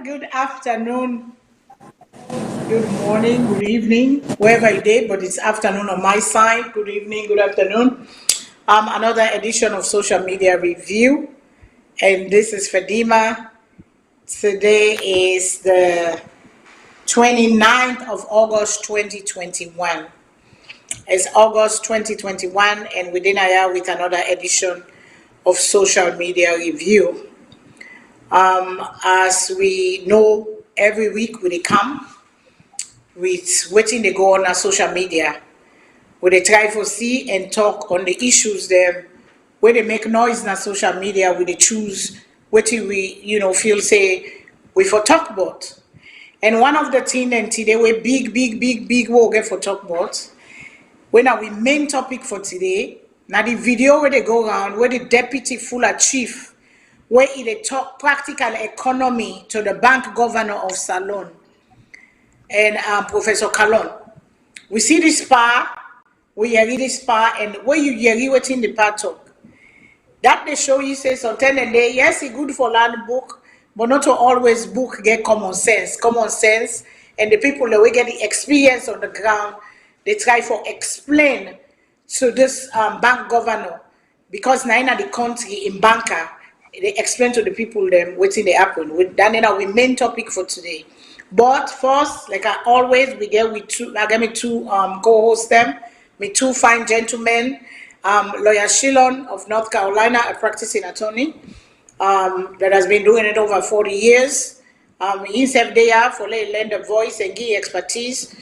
good afternoon, good morning, good evening, wherever it is, but it's afternoon on my side. Good evening, good afternoon. Another edition of Social Media Review, and this is Fadima. Today is the 29th of August 2021. It's August 2021, and we're here with another edition of Social Media Review. As we know, every week we come with waiting they go on our social media, where they try to see and talk on the issues them, where they make noise in our social media, where they choose what we feel say we for talk about. And one of the things and today we big we'll get for talk about. When our main topic for today, now the video where they go around where the deputy Fullah chief, where they talk practical economy to the bank governor of SALONE and Professor Kalon. We see this part, we hear this part, and where you hear what's in the part talk. That they show you say something and they yes, it's good for land book, but not to always book get common sense. Common sense, and the people that we get the experience on the ground, they try for explain to this bank governor, because now in the country in banker, they explain to the people them what's in the happen. With that in our main topic for today. But first, like I always, we get with two. I get me two co-hosts them, me two fine gentlemen, lawyer Shilon of North Carolina, a practicing attorney that has been doing it over 40 years. He's there for lend a voice and give expertise,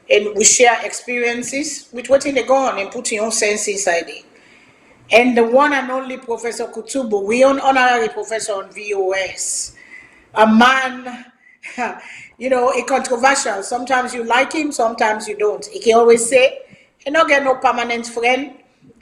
and we share experiences with what they go on and put your own sense inside it. And the one and only Professor Kutubu, we own honorary professor on VOS, a man. A controversial. Sometimes you like him, sometimes you don't. He can always say, he not get no permanent friend,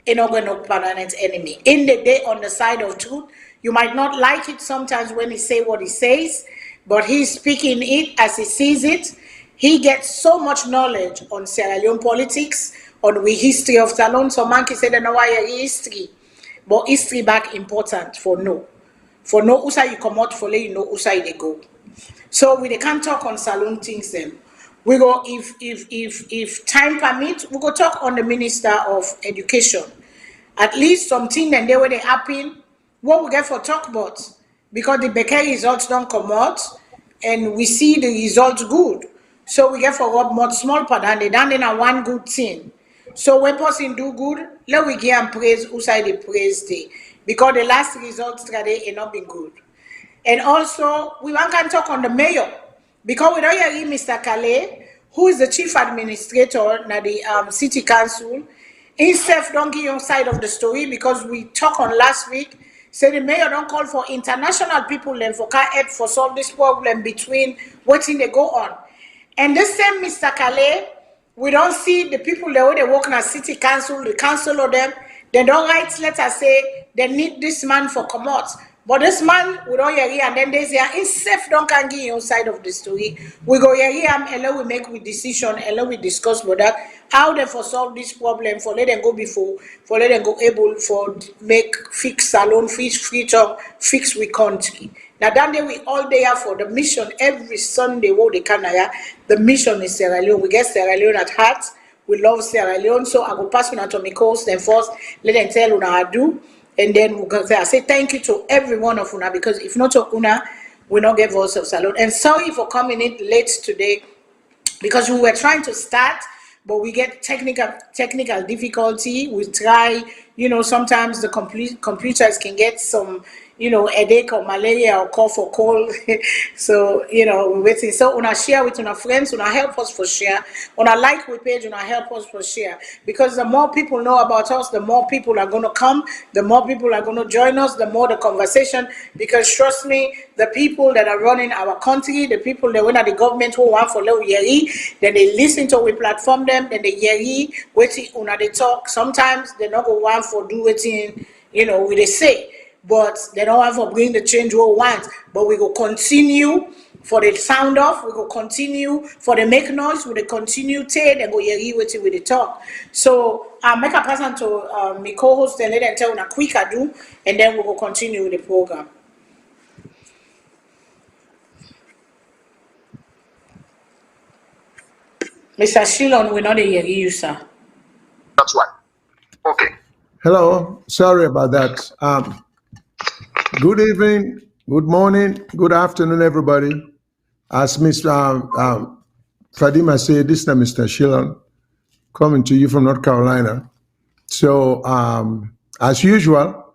he not get no permanent enemy. In the day, on the side of truth, you might not like it sometimes when he say what he says, but he's speaking it as he sees it. He gets so much knowledge on Sierra Leone politics, on the history of Salone. Some man can say they know why history, but history back important for no. For no usa you come out for let you know usa they go. So we can't talk on Salone things then. We go if time permit, we go talk on the Minister of Education. At least something then they where they happen, what we get for talk about. Because the Becker results don't come out and we see the results good. So we get for what more small part and they done in a one good thing. So when person do good, let we give and praise who side the praise day. Because the last results today are not been good. And also, we want to talk on the mayor, because we don't hear Mr. Calais, who is the chief administrator na the city council. Himself don't give your side of the story, because we talked on last week, say the mayor don't call for international people then for help for solve this problem between what they go on. And the same Mr. Calais, we don't see the people that way they work in a city council, the council of them, they don't write letters say they need this man for come out. But this man, we don't hear and then they say, himself don't can give your side of the story. We go here and let we make with decision, and let we discuss about that, how they for solve this problem, for let them go before, for let them go able for make fix Salone, fix Freetown, fix we country. Now that day we all there for the mission every Sunday where they can the mission is Sierra Leone. We get Sierra Leone at heart. We love Sierra Leone. So I go pass on to my course, then first let them tell you how I do. And then we're going to say thank you to every one of Una, because if not to Una, we not get voice of Salone. And sorry for coming in late today, because we were trying to start, but we get technical difficulty. We try, sometimes the computers can get some, headache or malaria or cough or cold. So, we're waiting. So, Una share with Una friends, Una help us for share. Una like we page, Una help us for share. Because the more people know about us, the more people are going to come, the more people are going to join us, the more the conversation. Because trust me, the people that are running our country, the people that went at the government who want for little yeri, then they listen to we platform them, then they yeri, waiting Una they talk. Sometimes they not go want for do waiting, we they say. But they don't have to bring the change we want. But we will continue for the sound off, we will continue for the make noise, we will continue take and go yeri with the talk. So I'll make a present to my co-host and let them tell a quick ado, and then we will continue with the program. Mr. Shillon, we're not hear you, sir. That's why. Okay. Hello, sorry about that. Good evening, good morning, good afternoon, everybody. As Ms. Fadima said, this is Mr. Shillon coming to you from North Carolina. So, as usual,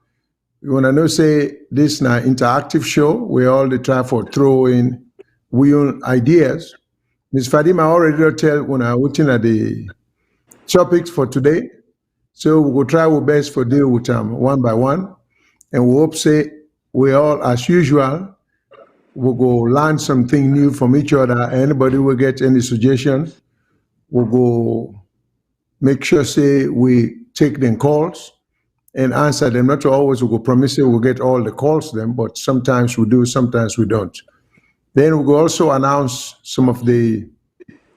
we want to know say this is an interactive show where all the try for throw in we own ideas. Ms. Fadima already tell when I looking at the topics for today. So we will try our best for deal with them one by one. And we hope say we all, as usual, we'll go learn something new from each other. Anybody will get any suggestion, we'll go make sure say we take them calls and answer them. Not always we'll go promise we'll get all the calls them, but sometimes we do, sometimes we don't. Then we'll also announce some of the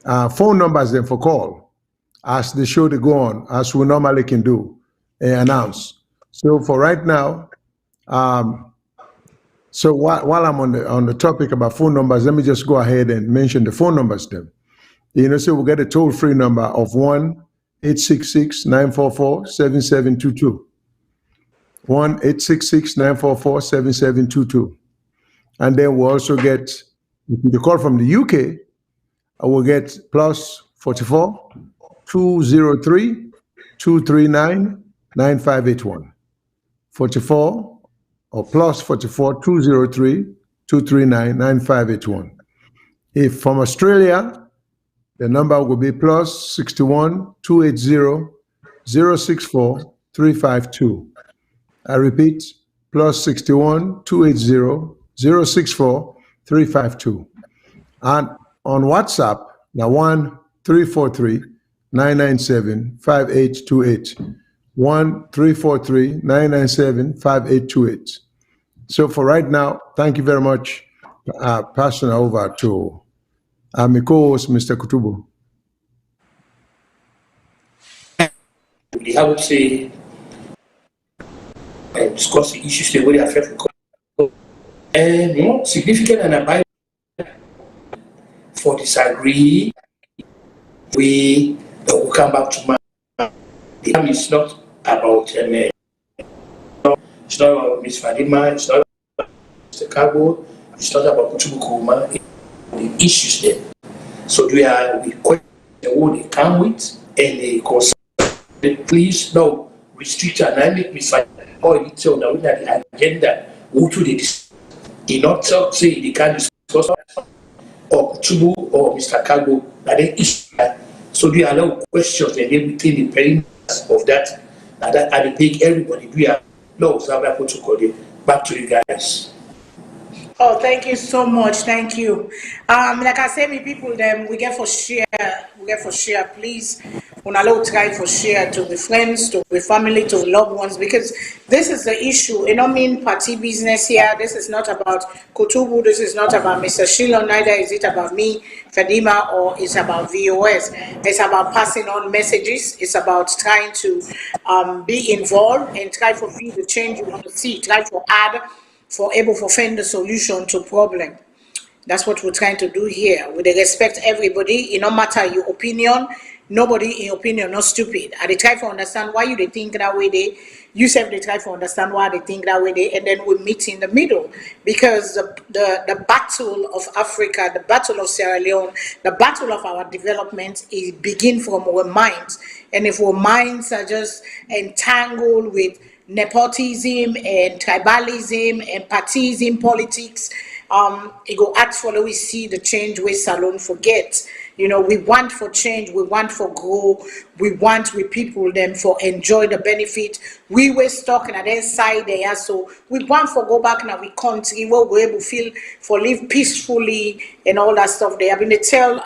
phone numbers then for call as the show to go on, as we normally can do, and announce. So for right now, so while I'm on the topic about phone numbers, let me just go ahead and mention the phone numbers then. So we'll get a toll-free number of 1-866-944-7722. 1-866-944-7722. And then we'll also get, if you call from the UK, I will get plus 44 203 239 9581. 44 or plus 44 203 239 9581. If from Australia, the number will be plus 61 280 064 352. I repeat, plus 61 280 064 352. And on WhatsApp, now 1-343-997-5828. 1-343-997-5828. So for right now, thank you very much. Passing over to my co-host, Mr. Kutubu. We have to say and discuss the issues that will affect the country. And more significant and abiding for disagree, we will come back to my. The time is not about it's not about Ms. Fadima, it's not about Mr. Cargo, it's not about Kutubu Kuma, the issues there. So we question what they come with and they concern. Please no restrict and I make Ms. Fadima or so now we have the agenda who to the not talk say they can discuss or Kutubu or Mr. Cargo that they issue. So we allow questions and then within the perimeters of that and they take everybody. We are no Zambia protocol. Back to you guys. Oh, thank you so much. Thank you. Like I say, me people, them we get for share. Please, when I try for share to the friends, to the family, to loved ones, because this is the issue. You know, mean party business here. This is not about Kutubu. This is not about Mr. Shillon. Neither is it about me, Fadima, or it's about VOS. It's about passing on messages. It's about trying to be involved and try for be the change you want to see. Try for add. For able to find the solution to problem. That's what we're trying to do here. We respect everybody, no matter your opinion. Nobody in opinion not stupid. And they try to understand why they think that way they. You say they try to understand why they think that way they, and then we meet in the middle. Because the battle of Africa, the battle of Sierra Leone, the battle of our development is begin from our minds. And if our minds are just entangled with nepotism and tribalism and partyism politics, it go act follow we see the change where Salone forget. We want for change, we want for grow, we want with people them for enjoy the benefit. We were stuck in their side there, so we want for go back now we country where we're able to feel for live peacefully and all that stuff there. I mean they tell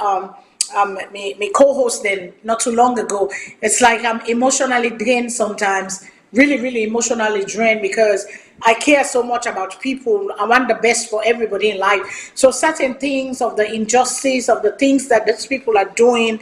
my co-host then not too long ago, it's like I'm emotionally drained sometimes. Really emotionally drained because I care so much about people. I want the best for everybody in life. So certain things of the injustice of the things that these people are doing,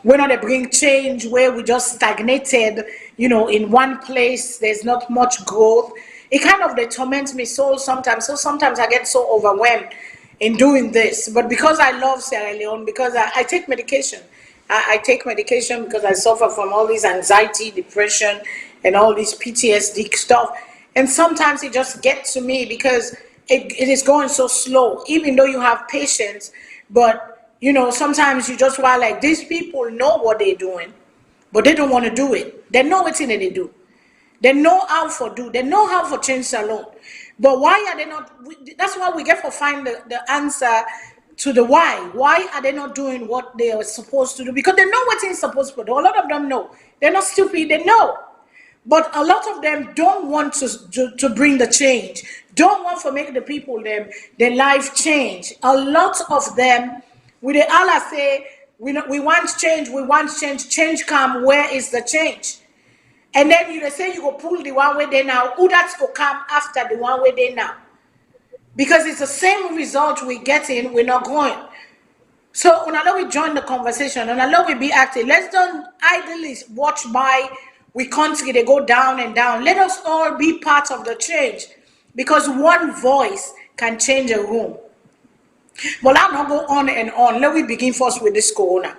when they bring change where we just stagnated, in one place, there's not much growth. It kind of they torments me soul sometimes. So sometimes I get so overwhelmed in doing this. But because I love Sierra Leone, because I take medication, I take medication because I suffer from all this anxiety, depression, and all this PTSD stuff. And sometimes it just gets to me because it is going so slow, even though you have patience. But, you know, sometimes you just want like, these people know what they're doing, but they don't want to do it. They know what's in it they do. They know how for do. They know how for change salon. But why are they not? That's why we get to find the answer to the why. Why are they not doing what they are supposed to do? Because they know what they're supposed to do. A lot of them know. They're not stupid. They know. But a lot of them don't want to bring the change. Don't want to make the people their life change. A lot of them, with the Allah say, we want change. We want change. Change come. Where is the change? And then you say you go pull the one way there now. Who that's go come after the one way there now? Because it's the same result we're getting, we're not going. So when we join the conversation, and we be active, let's don't idly watch by we country they go down and down. Let us all be part of the change. Because one voice can change a room. But I'll not go on and on. Let we begin first with this corona.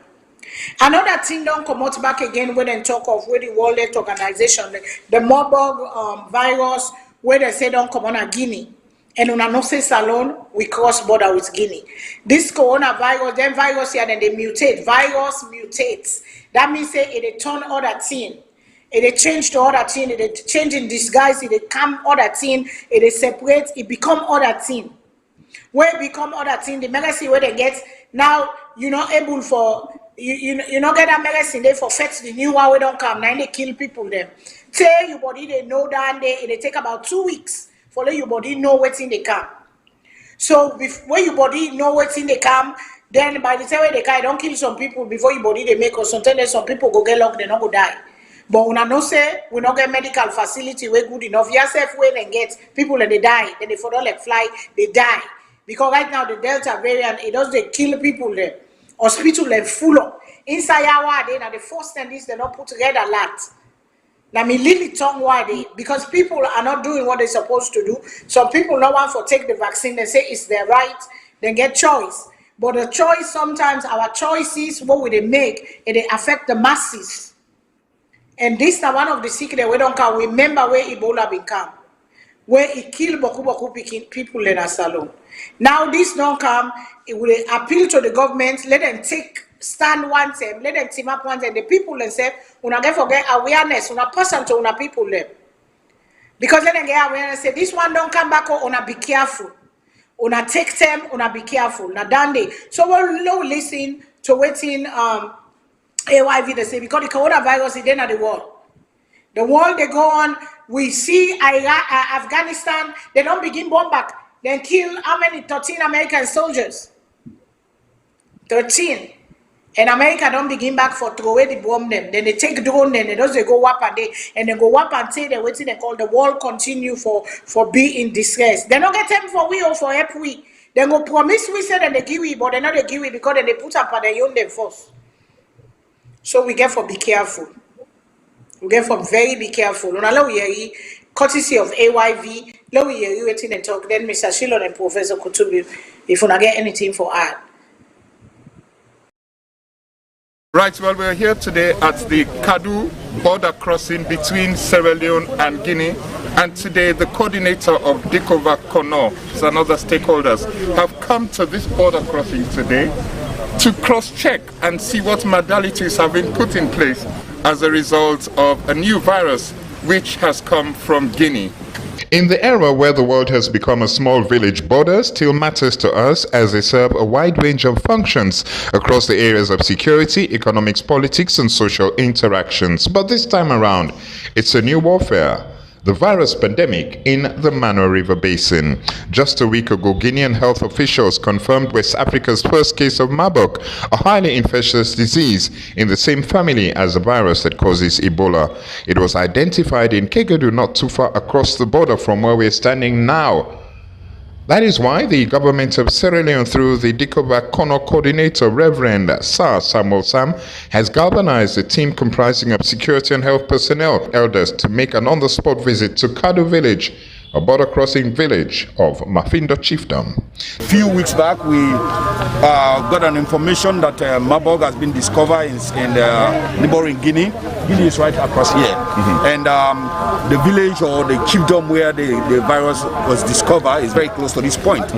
Another thing don't come out back again when they talk of where the World Health Organization, the Marburg virus, where they say don't come on a Guinea. And when I no say Salone, we cross border with Guinea. This coronavirus, then virus here, then they mutate. Virus mutates. That means say it turn other thing. It change to other thing. It change in disguise. It come other thing. It separate. It become other thing. Where it become other thing, the medicine where they get now, you're not able for. You not get that medicine they for fetch the new one we don't come now they kill people them. Tell your body they know that they take about 2 weeks for let your body know what's in the come. So when your body know what's in the come, then by the time they come, don't kill some people before your body they make or sometimes some people go get locked, they not go die. But when I know say we not get medical facility we good enough, yourself when and get people and they die, then they for don't like fly, they die. Because right now the Delta variant it does they kill people there. Hospital like Fullah. Inside our day, now the first thing is they don't put together a lot. Now me really tongue wide because people are not doing what they're supposed to do. Some people don't want to take the vaccine, they say it's their right, they get choice. But the choice sometimes our choices, what will they make, and they affect the masses. And this is one of the secrets we don't can remember where Ebola become. Where it killed boku people in a salon. Now this don't come, it will appeal to the government, let them stand one time, let them team up one time. The people themselves, una get forget awareness, una pass on to una people them. Because let them get awareness, say this one don't come back, una be careful. Una take them, una be careful. Na dande. So we'll listen to waiting AYV they say because the coronavirus is then at the world. The world they go on, we see Afghanistan, they don't begin bomb back. Then kill how many? 13 American soldiers. 13. And America don't begin back for throw away the bomb them. Then they take drone, then they go whap and they go whap and say they waiting they call the world continue for be in distress. They don't get them for we or for help we. They go promise we say that they give we, but they not they give we because then they put up and they own them first. So we get for be careful. We get for very be careful. Courtesy of AYV, let me hear you waiting and talk. Then Mr. Shilon and Professor Kutubi, if you not get anything for add. Right, well, we're here today at the Kadu border crossing between Sierra Leone and Guinea. And today, the coordinator of Dikova Kono, and other stakeholders, have come to this border crossing today to cross-check and see what modalities have been put in place as a result of a new virus which has come from Guinea. In the era where the world has become a small village, borders still matters to us as they serve a wide range of functions across the areas of security, economics, politics, and social interactions. But this time around, it's a new warfare. The virus pandemic in the Mano River Basin. Just a week ago, Guinean health officials confirmed West Africa's first case of Marburg, a highly infectious disease in the same family as the virus that causes Ebola. It was identified in Kegadu, not too far across the border from where we're standing now. That is why the government of Sierra Leone, through the Dikova Kono coordinator, Reverend Sir Samuel Sam, has galvanized a team comprising of security and health personnel, elders, to make an on-the-spot visit to Kadu village a border crossing village of Mafindo Chiefdom. Few weeks back, we got an information that Marburg has been discovered in neighboring Guinea. Guinea is right across here. And the village or the chiefdom where the virus was discovered is very close to this point.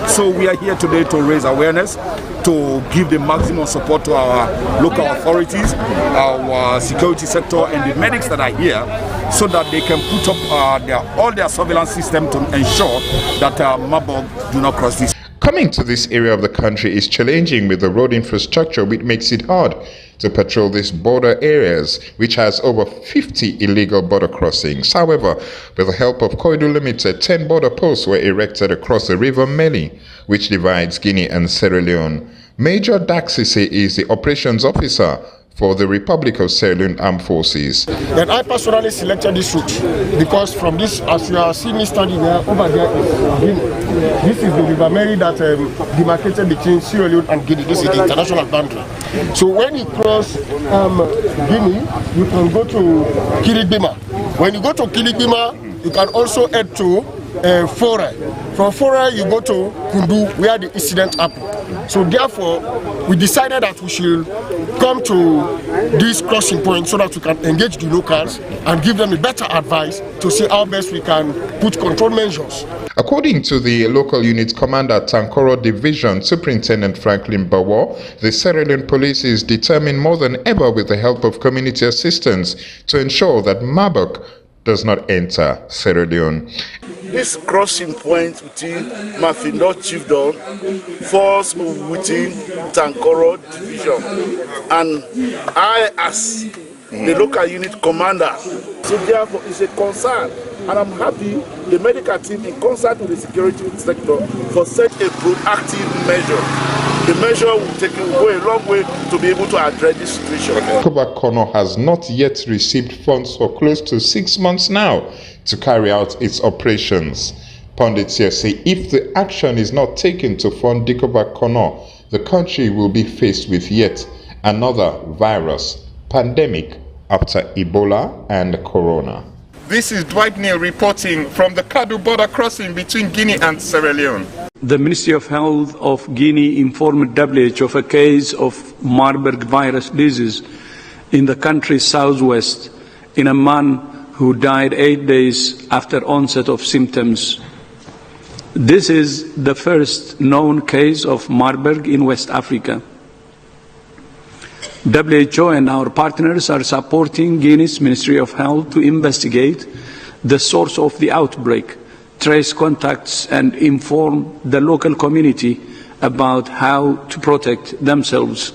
So we are here today to raise awareness, to give the maximum support to our local authorities, our security sector, and the medics that are here, so that they can put up all their surveillance system to ensure that Marburg do not cross this. Coming to this area of the country is challenging with the road infrastructure, which makes it hard to patrol these border areas, which has over 50 illegal border crossings. However, with the help of Corridor Limited, 10 border posts were erected across the River Meli, which divides Guinea and Sierra Leone. Major Daxisi is the operations officer for the Republic of Sierra Leone Armed Forces. And I personally selected this route because from this, as you are seeing me standing there, over there is Guinea. This is the River Mary that demarcated between Sierra Leone and Guinea. This is the international boundary. So when you cross Guinea, you can go to Kiribima. When you go to Kiribima, you can also head to Fora. From Fora, you go to Kundu, where the incident happened. So therefore, we decided that we should come to this crossing point so that we can engage the locals and give them a better advice to see how best we can put control measures. According to the local unit commander, Tankoro Division Superintendent Franklin Bawo, the Sierra Leone police is determined more than ever with the help of community assistance to ensure that Marburg does not enter Sierra Leone. This crossing point within Mafindo Chiefdom falls within Tankoro Division, and I, as the local unit commander, so therefore it's a concern, and I'm happy the medical team in concert with the security sector for such a proactive measure. The measure will go a long way to be able to address this situation. Kono has not yet received funds for close to 6 months now to carry out its operations. Pundits here say if the action is not taken to fund Kono, the country will be faced with yet another virus pandemic after Ebola and Corona. This is Dwight Neal reporting from the Kadu border crossing between Guinea and Sierra Leone. The Ministry of Health of Guinea informed WHO of a case of Marburg virus disease in the country's southwest in a man who died 8 days after onset of symptoms. This is the first known case of Marburg in West Africa. WHO and our partners are supporting Guinea's Ministry of Health to investigate the source of the outbreak, trace contacts, and inform the local community about how to protect themselves.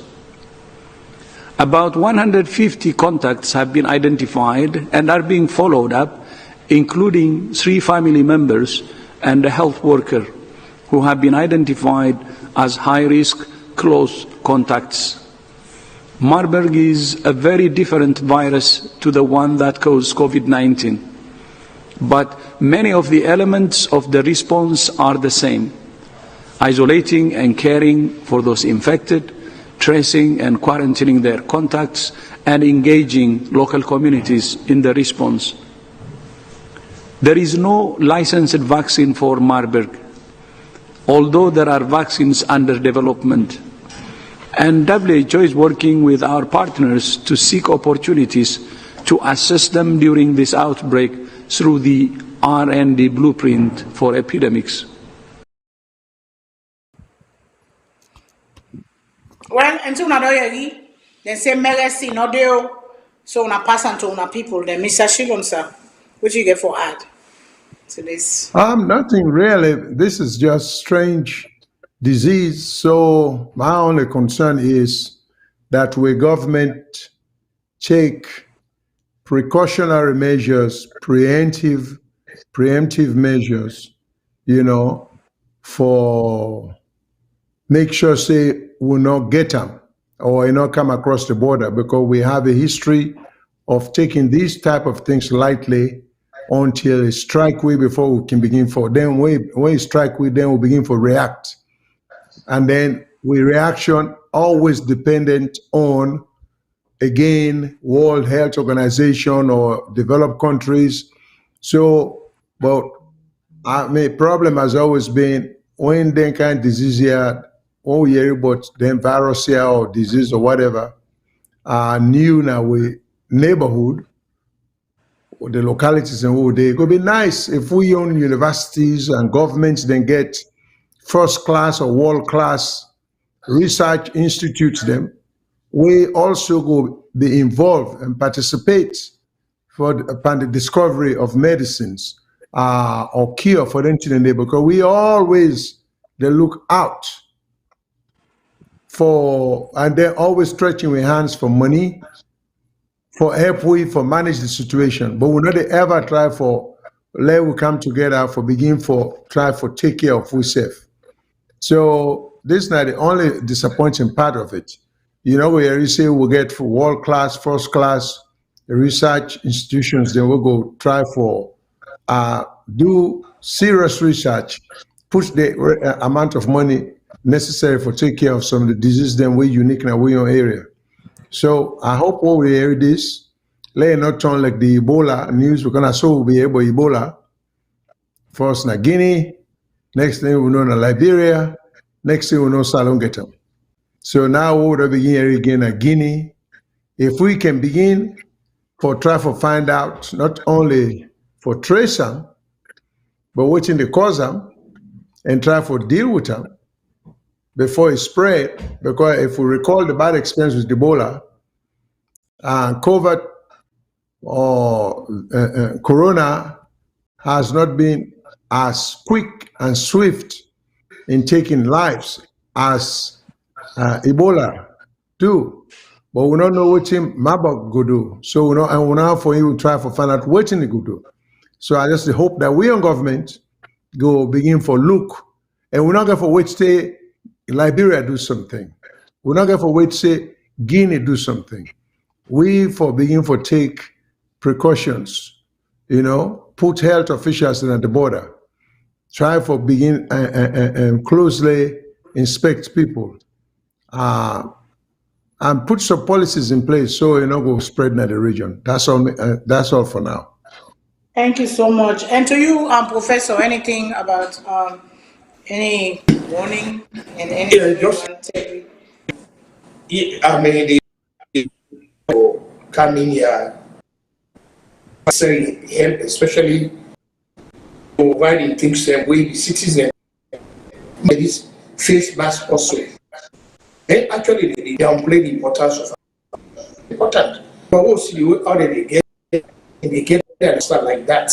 About 150 contacts have been identified and are being followed up, including 3 family members and a health worker who have been identified as high-risk close contacts. Marburg is a very different virus to the one that caused COVID-19, but many of the elements of the response are the same: isolating and caring for those infected, tracing and quarantining their contacts, and engaging local communities in the response. There is no licensed vaccine for Marburg, although there are vaccines under development. And WHO is working with our partners to seek opportunities to assist them during this outbreak through the R&D blueprint for epidemics. Well, until now, then say mercy no deal. So una pass on to una people. Then Mr. Shilon, sir, what you get for add to this? Nothing really. This is just strange disease. So my only concern is that we government take precautionary measures, preemptive measures, for make sure say we'll not get them or not come across the border, because we have a history of taking these type of things lightly until it strike we before we can begin for. Then when it strike we, then we begin for react. And then reaction always dependent on, again, World Health Organization or developed countries. So, but I mean, problem has always been when they kind disease here, when we hear about them virus here or disease or whatever, new now we neighborhood or the localities and all day. It would be nice if we own universities and governments then get first class or world class research institutes them. We also go be involved and participate upon the discovery of medicines or cure for them to the neighbor, because we always they look out for, and they're always stretching their hands for money, for help we for manage the situation, but we not ever try for let we come together for begin for try for take care of ourselves. So this is not the only disappointing part of it. You know, where you say we'll get for world class, first class research institutions, then we'll go try for do serious research, push the amount of money necessary for take care of some of the diseases then we're unique in our own area. So I hope what we hear this, let it not turn like the Ebola news, because I saw we'll be able Ebola. First na Guinea, next thing we know na Liberia, next thing we know SALONE get them. So now we will begin here again at Guinea. If we can begin for try to find out not only for trace them, but what's in the cause them and try to deal with them before it spread. Because if we recall the bad experience with Ebola, COVID or Corona has not been as quick and swift in taking lives as Ebola do. But we don't know what him Marburg go do. So we know, and we now for you try to find out what he go do. So I just hope that we on government go begin for look, and we're not going for wait say Liberia do something. We're not going for wait say Guinea do something. We for begin for take precautions, you know, put health officials at the border, try for begin and closely inspect people, and put some policies in place so you know go spread in the region. That's all for now. Thank you so much. And to you, Professor, anything about any warning and anything you just want to say? I mean, the coming here, necessary help, especially providing things that we the citizens this face mask also. And actually, they downplay the importance of important. But also, you already get and stuff like that,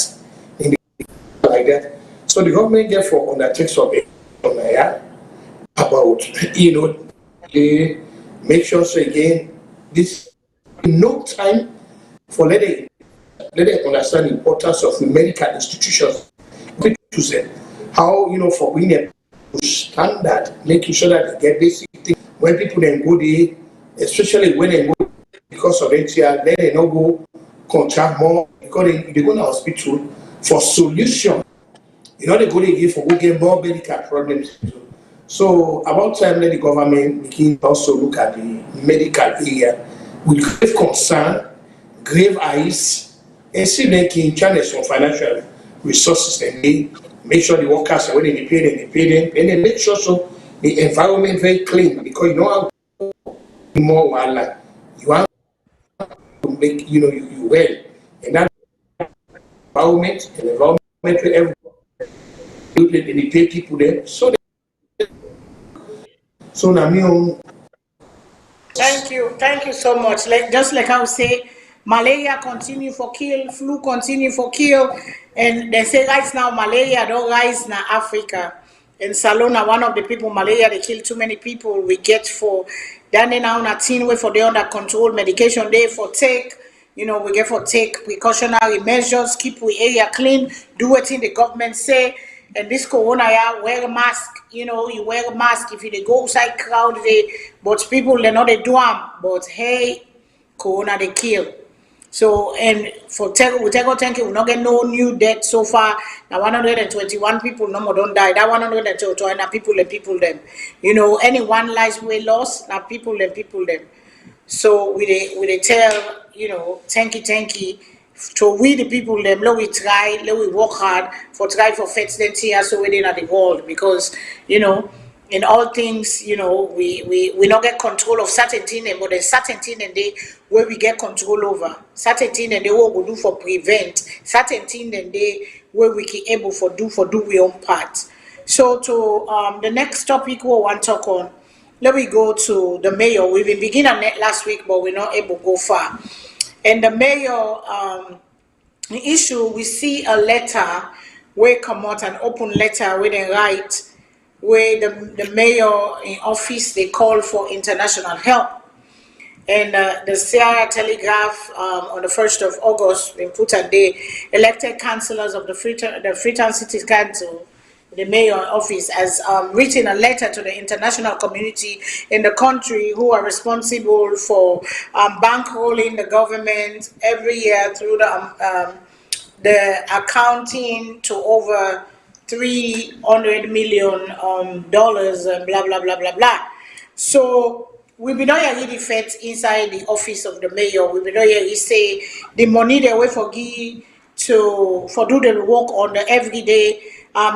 like that. So the government therefore undertakes of it about they make sure so again this no time for let them understand the importance of medical institutions. How for winning standard, making sure that they get basic things when people then go there, especially when they go because of HCR, then they don't go contract more because they go to hospital for solution. They go there for go get more medical problems. So about time let the government begin also look at the medical area with grave concern, grave eyes, and see they can channel some financial resources and they make sure the workers when they pay them, and then make sure so the environment very clean, because you know how more wildlife you want to make you well, and that environment to everyone and they pay people there. So now Thank you so much. Like just like I would say, malaria continue for kill, flu continue for kill, and they say right now malaria don't rise in Africa. In Salona, one of the people malaria they kill too many people. We get for then now na teen way for the under control medication they for take. We get for take precautionary measures, keep we area clean, do what in the government say. And this corona, wear a mask. You wear a mask if you they go outside crowd, but people they know they do them. But hey, corona they kill. So and for thank you, we not get no new death so far. Now 121 people no more don't die. That 122 now people them. Any one life we lost, now people them. So we they tell, thank you So we the people them, let we try, let we work hard for try for fetch them here so within the world, because you know in all things, you know, we not get control of certain things, but there's certain things and they where we get control over. Certain things and they what we do for prevent. Certain things and they where we can able for do we own part. So to the next topic we want to talk on, let me go to the mayor. We've been beginning on it last week, but we're not able to go far. And the mayor the issue, we see a letter where come out, an open letter where they write where the mayor in office they call for international help. And the Sierra Telegraph on the 1st of August in put and they elected councillors of the Freetown City Council, the mayor office, has written a letter to the international community in the country who are responsible for bankrolling the government every year through the accounting to over $300 million dollars and blah blah blah blah blah. So we be not hear the effect inside the office of the mayor. We be not hear he say the money they wait for give to for do the work on the everyday.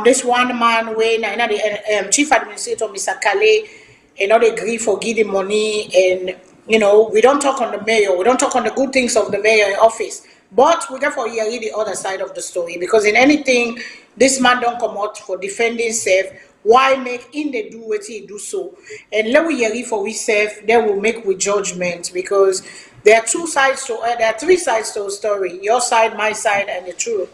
This one man when the chief administrator Mr. Calais, you know, they agree for give the money, and you know we don't talk on the mayor. We don't talk on the good things of the mayor office. But we therefore hear the other side of the story, because in anything this man don't come out for defending self. Why make in they do what he do so? And let we hear for we self, then we'll make with judgment, because there are two sides to there are three sides to a story: your side, my side, and the truth.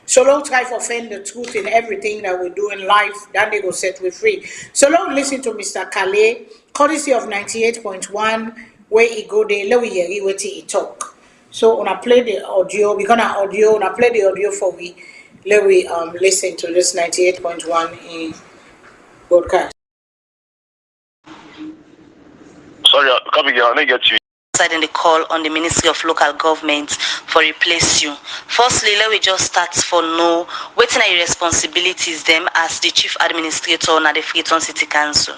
So don't try to offend the truth in everything that we do in life, then they go set we free. So don't listen to Mr. Calais, courtesy of 98.1, where he go there, let we hear what he talk. So when I play the audio, we're gonna play the audio for we. Let we listen to this 98.1 in broadcast. Sorry, come again. I didn't get you. In the call on the Ministry of Local Government for replace you. Firstly, let me just start for know what are your responsibilities them as the chief administrator on the Freetown City Council.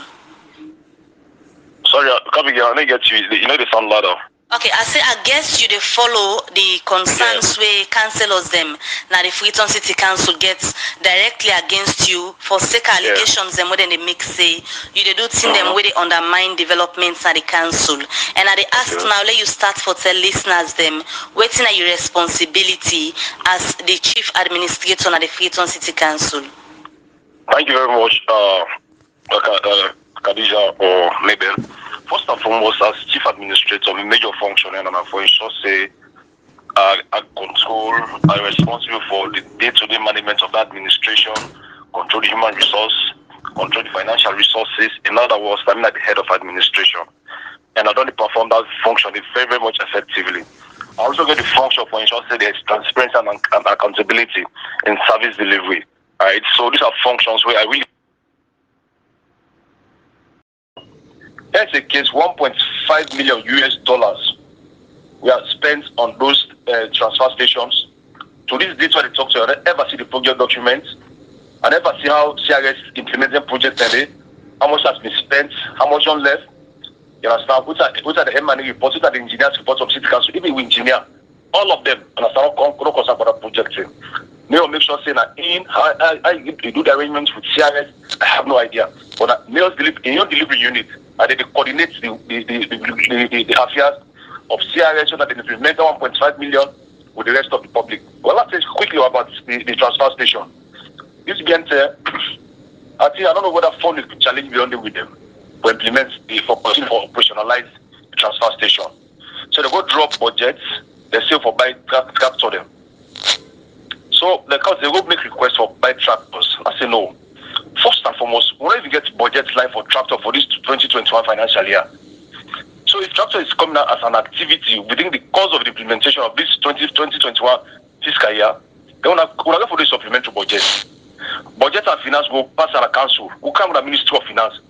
Sorry, come again. I didn't get you. You know they sound louder. Okay, I guess you they follow the concerns where councillors them now the Freetown City Council gets directly against you for sake allegations them where they make say you they do think them where they undermine developments at the council. And I ask now let you start for tell listeners them what's your responsibility as the chief administrator at the Freetown City Council. Thank you very much, Khadija or Mabel. First and foremost, as chief administrator, a major function, and I'm for ensure say I control, I'm responsible for the day-to-day management of the administration, control the human resource, control the financial resources. In other words, I'm at the head of administration, and I don't perform that function very, very much effectively. I also get the function for ensure say there's transparency and accountability in service delivery. All right, so these are functions where I really. Here's a case, $1.5 million we have spent on those transfer stations. To this date when they talk to you, I never see the project documents. I never see how CRS implementing projects today, how much has been spent, how much on left. You understand? Which are the M&E reports, which are the engineers reports of City Council, even we engineer, all of them, and I start not concerned about that project. Mayor make sure say that in how you do the arrangements with CRS, I have no idea. But Mayor's delivery unit, and they coordinate the affairs of CRS so that they implement 1.5 million with the rest of the public. Well, let's say quickly about the transfer station. This Gente, I think I don't know whether phone is challenge beyond with them to implement for operationalize the transfer station. So they go drop budgets, they say for buy tractor them. So because they go make requests for buy tractors, I say no. First and foremost, we don't even get budget line for tractor for this 2021 financial year. So if tractor is coming out as an activity within the course of the implementation of this 2021 fiscal year, then we'll go for the supplementary budget. Budget and finance go pass at a council. We come with a Ministry of Finance.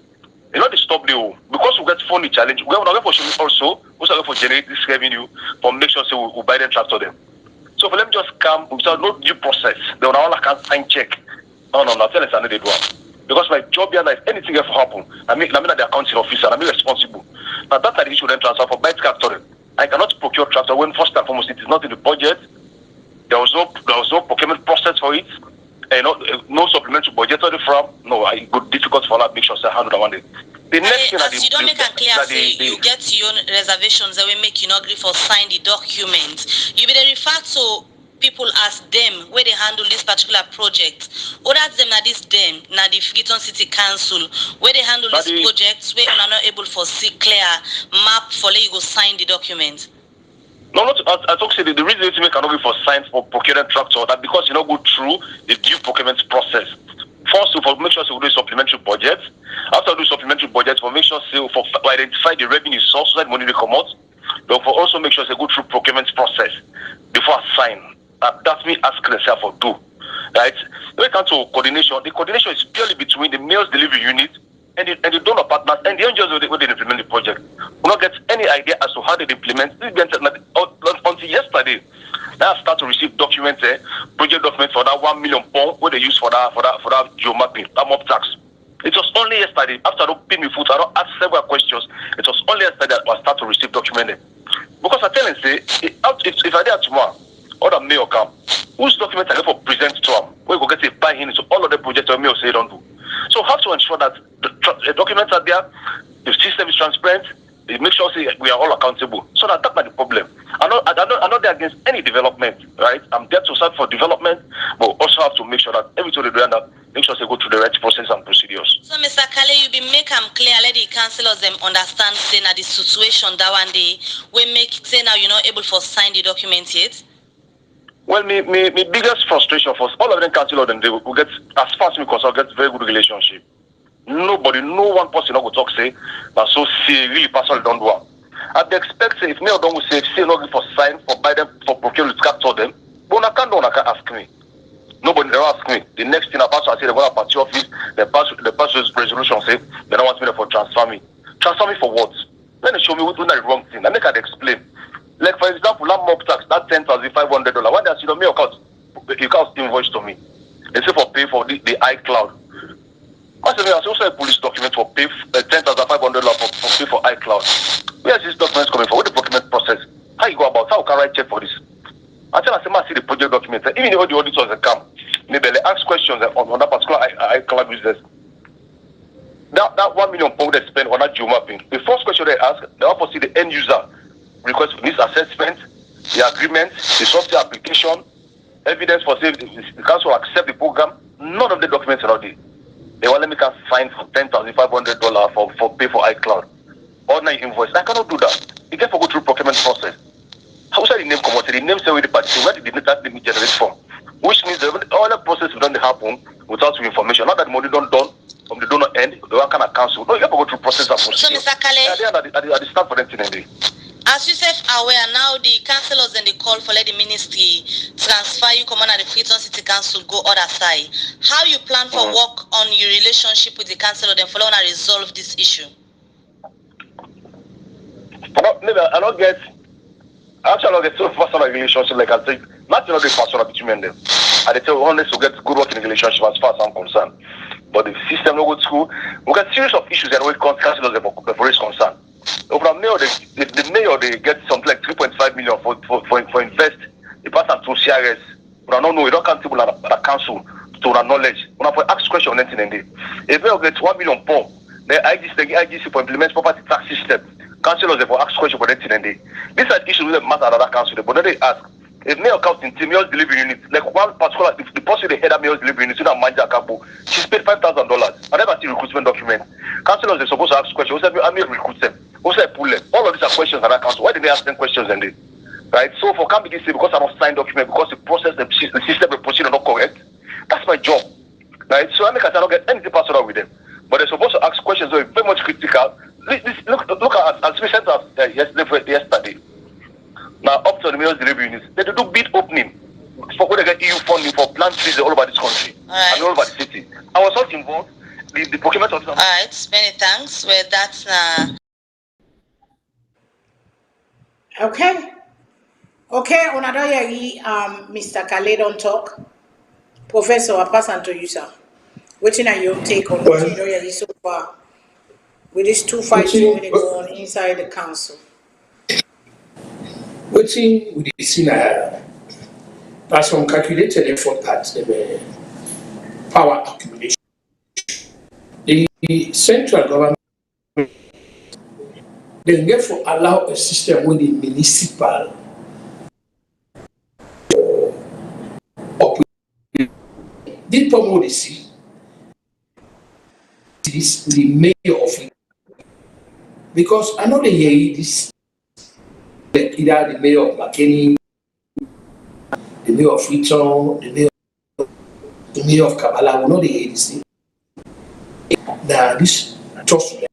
You know, they stop there because we get funding challenge. We're going for also, we're going for generate this revenue for make sure so we buy them tractor them. So for them just come without no due process, they will all can sign check. No, tell us another they do. Because my job here, if anything ever happen, I'm the accounting officer, I'm responsible. Now that's the issue then transfer for buy tractor. I cannot procure tractor when first and foremost it is not in the budget, There was no procurement process for it, and no supplementary budgetary from. No, it got difficult for that. Make sure say handle that one day. The next thing as you don't make a clear say you get your own reservations that will make you not agree for sign the document. You be refer to people as them where they handle this particular project. Or that's them na this them na the Freetown City Council where they handle this projects where you are not able for see clear map for let you go sign the document. No, not I talk say the reason you make cannot be for sign for procurement tractor that because you not go through the due procurement process. First, for make sure we do supplementary budget. After we do supplementary budget, for make sure for identify the revenue source that money they come out. But for also make sure they go through procurement process before I sign. That's me asking myself for do. Right? When it comes to coordination, the coordination is purely between the meals delivery unit and the donor partners and the NGOs where they implement the project. We don't get any idea as to how they implement. Until yesterday, I start to receive documents, project documents for that £1 million where they use for that geomapping, that mob tax. It was only yesterday, after I don't pay me food, I don't ask several questions. It was only yesterday that I start to receive documents. Because I tell them, say, if I did tomorrow, or the mail come, whose documents are for present to them? We go get a buy-in into all of the projects or mail say don't do. So have to ensure that the documents are there, the system is transparent, they make sure say we are all accountable. So that's not the problem. I'm not there against any development, right? I'm there to serve for development, but also have to make sure that everything they do and make sure they go through the right process and procedures. So Mr. Kale, you be make them clear, let the councillors them understand say now the situation that one day we make say now you're not able to sign the document yet. Well, my biggest frustration for all of them councillors them they will get as far as me concerned get very good relationship. Nobody, no one person not go talk say, but so see really personally don't do. I'd expect say if me or don't say not for sign for buy them for procure to capture them, but I can't ask me. Nobody never ask me. The next thing I pass, I say they go to party office, they pass this resolution say they don't want me for transfer me. Transfer me for what? Then they show me who's doing the wrong thing. I make I explain. Like for example, that mob tax, that $10,500. Why does you me account invoice to me? They say for pay for the iCloud. I said, I also a police document for pay $10,500 for pay for iCloud. Where is this document coming from? What the procurement process? How you go about? How can I check for this? Until I see the project document, even though the auditors come, maybe they ask questions on that particular iCloud business. That £1 million they spend on that geomapping. The first question they ask, they also see the end user request for this assessment, the agreement, the software application, evidence for say the council accept the program. None of the documents are there. They want me to sign for $10,500 for pay for iCloud. Ordinary invoice. I cannot do that. You get to go through procurement process. How should the name come out? The name say with the party. Where did that name generate from? Which means all the process will not happen without information. Not that money don't done from the donor end, the one kind of council. No, you have to go through process and procedure. So Mr. Kale, at the start for them today. as you said aware now, the councillors and the call for let the ministry transfer you command at the Freetown City Council go other side. How you plan for work on your relationship with the councillor then follow and resolve this issue? I don't get so personal relationship like I say, not the personal between them. I tell you honest to get good working relationship as far as I'm concerned. But the system no go to school, we got series of issues that we councillors for is concerned. Over the mayor they get something like 3.5 million for invest. They pass on to CRS. We don't know. We don't countable at the council to our knowledge. We have ask question on anything in there. If we get £1 million, the IGC for implement property tax system. Councillors for ask question for anything in there. These are issues that matter at other council. But then they ask if mayor comes in mayor's delivery unit, like one particular the person they head of mayor's delivery unit, manager Capo, she's paid $5,000. I never see recruitment document. Councillors are supposed to ask questions. Who said I may recruit them? Who said pull them? All of these are questions at that council. Why did they ask them questions then? Right? So for can't begin say because I don't sign document because the process, the system, the procedure are not correct. That's my job. Right? So I make I don't get anything personal with them. But they're supposed to ask questions that are very much critical. Look at as we sent us yesterday. Now up to the mayor's delivery units, they do bid opening for where they get EU funding for plant trees all over this country and all over the city. I was not involved. The procurement officer. Alright, many thanks. Well, that's Okay, another year, Mr. Kale don't talk. Professor, I pass on to you, sir. What's your take on what you know so far with these two fights going on inside the council? Waiting with the sinner. There's some calculated effort at the power accumulation. The central government they therefore allow a system where the municipal operate. This problem they see is the mayor of it. Because I know they hear this either the mayor of McKinney, the mayor of Freetown, the mayor of Kabbalah, we know they hear this thing. Now this trust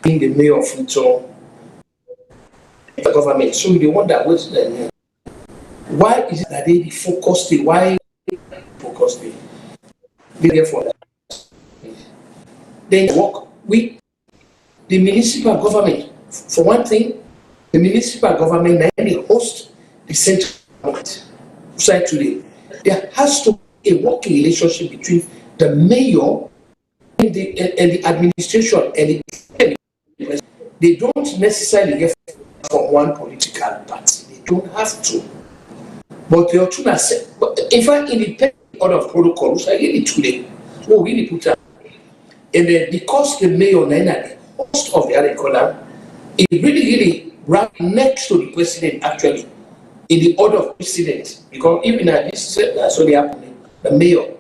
being the mayor of Freetown, the government. So they wonder why is it that they focus the why focus the therefore then work with the municipal government. For one thing, the municipal government they host the central government. Side today, there has to be a working relationship between the mayor and the administration and they don't necessarily get from one political party. They don't have to. But the two in fact, in the order of protocol, which I really today, we really put up. And then because the mayor and the host of the other corner is really right next to the president, actually, in the order of precedence. Because even at this, so they happening, the mayor.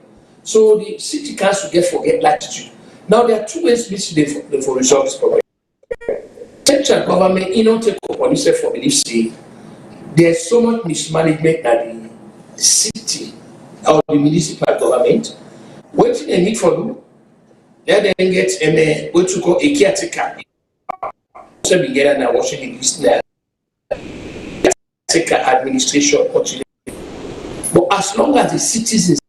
So the city council forget latitude. Now there are two ways for resolve this problem. Central government, take up on itself for belief say there's so much mismanagement that the city or the municipal government. What they need for you? They then get what you call a caretaker. So we get now watching this caretaker administration. But as long as the citizens,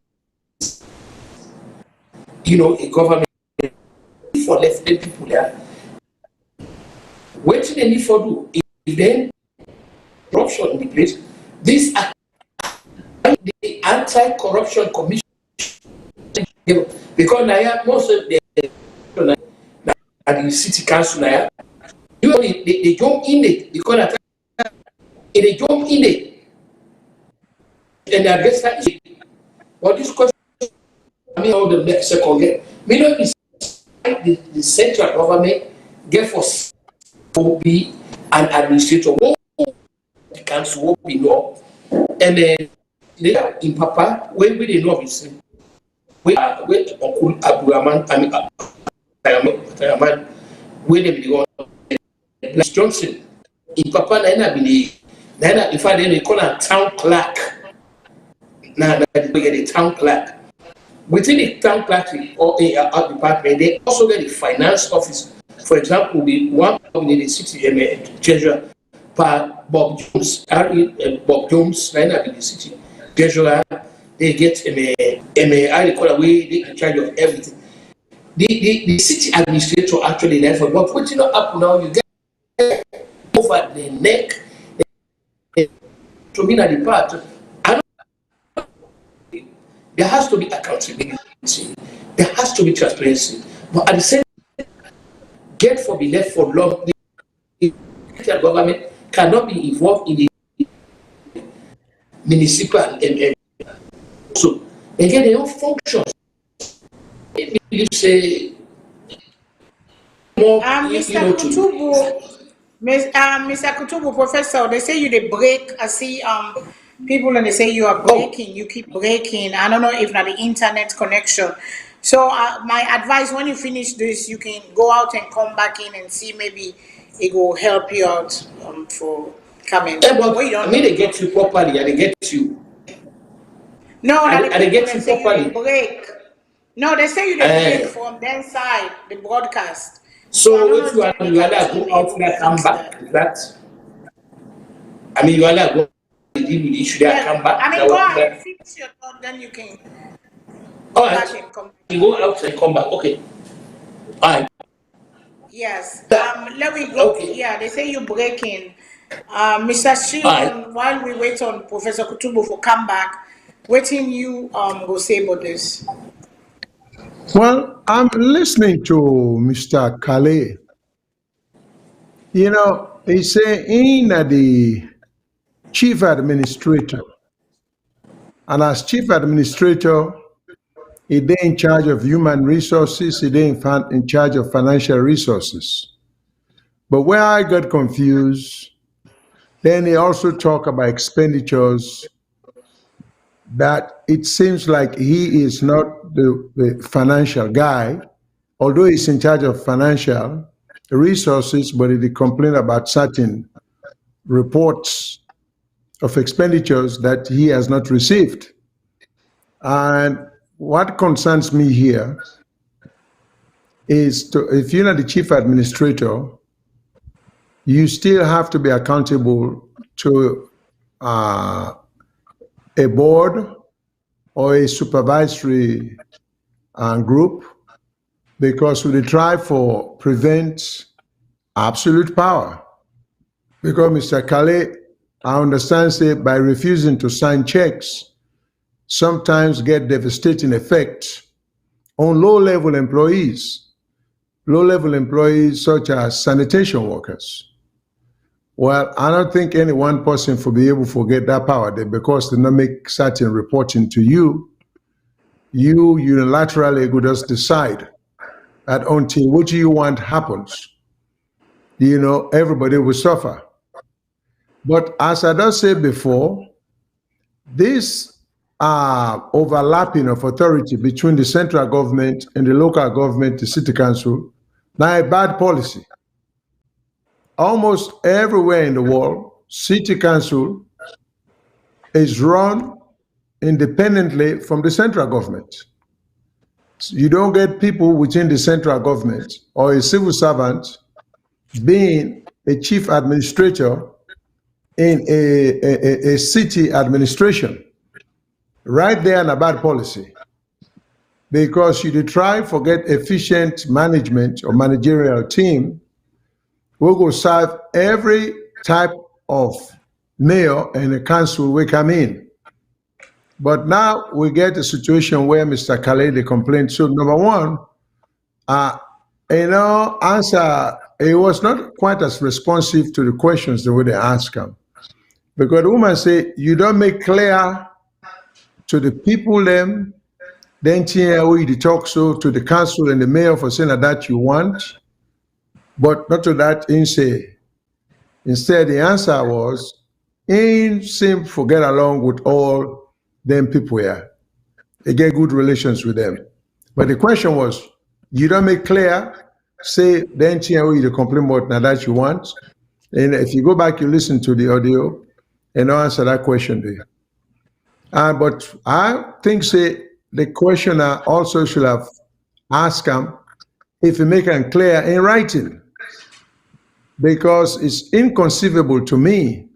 a government for left-hand people there. What they need for do is then corruption in the place. These are the anti-corruption commission because now most of the city council now they jump in it because they jump in it and I guess that is what this question I mean all the second get me know is the central government get for be an administrator the council will be law and then later in Papa when we they know is we are with Uncle Abdurrahman I mean Abdurrahman where they go Johnson in Papa Nana be Nana if I then call a town clerk now that we get a town clerk within the town clerk or a department they also get the finance office. For example, the one in the city treasurer, Bob Jones, Bob Jones, line up in the city treasurer, they get I call away, they in charge of everything. The city administrator actually therefore, but what up now, you get over the neck to be at the part. There has to be accountability, there has to be transparency, but at the same get for be left for long. The government cannot be involved in the municipal and so they get their own functions. You say more, Mr. Kutubu, Mr. Kutubu, Professor, they say you they break. I see people and they say you are breaking. You keep breaking. I don't know if not the internet connection. So my advice, when you finish this, you can go out and come back in and see maybe it will help you out for coming. Yeah, but I mean they get you properly and they get you. No, and they get you properly. Break. No, they say you break from their side, the broadcast. So if you are go out and come back, that I mean you are go deal with the issue there, come back. I mean go ahead, fix your thought, then you can all right. You go out and come back. Okay. All right. Yes. Let me go. Okay. Yeah, they say you're breaking. Mr. Shilon, while we wait on Professor Kutubu for come back, waiting you go say about this. Well, I'm listening to Mr. Kale. He say in the chief administrator And as chief administrator, he then in charge of human resources, he then in charge of financial resources. But where I got confused, then he also talked about expenditures that it seems like he is not the financial guy, although he's in charge of financial resources, but he complained about certain reports of expenditures that he has not received. And what concerns me here is if you're not the chief administrator, you still have to be accountable to a board or a supervisory group, because we try for prevent absolute power. Because Mr. Kale, I understand, say by refusing to sign checks, sometimes get devastating effects on low-level employees such as sanitation workers. Well, I don't think any one person will be able to get that power there, because they not make certain reporting to you. You unilaterally could just decide that until what you want happens, everybody will suffer. But as I just said before, this overlapping of authority between the central government and the local government, the city council, now a bad policy. Almost everywhere in the world, city council is run independently from the central government. You don't get people within the central government or a civil servant being a chief administrator in a city administration. Right there in a bad policy, because you try to get efficient management or managerial team, we go serve every type of mayor and a council we come in. But now we get a situation where Mr. Khaled complained. So number one, answer, he was not quite as responsive to the questions the way they ask him. Because the woman said, you don't make clear to the people then we talk so to the council and the mayor for saying that you want, but not to that in say. Instead, the answer was, in seem to get along with all them people here. They get good relations with them. But the question was, you don't make clear, say then you complain about now that you want. And if you go back, you listen to the audio and answer that question there. But I think, say, the questioner also should have asked him if he make it clear in writing, because it's inconceivable to me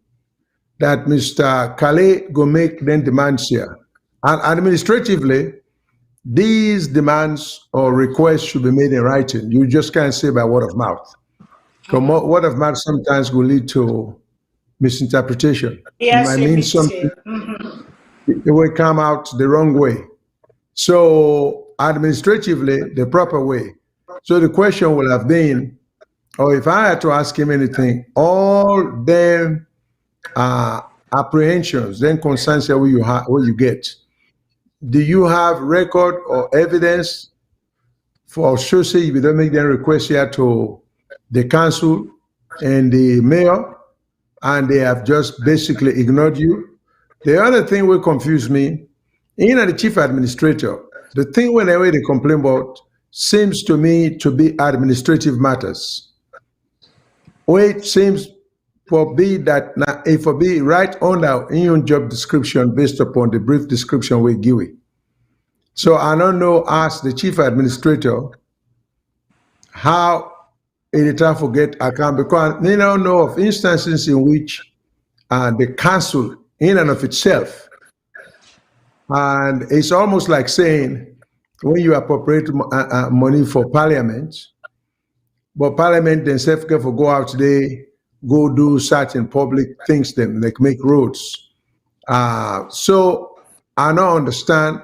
that Mr. Kale go make then demands here. And administratively, these demands or requests should be made in writing. You just can't say by word of mouth. Because word of mouth sometimes will lead to misinterpretation. Yes, it might mean something. It will come out the wrong way. So administratively, the proper way. So the question will have been, or if I had to ask him anything, all them apprehensions, then concerns what you get. Do you have record or evidence for sure say if you don't make them request here to the council and the mayor, and they have just basically ignored you? The other thing will confuse me, the chief administrator, the thing whenever they complain about seems to me to be administrative matters. Which seems for be that if for be right under in your job description based upon the brief description we give it. So I don't know, ask the chief administrator how it time forget account, because they don't know of instances in which the council in and of itself, and it's almost like saying when you appropriate money for parliament, but parliament themselves can go out today, go do certain public things, them like make roads. So I don't understand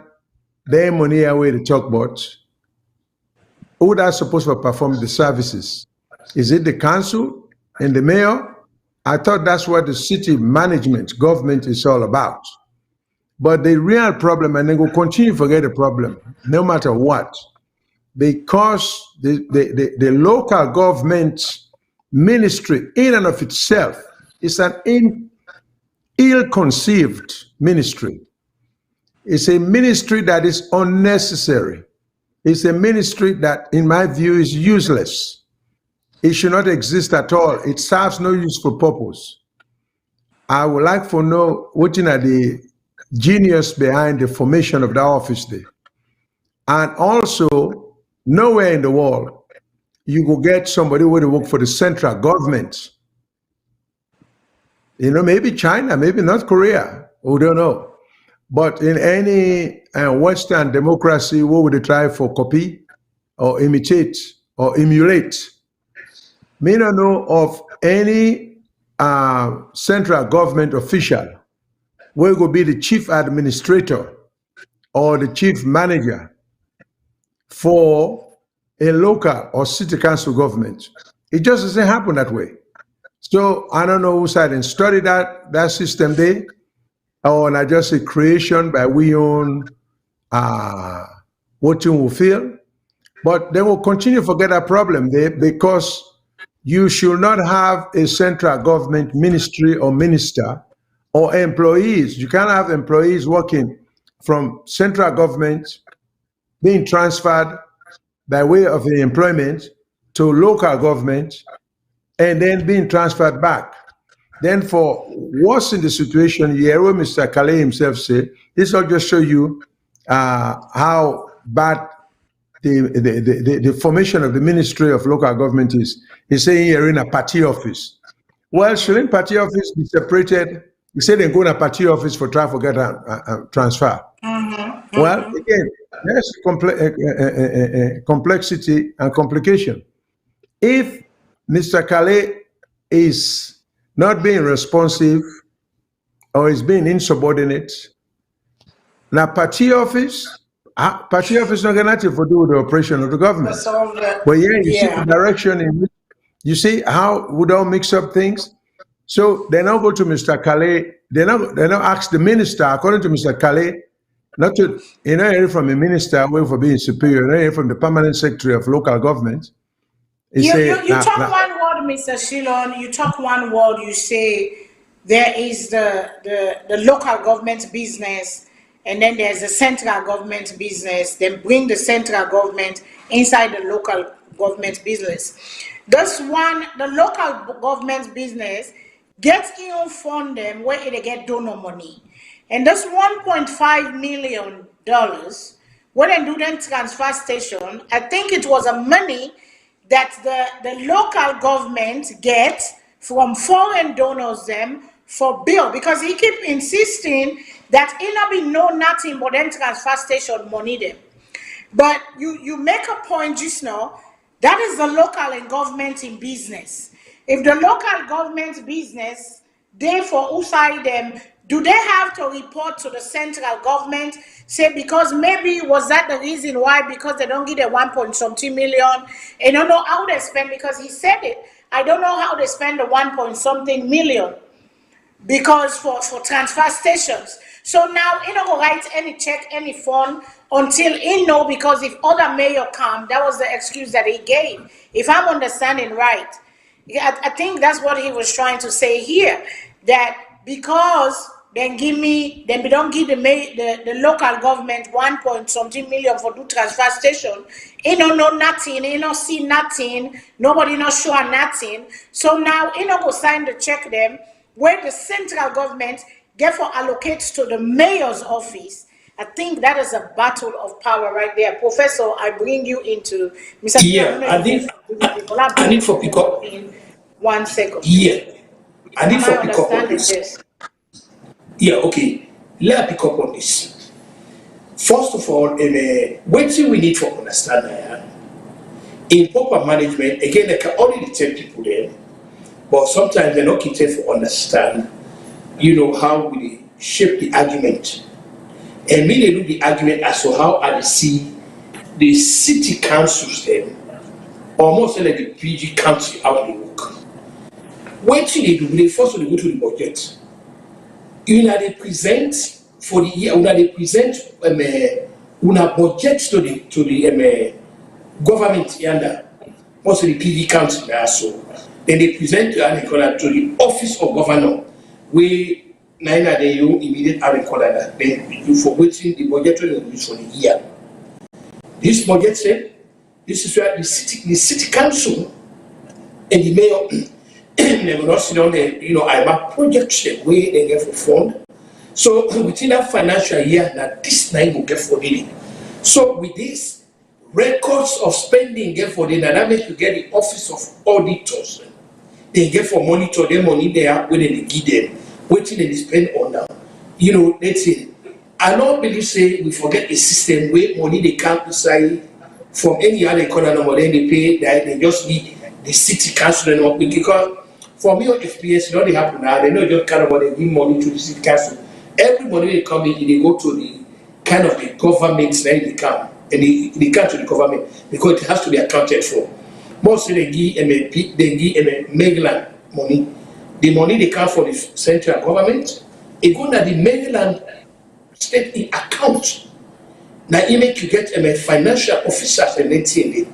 their money away to talk about. Who that's supposed to perform the services? Is it the council and the mayor? I thought that's what the city management, government is all about. But the real problem, and they will continue to forget the problem, no matter what, because the local government ministry in and of itself is an ill-conceived ministry. It's a ministry that is unnecessary. It's a ministry that, in my view, is useless. It should not exist at all. It serves no useful purpose. I would like to know what are the genius behind the formation of that office there. And also, nowhere in the world you will get somebody who will work for the central government. You know, maybe China, maybe North Korea, we don't know. But in any Western democracy, what would they try for copy or imitate or emulate? Me not know of any central government official where will be the chief administrator or the chief manager for a local or city council government. It just doesn't happen that way. So I don't know who side and study that system there, or not just a creation by we own what you will feel. But they will continue to forget that problem there, because you should not have a central government ministry or minister or employees. You can't have employees working from central government being transferred by way of the employment to local government and then being transferred back. Then for worse in the situation, you hear what Mr. Calais himself said, this will just show you how bad the formation of the Ministry of Local Government is. He's saying you're in a party office. Well, shouldn't party office be separated? He said they go in a party office for try to get a transfer. Well, again, there's complexity and complication. If Mr. Calais is not being responsive or is being insubordinate, now party office not going to do with the operation of the government. But yeah, you see the direction in which, you see how we don't mix up things. So they now go to Mr. Calais. They now ask the minister, according to Mr. Calais, not to, you know, hear from a minister wait for being superior, you hear from the permanent secretary of local government. You talk one word, Mr. Shilon, you talk one word, you say there is the local government business, and then there's the central government business, then bring the central government inside the local government business. The local government business gets in fund them where they get donor money. And this $1.5 million, when they do them transfer station, I think it was a money that the local government gets from foreign donors them for bill, because he keep insisting that it not be no nothing but then transfer station money them. But you make a point just now, that is the local and government in business. If the local government business, therefore, who side them, do they have to report to the central government? Say, because maybe was that the reason why? Because they don't get a 1-something million. I don't know how they spend, because he said it. I don't know how they spend the 1-something million because for transfer stations. So now he don't go write any check, any fund until he know, because if other mayor come, that was the excuse that he gave. If I'm understanding right, I think that's what he was trying to say here, that because then we don't give the local government 1-something million for do transfer station. He don't know nothing, he don't see nothing, nobody not sure nothing. So now he don't go sign the check them where the central government get for allocates to the mayor's office. I think that is a battle of power right there. Professor, I bring you into Mr. Yeah, I need for pick up in 1 second. Yeah, I need for pick up on this. Yeah, okay. Let me pick up on this. First of all, what we need to understand in proper management, again, they can only tell people there, but sometimes they're not content to understand, you know, how we shape the argument. And me, they do the argument as to how I see the city councils then, almost like the PG council, how they work. What they do, they first they go to the budget. You know, they present for the year, when they present una budget to the government yonder, most of the PV council there, so then they present to the office of governor, where neither they you immediate recorder that then you for waiting the budget for the year. This budget said this is where the city council and the mayor they will not sit down there, I'm a project way they get for fund. So within that financial year, that this night will get for it. So with this records of spending get for it, and that makes you get the office of auditors. They get for monitor their money there when they give them, waiting they spend on them. Let's say I don't believe say we forget a system where money they can't decide from any other economy, then they pay that they just need the city council and because for me on experience, they happen now. They know just kind of what they give money to the city council. Every money they come in, they go to the kind of the government, then they come and they come to the government because it has to be accounted for. Most they give Maryland money. The money they come for the central government, it go to the Maryland state account. Now it make you get financial officers and anything.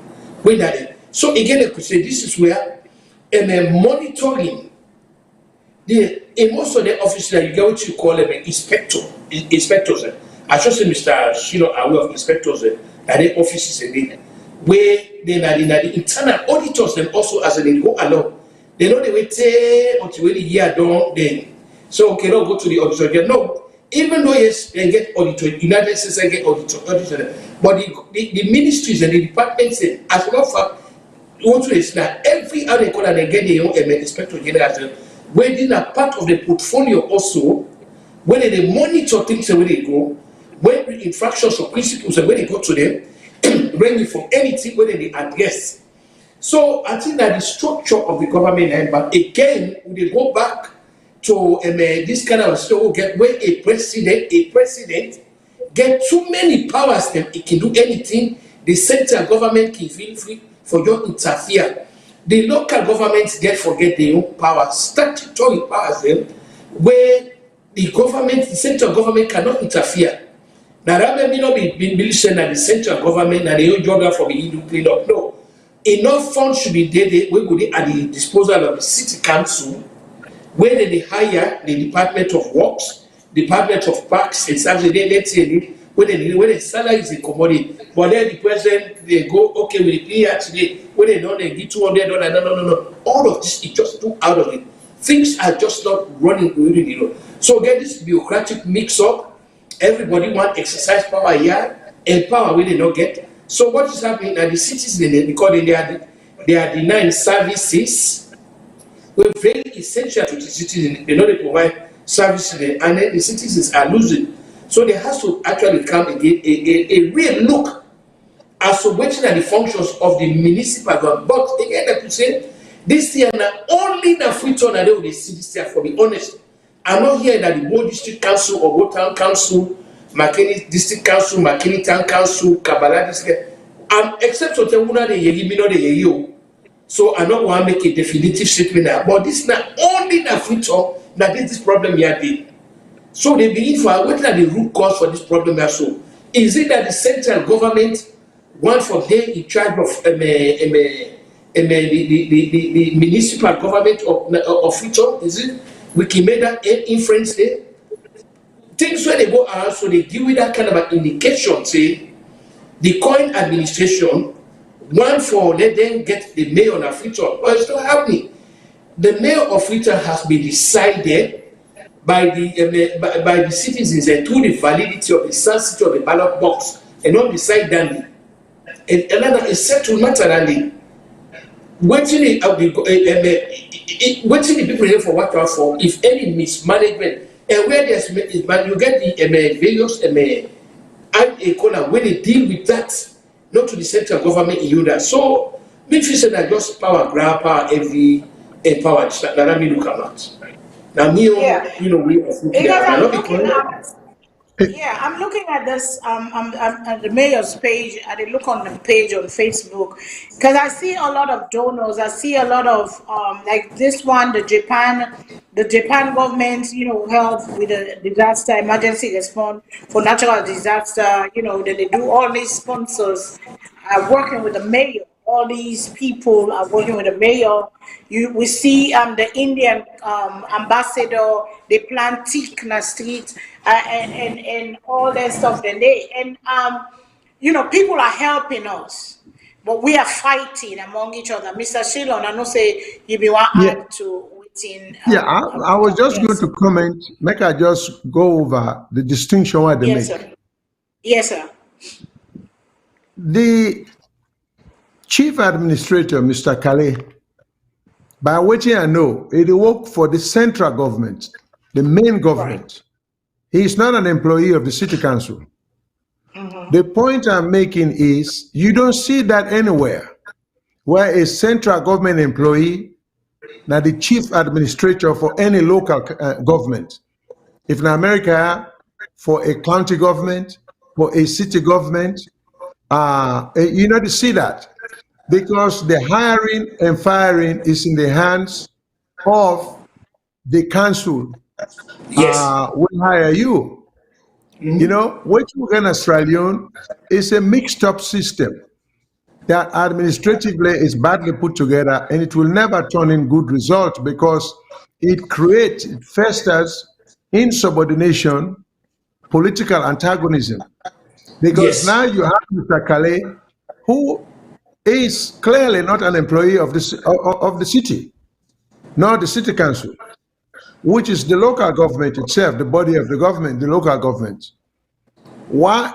So again, I could say this is where monitoring in most of the offices you get what you call them inspectors. I should say Mr. Shino are aware of inspectors and the offices and where they are the internal auditors and also as they go along. They know they wait until the year done then. So cannot go to the auditor. No, even though yes, they get audited, United States they get audited, but the ministries and the departments as a matter of fact, what is now every other corner they get their own inspector general, where they are part of the portfolio also, when they monitor things and where they go, when the infractions or principles and when they go to them, ranging from anything where they address. So I think that the structure of the government, but again, when they go back to this kind of story, get where a president get too many powers, then it can do anything. The central government can feel free for you to interfere. The local governments forget their own powers, statutory powers, then where the central government cannot interfere. Now that may not be saying that the central government and the own geography for the clean up. No. Enough funds should be there at the disposal of the city council, where they hire the Department of Works, Department of Parks, and such. Let's say when the salary is a commodity, but then the president they go okay with the player today. When they don't, they give $200. No. All of this is just too out of it. Things are just not running. So get this bureaucratic mix up. Everybody want exercise power here and power where they don't get. So what is happening at the citizens, because they are denying services, were very essential to the citizens. They know they provide services, and then the citizens are losing. So there has to actually come again a real look as to what are the functions of the municipal government. But again, I could say this year now only the Freetown and they will see this year. For be honest, I'm not here that the World District Council or World Town Council, McKinney District Council, McKinney Town Council, Kabbalah District, except to tell una the yegi, me no the yegi. So I don't want to make a definitive statement now. But this is not only the Freetown that this problem here did. So they begin for what are the root cause for this problem here. So is it that the central government want for them in charge of the municipal government of Freetown? Is it we can make that inference there? Things where they go around, so they give with that kind of an indication, say, the current administration want for let them get the mayor of Freetown, but it's not happening. The mayor of Freetown has been decided by the citizens through the validity of the sanctity of the ballot box, and not decide dandy. And another is settled matter waiting the people here for what for if any mismanagement. And where there's you get the various where they deal with that, not to the central government in Yuda. So, me feel say that just power grab, power every power. That I mean look at that. Now me, we because I'm looking at Yeah, I'm looking at this. I'm at the mayor's page. I did look on the page on Facebook because I see a lot of donors. I see a lot of like this one, the Japan government, help with the disaster emergency response for natural disaster. Then they do all these sponsors working with the mayor. All these people are working with the mayor. We see the Indian ambassador. They plant teak in the street and all that stuff. People are helping us, but we are fighting among each other. Mr. Shilon, I know say you be want Yeah, add to within. yeah. I was just going Yes, to comment. Make I just go over the distinction what they yes, make. sir. Yes, sir. The chief administrator, Mr. Kale, by what I know, he work for the central government, the main government. He is not an employee of the city council. The point I'm making is you don't see that anywhere where a central government employee, now the chief administrator for any local government. If in America, for a county government, for a city government, you know to see that because the hiring and firing is in the hands of the council. Yes. Will hire you. What you get in Australia is a mixed up system that administratively is badly put together and it will never turn in good results because it festers insubordination, political antagonism. Because now you have Mr. Kale, who is clearly not an employee of the city, nor the city council, which is the local government itself, the body of the government, the local government. Why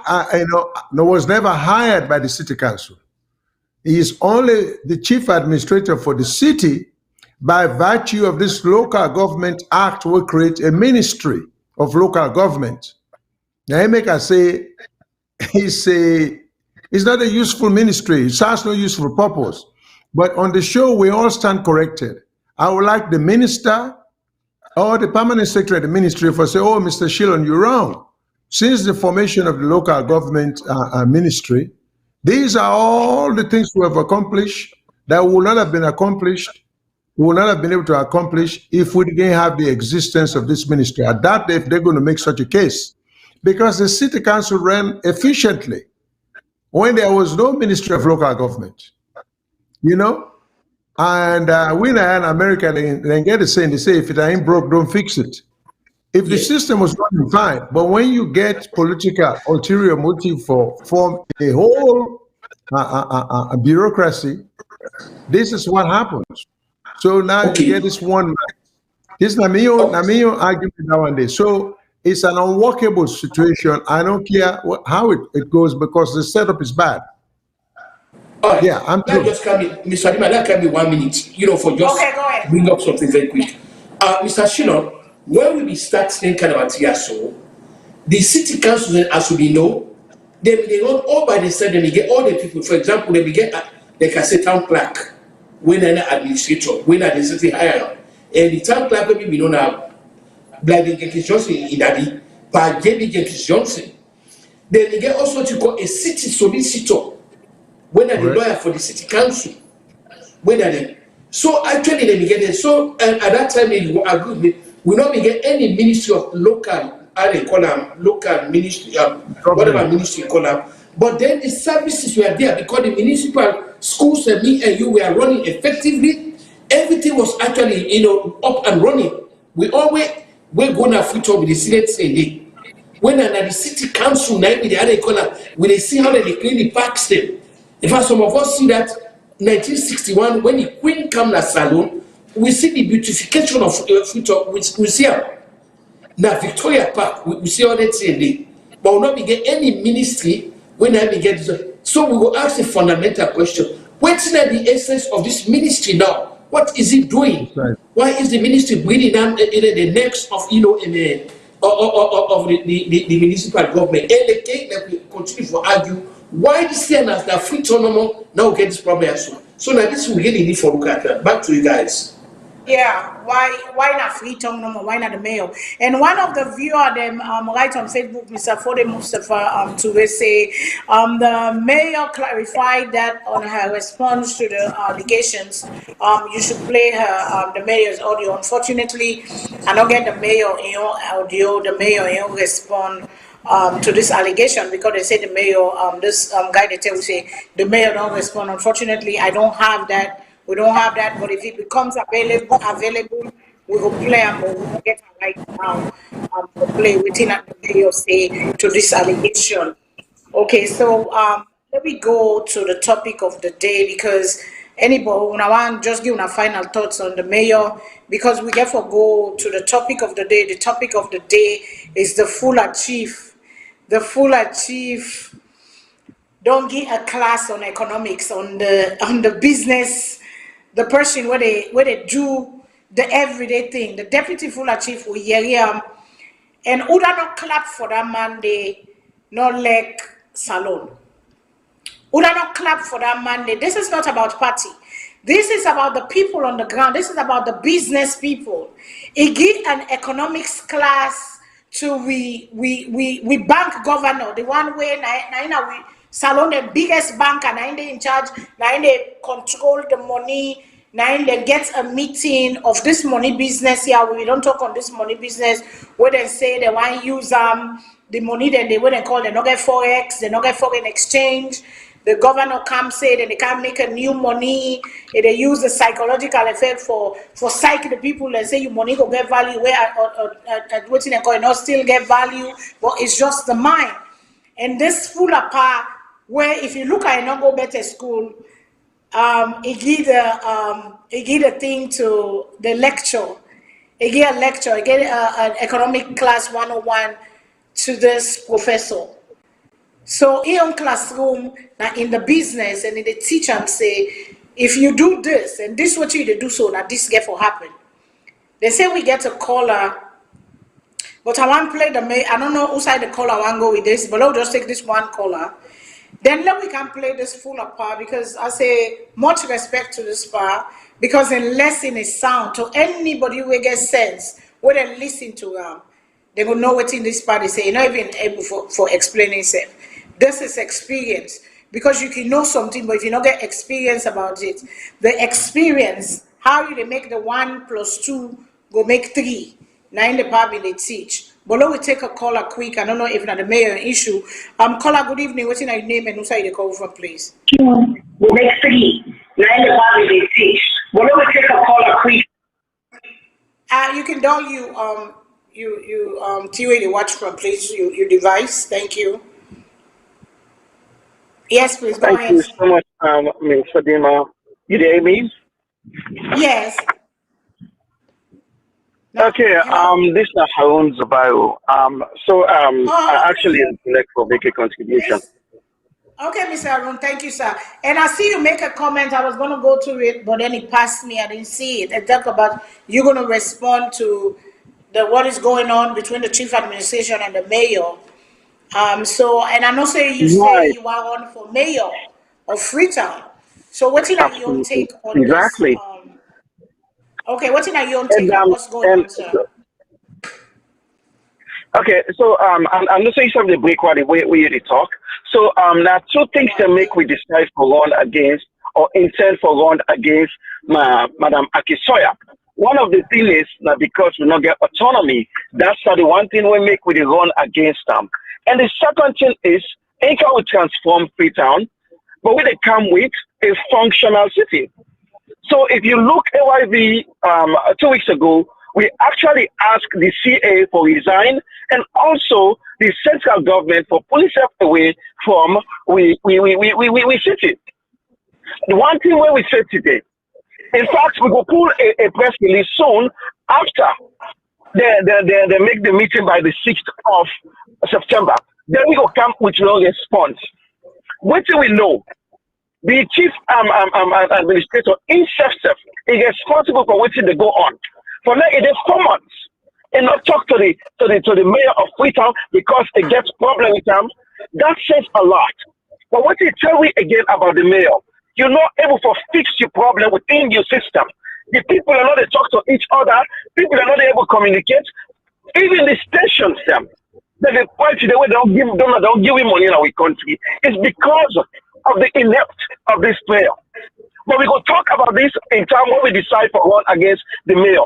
was never hired by the city council. He is only the chief administrator for the city. By virtue of this local government act, will create a ministry of local government. Now, I make us say it's not a useful ministry. It serves no useful purpose. But on the show, we all stand corrected. I would like the minister or the permanent secretary of the ministry for say, oh, Mr. Shilon, you're wrong. Since the formation of the local government ministry, these are all the things we have accomplished that would not have been accomplished, we would not have been able to accomplish if we didn't have the existence of this ministry. I doubt if they're going to make such a case because the city council ran efficiently when there was no ministry of local government, and when I in America, they get a saying, they say, if it ain't broke, don't fix it. If the system was running fine, but when you get political ulterior motive form a whole bureaucracy, this is what happens. So now you get this one man. This Namiyo argument nowadays. So it's an unworkable situation. I don't care how it goes because the setup is bad. All right. Yeah, I'm through. Just come in, Mr. Adima, that can be 1 minute, for just bring up something very quick. Mr. Shilon, when we start saying kind of a so the city council, as we know, they run all by themselves, and they get all the people. For example, they get like I say town clerk, when an administrator, when the city hire, and the town clerk will be known now, like the Jenkins Johnson in Adi, by Jamie Jenkins Johnson. Then they get also to call a city solicitor, when are the lawyer for the city council, when are they? So actually, they get it. So at that time, they agree. We not get any ministry of local, they call them local ministry, whatever ministry you call them. But then the services were there because the municipal schools and me and you were running effectively. Everything was actually, up and running. We're going to Freetown with the Senate saying, when the city council, we see how they clean the parks them. In fact, some of us see that 1961, when the Queen came to SALONE, we see the beautification of Freetown. We see her. Now, Victoria Park, we see all that thing. But we'll not be get any ministry when I get this. So we will ask a fundamental question. What's the essence of this ministry now? What is it doing? Right. Why is the ministry breathing down the necks of the municipal government? And they can continue to argue why the CNS that Freetown now get this problem also. So now this will really need for look at that. Back to you guys. Yeah, why not Freetown no more? Why not the mayor? And one of the viewer them right on Facebook, Mr. Fode Mustafa to say the mayor clarified that on her response to the allegations, you should play her the mayor's audio. Unfortunately, I don't get the mayor in your audio, the mayor in your respond to this allegation because they say the mayor, this guy they tell say the mayor don't respond. Unfortunately, I don't have that. We don't have that, but if it becomes available, we will play them, but we will get it right now to play within the mayor say to this allegation. Okay, so let me go to the topic of the day because anybody, when I want just give my final thoughts on the mayor because we therefore go to the topic of the day. The topic of the day is the Fullah chief. The Fullah chief don't give a class on economics on the business, the person where they do the everyday thing. The deputy Fullah chief will hear and Uda not clap for that man they not like SALONE. Uda not clap for that man they. This is not about party. This is about the people on the ground. This is about the business people. It give an economics class to we bank governor, the one way na we SALONE the biggest bank and they in charge, na they control the money, now they get a meeting of this money business here. We don't talk on this money business where they say they want to use the money then they what they call they not get forex, they not get foreign exchange. The governor comes say that they can't make a new money. They use the psychological effect for psych the people and say your money go get value where what they call it not still get value, but it's just the mind. And this full apart where if you look at it not go better school. He give a thing to the lecture. He give a lecture. He gave an economic class 101 to this professor. So in classroom, now in the business and in the teacher and say, if you do this and this what you do so now this get for happen. They say we get a caller, but I want to play I don't know whose side the caller I want to go with this, but I'll just take this one caller. Then we can play this full apart because I say much respect to this part because unless in a sound to anybody who gets sense, when they listen to they will know what in this part they say. You're not even able for explaining itself. This is experience because you can know something, but if you don't get experience about it, the experience how you they make the 1 + 2 go make 3. Now in the Bible they teach. But let we take a caller quick. I don't know if not the mayor issue. Caller, good evening. What's your name and who's you call from, please? We make 3. Now in the Bible they teach. But let we take a caller quick. You can dial TV to watch from, please. Your device. Thank you. Yes, please go ahead. Thank you so much, Ms. Fadima. You hear me? Yes. No, okay, this is Harun Zubairo. I actually select for make a contribution. Okay, Mr. Harun, thank you, sir. And I see you make a comment. I was going to go to it, but then it passed me. I didn't see it. And talk about you're going to respond to what is going on between the chief administration and the mayor. And I know say you say you are on for mayor of Freetown. So what's in your take on exactly. This? Okay, what's in your take on what's going on, sir? Okay, so I'm not saying something break while the way you talk. So there are 2 things that make we decide for run against or intend for run against Madam Akisoya. One of the things is that because we not get autonomy, that's the one thing we make we run against them. And the second thing is, Inca will transform Freetown, but we come with a functional city. So if you look at AYV 2 weeks ago, we actually asked the CA for resign and also the central government for pulling itself away from we city. The one thing where we said today, in fact, we will pull a press release soon after they make the meeting by the 6th of September. Then we will come with no response. What do we know? The chief administrator in Chefstep is responsible for what they go on. For now, it is 4 months and not talk to the mayor of Freetown because it gets problem with them. That says a lot. But what they tell me again about the mayor, you're not able to fix your problem within your system. The people are not they talk to each other. People are not able to communicate. Even the stations, them, that the point the way don't give him money in our country is because of the inept of this player. But we go talk about this in time when we decide for one against the mayor.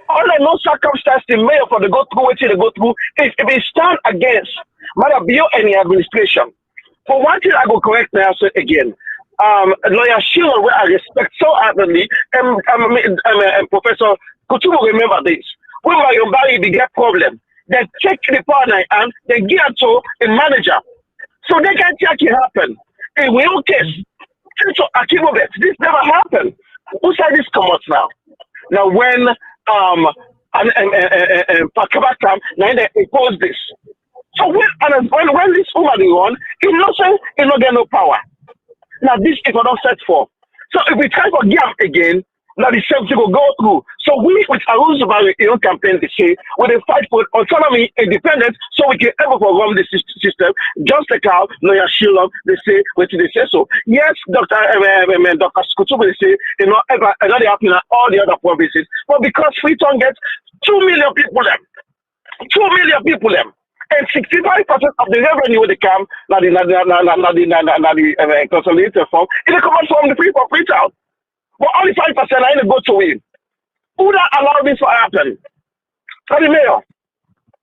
Under no circumstance, the mayor for the go through what they go through is if they stand against Madam Bio and the administration. For one thing, I go correct now so again. Lawyer Sheila, where I respect so ardently, and Professor Kutubu remember this. When my Yombari they get problem, they check the partner and they give it to a manager. So they can check it happen. In real case, this never happened. Who said this come out now? Now when Pakabakam, now they impose this. So when this woman is on, he not get no power. Now this is what I'm set for. So if we try for gap again, now the same thing will go through. So we with Aruzubari campaign they say we will fight for autonomy, independence, so we can ever run the system. Just like how Lawyer Sheila they say what they say. So yes, Dr. Skutubu they say another happening in all the other provinces, but because Freetown gets 2 million people them, 2 million people them. And 65% of the revenue will come now the consolidated form. It comes from the people of Freetown. But only 5% are in the go to win. Who that allow this to happen? For the mayor.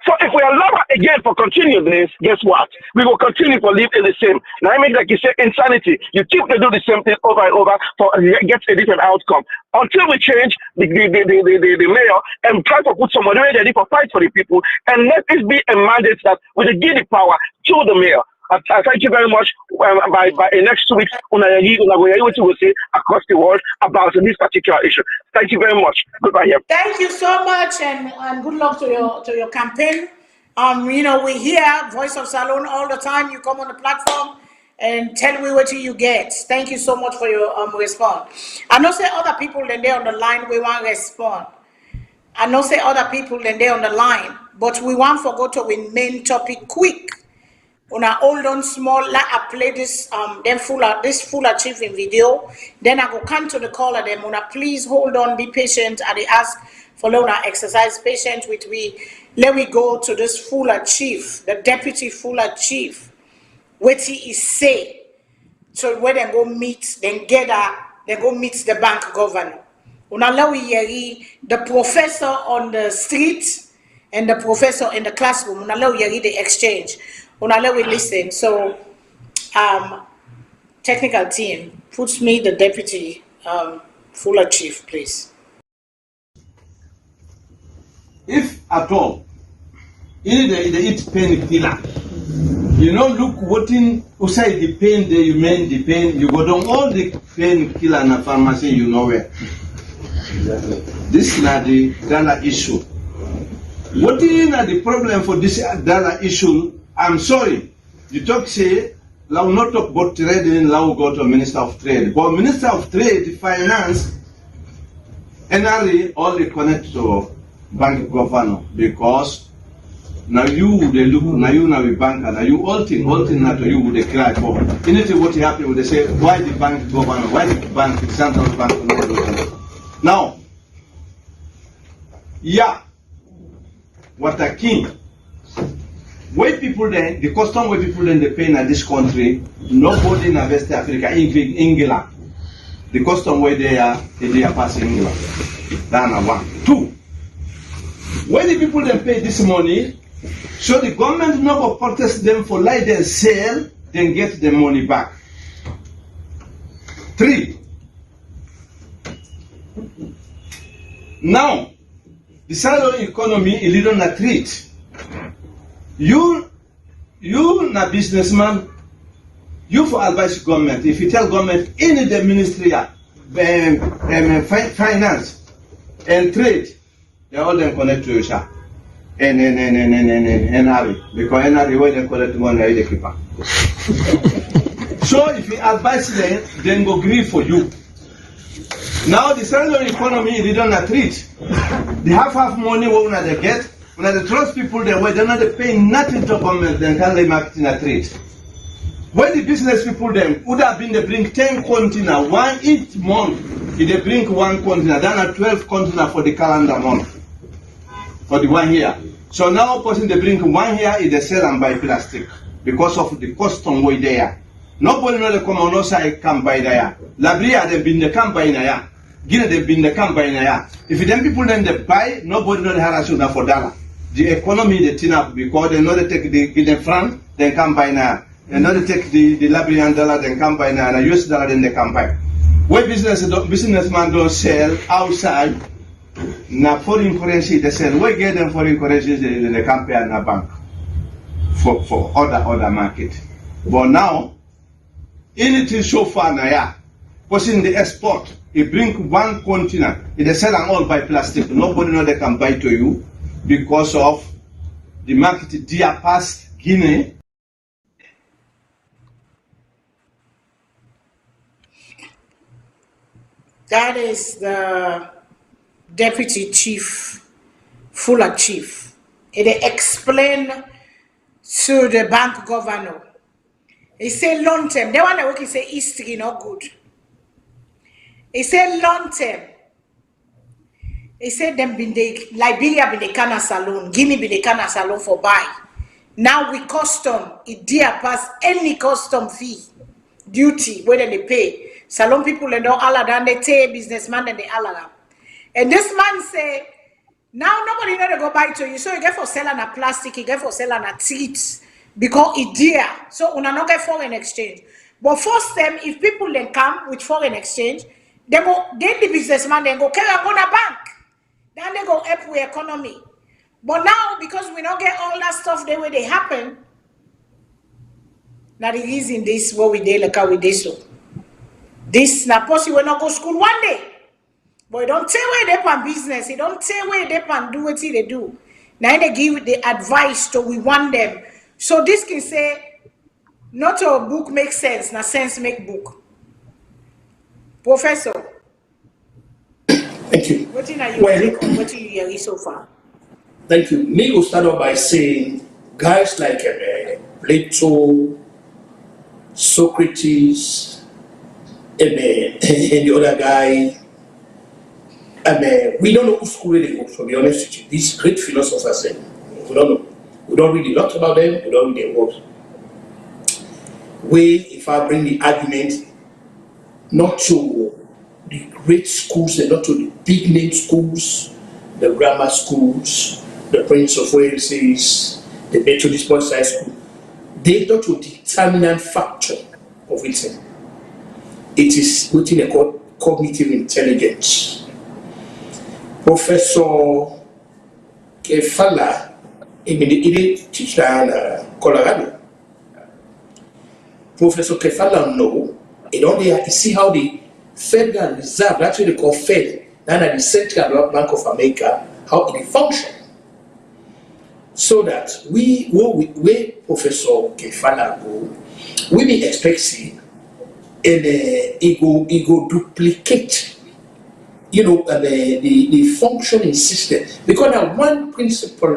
So if we allow again for continue this, guess what? We will continue to live in the same. Now I mean like you say insanity. You keep to do the same thing over and over for get a different outcome. Until we change the mayor and try to put somebody ready for fight for the people and let this be a mandate that we give the power to the mayor. I thank you very much. By next 2 weeks, we will say across the world about this particular issue. Thank you very much. Goodbye. Here. Thank you so much, and good luck to your campaign. You know, we hear Voice of Salone all the time. You come on the platform and tell me what you get. Thank you so much for your response. I know say other people then they on the line we want to respond. I know say other people then they on the line, but we want to go to the main topic quick. Una hold on small, like I play this full achieving video. Then I go come to the caller them. Una please hold on, be patient. And they ask for Lona exercise patience with we. Let me go to this Fullah chief, the deputy Fullah chief. What he is say. So when they go meet, then go meet the bank governor. Una let we hear the professor on the street and the professor in the classroom. Una let we hear the exchange. Una let we listen. So, technical team, puts me the deputy Fullah chief, please. If at all, in the eat pain killer, you know, look what in outside the pain there you mean the pain, you go down all the pain killer in the pharmacy, you know where. This is not the dollar issue. What is the problem for this dollar issue? I'm sorry, you talk say, now not talk about trade and now go to Minister of Trade. But Minister of Trade, Finance, NRA only connect to bank governor because now you they look, now you now the bank, now you all thing not to you would they cry for. Anything what happened would they say, why the bank governor, why the bank, the central bank not do. Now, yeah, what a king. Where people then, the custom where people then they pay in this country, nobody in West Africa, England. The custom where they are passing England. That's one. Two, when the people then pay this money, so the government never protest them for like they sell, then get the money back. Three, now, the salary economy is little na treat. You na businessman, you for advise government. If you tell government in the ministry finance and trade, they all then connect to you, and NRA, because NRA where they collect money is the keeper. So if you advise them, then go agree for you. Now the salary economy they don't treat. They have money what they get. When they trust people their way, they're not paying nothing to government, then can they market in a trade? When the business people them would have been they bring 10 containers, one each month if they bring one container, then a 12 container for the calendar month, for the 1 year. So now person they bring 1 year, if they sell and buy plastic because of the custom way there. Nobody know the common no side can buy there. Labria they been the can buy there. Guinea they been the can buy there. If them people then they buy, nobody know the harass for dollar. The economy they tin up because they know they take the Guinea franc, they can buy now. They know they take the Liberian dollar, they can buy now, and the US dollar then they can buy. Where businessman don't sell outside, na foreign currency they sell. Where get them foreign currencies in the company and a bank for other market. But now, anything so far now, yeah, in the export, you bring one container, they sell and all by plastic. Nobody know they can buy to you because of the market dear past Guinea. That is the deputy chief, Fullah chief. It explained to the bank governor. He said long term. They want to work. He say history not good. He said long term. He said them been the Liberia been the Kana SALONE, Guinea been the Kana SALONE for buy. Now we custom it dear pass any custom fee duty whether they pay. SALONE people and all that they take businessman and they all that. And this man say, now nobody know to go buy to you. So you get for selling a plastic, you get for selling a teeth because it dear. So una not get foreign exchange. But first them, if people then come with foreign exchange, they go get the businessman, then go carry on a bank. Then they go help with economy. But now because we don't get all that stuff the way they happen, now the reason this what we did like how we did so. This na possible will not go school one day. But don't tell where they pan business. They don't tell where they pan do what they do. Now they give the advice to we want them. So this can say not a book makes sense, na sense make book. Professor. Thank you. What are you hearing so far? Thank you. Me will start off by saying guys like Plato, Socrates, and the other guy, we don't know who school they go, to be honest with you. These great philosophers, we don't know. We don't read a lot about them, we don't read their works. If I bring the argument not to the great schools and not to the big name schools, the grammar schools, the Prince of Wales's, the Methodist Boys High School, they not to determinant factor of it. It is what they call cognitive intelligence. Professor Fullah, he teacher in Colorado. Professor Fullah know, you see how the Federal Reserve, that's what they call Fed, and the Central Bank of America, how it function. So that where Professor Fullah go, we may expect see, and it go duplicate, the functioning system. Because now one principal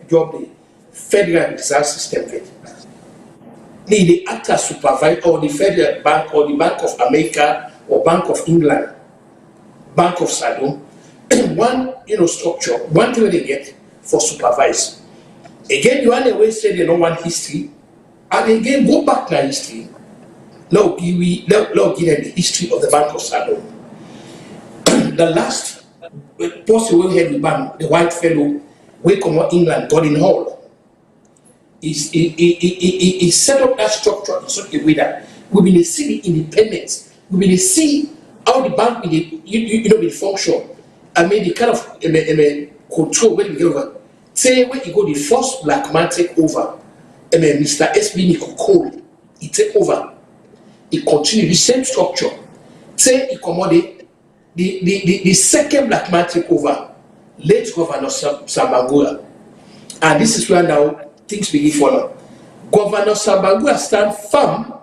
job the Federal Reserve System get. They act as supervisor or the Federal Bank or the Bank of America or Bank of England, Bank of SALONE, one structure, one thing they get for supervise. Again, you always say they don't want history, and again go back to history. Now give them the history of the Bank of SALONE. The last person we had the bank, the white fellow, we come out England, Gordon Hall. He set up that structure in such a way that we will see the independence, we will see how the bank will function. I mean the kind of control when we get over. Say when you go the first black man take over, Mr. S.B. Nico Cole, he take over. He continue the same structure. Say he commodity. The second black man take over, late Governor Sambangura. And this is where now things begin to follow. Governor Sambangura stand firm,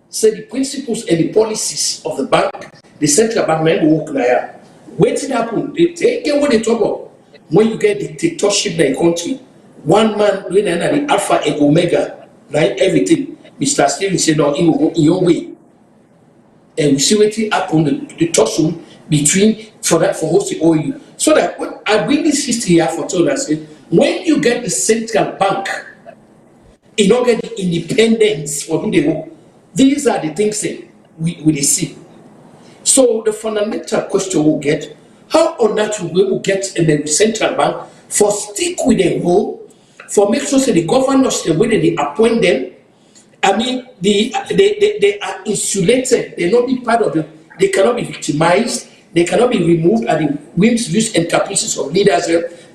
say the principles and the policies of the bank, the central bank men will work now. Waiting happen, they take what they talk about. When you get dictatorship in the country, one man doing the alpha and omega, right? Everything. Mr. Steven said, no, in your way. and we see what happened the tussle between for host the OU. So that when I bring this history here for told us, when you get the central bank, you don't get the independence for who they work. These are the things that we see. So the fundamental question we'll get, how on that we will get in the central bank for stick with the role, for make sure that the governors, the way that they appoint them, I mean, they are insulated. They not be part of it. They cannot be victimized. They cannot be removed at the whims, views, and caprices of leaders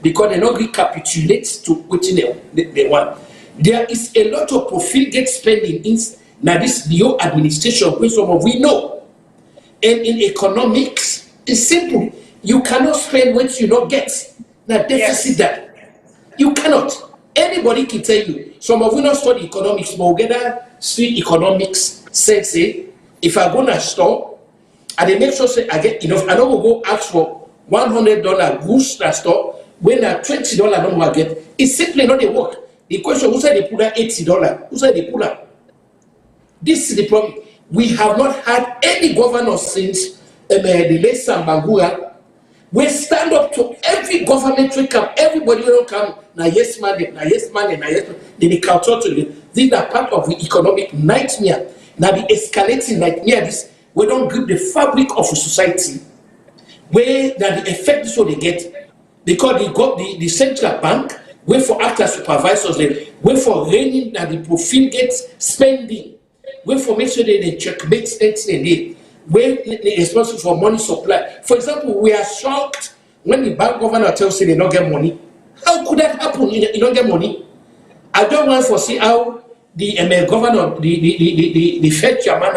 because they not recapitulate to what they want. There is a lot of profligate spending in now this Leo administration, which some of we know. And in economics, it's simple. You cannot spend what you don't get. Now deficit that. You cannot. Anybody can tell you. Some of you not study economics, but we get street economics sense. If I go to a store, and they make sure say I get enough, I don't go ask for $100 goods to store when I $20 no more get. It's simply not the work. The question: who said they put out $80? Who said they put out? This is the problem. We have not had any governor since the late Sambangura. We stand up to every government to come. Everybody will come. Now yes man, now yes man, now yes man. They counter to them. These are part of the economic nightmare. Now the escalating nightmare. This we don't give the fabric of a society where that the effect is what they get because they got the central bank. Wait for actor supervisors, wait for reining that the profligate spending, wait for make sure that they checkmate things they need, wait they're responsible for money supply. For example, we are shocked when the bank governor tells you they don't get money. How could that happen? You don't get money. I don't want to see how the governor, the Fed chairman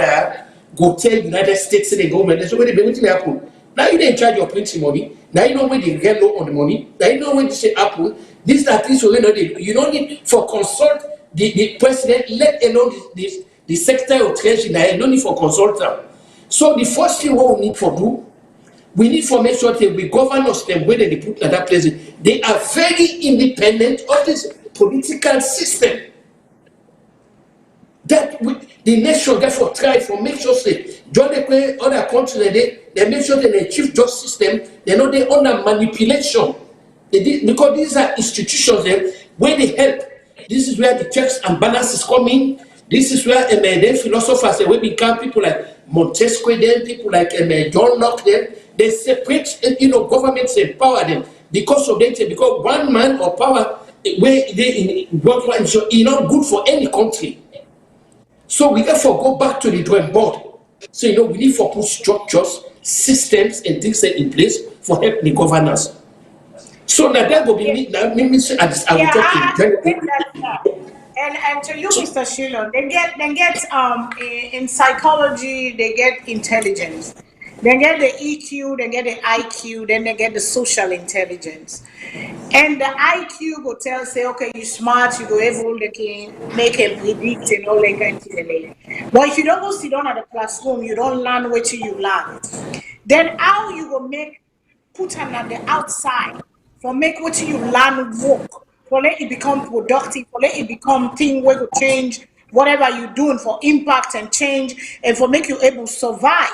go tell United States and the government, that's what they going to happen. Now you're in charge of printing money. Now you know when they get low on the money. Now you know when they say Apple. These are things you don't need for consult the president, let alone the secretary of treasury. Now you don't need for consultant. So the first thing what we need for do, we need for make sure that we govern us the way that they put that place. They are very independent of this political system. That the nation therefore try for make sure that join the other countries they make sure that the chief justice system they know they under manipulation. Because these are institutions where they help. This is where the checks and balances come in. This is where then philosophers will become people like Montesquieu, then people like John Locke, then they separate, governments empower them because of them. Because one man or power where they work is not good for any country. So we therefore go back to the drawing board. So we need for put structures, systems, and things in place for help the governance. So now that will be and to you, Mr. Shilo, they get in psychology they get intelligence, they get the EQ, they get the IQ, then they get the social intelligence. And the IQ will say, okay, you're smart, you go able to make a predict and all that kind of thing. But if you don't go sit down at the classroom, you don't learn what you learn. Then how you go put on at the outside for make what you learn work, for let it become productive, for let it become thing where to change whatever you're doing for impact and change, and for make you able to survive.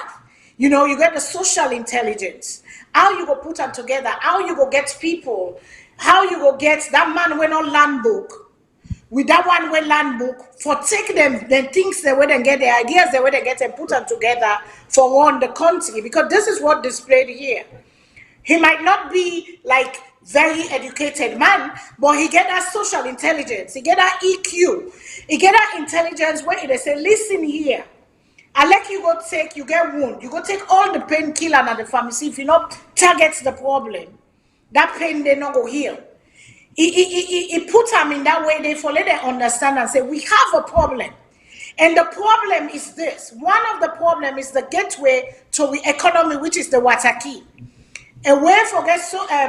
You get the social intelligence. How you go put them together, how you go get people, how you go get that man when on land book, with that one way land book, for take them things they wouldn't get, the ideas they wouldn't get and put them together for run the country. Because this is what displayed here. He might not be like very educated man, but he get that social intelligence, he get that EQ, he get that intelligence where they say, listen here, I let you go take, you get wound, you go take all the painkiller and the pharmacy, if you not target the problem, that pain they not go heal. He put them in that way, they for let them understand and say, we have a problem. And the problem is this. One of the problem is the gateway to the economy, which is the water key. A way for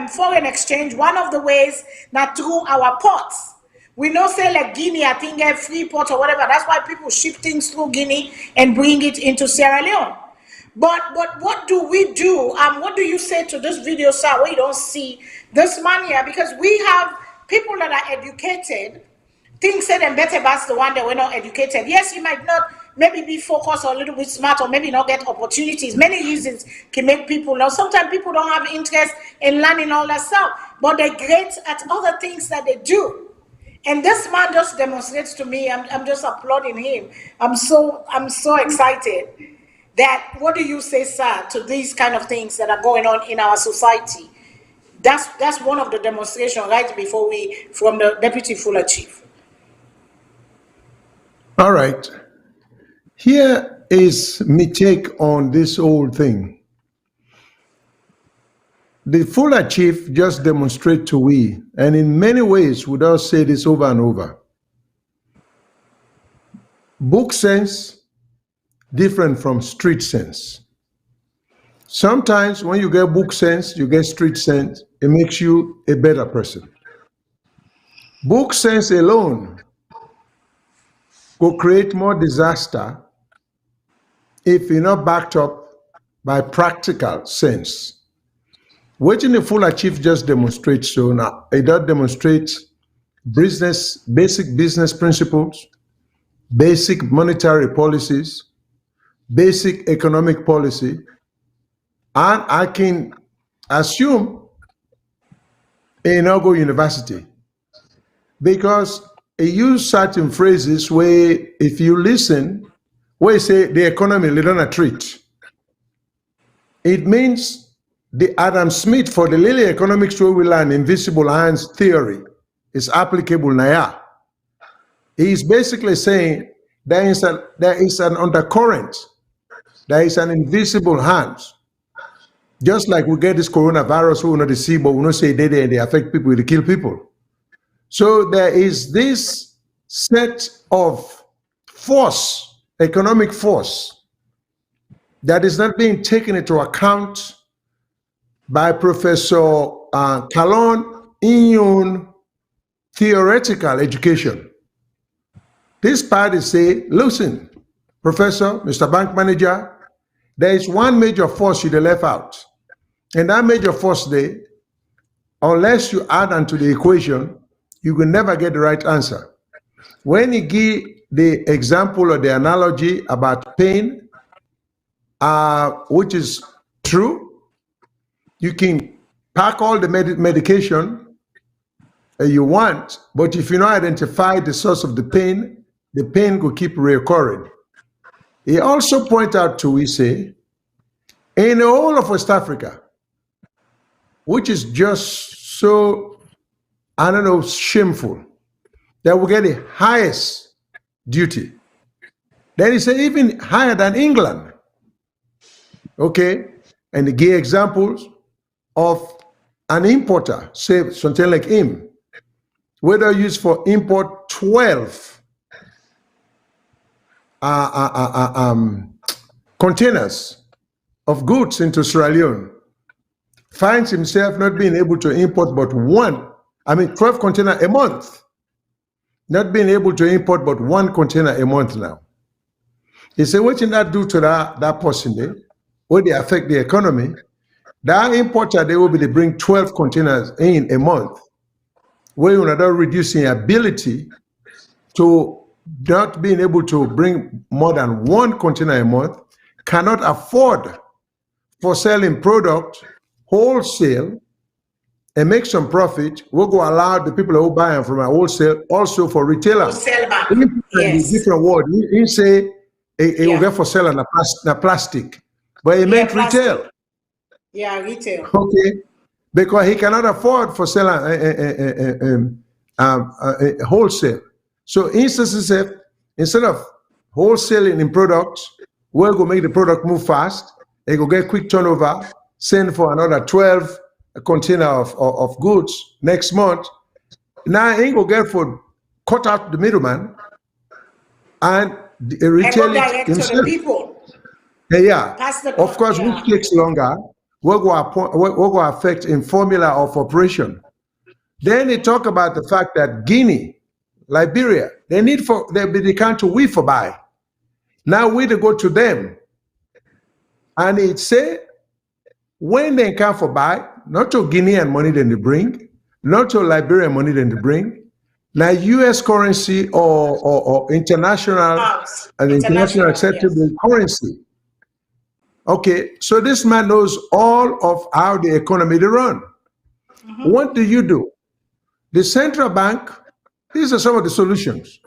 foreign exchange, one of the ways that through our ports. We know say like Guinea, I think a free port or whatever. That's why people ship things through Guinea and bring it into Sierra Leone. But what do we do? What do you say to this video, sir, where you don't see this man here? Because we have people that are educated, things say them better about the one that were not educated. Yes, you might not maybe be focused or a little bit smart, or maybe not get opportunities. Many reasons can make people now. Sometimes people don't have interest in learning all that stuff, but they're great at other things that they do. And this man just demonstrates to me, I'm just applauding him. I'm so excited that, what do you say, sir, to these kind of things that are going on in our society? That's one of the demonstrations right before from the Deputy Fullah Chief. All right. Here is my take on this whole thing. The Fullah Chief just demonstrate to we, and in many ways, we don't say this over and over. Book sense different from street sense. Sometimes when you get book sense, you get street sense, it makes you a better person. Book sense alone will create more disaster if you're not backed up by practical sense. What in the Fullah Chief just demonstrates, so now it does demonstrate basic business principles, basic monetary policies, basic economic policy, and I can assume a no-go university, because it use certain phrases where, if you listen, where you say the economy lead on a treat, it means the Adam Smith for the Lily economics where we learn invisible hands theory is applicable now. He's basically saying there is an undercurrent, there is an invisible hand. Just like we get this coronavirus, we not see, but we not say they affect people, they kill people. So there is this set of force, economic force, that is not being taken into account by Professor Talon in theoretical education. This party say, listen, Professor, Mr. Bank Manager, there is one major force you left out. And that major force there, unless you add onto the equation, you will never get the right answer. When you give the example or the analogy about pain, which is true, you can pack all the medication you want, but if you don't identify the source of the pain will keep reoccurring. He also point out to, we say, in the whole of West Africa, which is just so, I don't know, shameful, that we get the highest duty. Then he said even higher than England. Okay, and he gave examples of an importer, say something like him, whether used for import 12 containers of goods into Sierra Leone, finds himself not being able to import but 12 containers a month, not being able to import but 1 container a month now. He said, what can that do to that person there? Will they affect the economy? That importer, they will be to bring 12 containers in a month, where you're not reducing ability to not being able to bring more than 1 container a month, cannot afford for selling product wholesale and make some profit. We'll go allow the people who buy them from a wholesale also for retailers. Yes. Different word. He say it will get for selling the plastic, but it meant retail. Yeah, retail. Okay, because he cannot afford for selling wholesale. So instead of wholesaling in products, we're going to make the product move fast. They go get quick turnover, send for another 12 container of goods next month. Now he go get for cut out the middleman and retail it himself. To the people. Yeah, of course, which takes longer. We're going to affect in formula of operation. Then they talk about the fact that Guinea, Liberia, they can't we for buy. Now we to go to them, and it say when they can't for buy, not to Guinean money then they bring, not to Liberian money then they bring, now US currency or international and international acceptable currency. Okay, so this man knows all of how the economy to run. What do you do? The central bank, these are some of the solutions.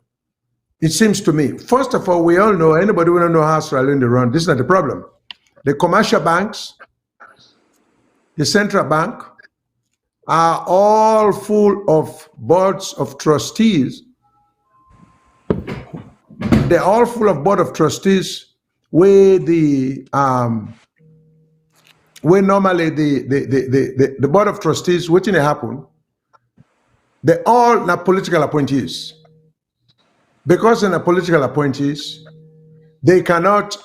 It seems to me. First of all, we all know, anybody who don't know how Australia they run, this is not the problem. The commercial banks, the central bank, are all full of boards of trustees. They're all full of board of trustees where where normally the board of trustees, what did happen? They're all not political appointees. Because they're not political appointees, they cannot,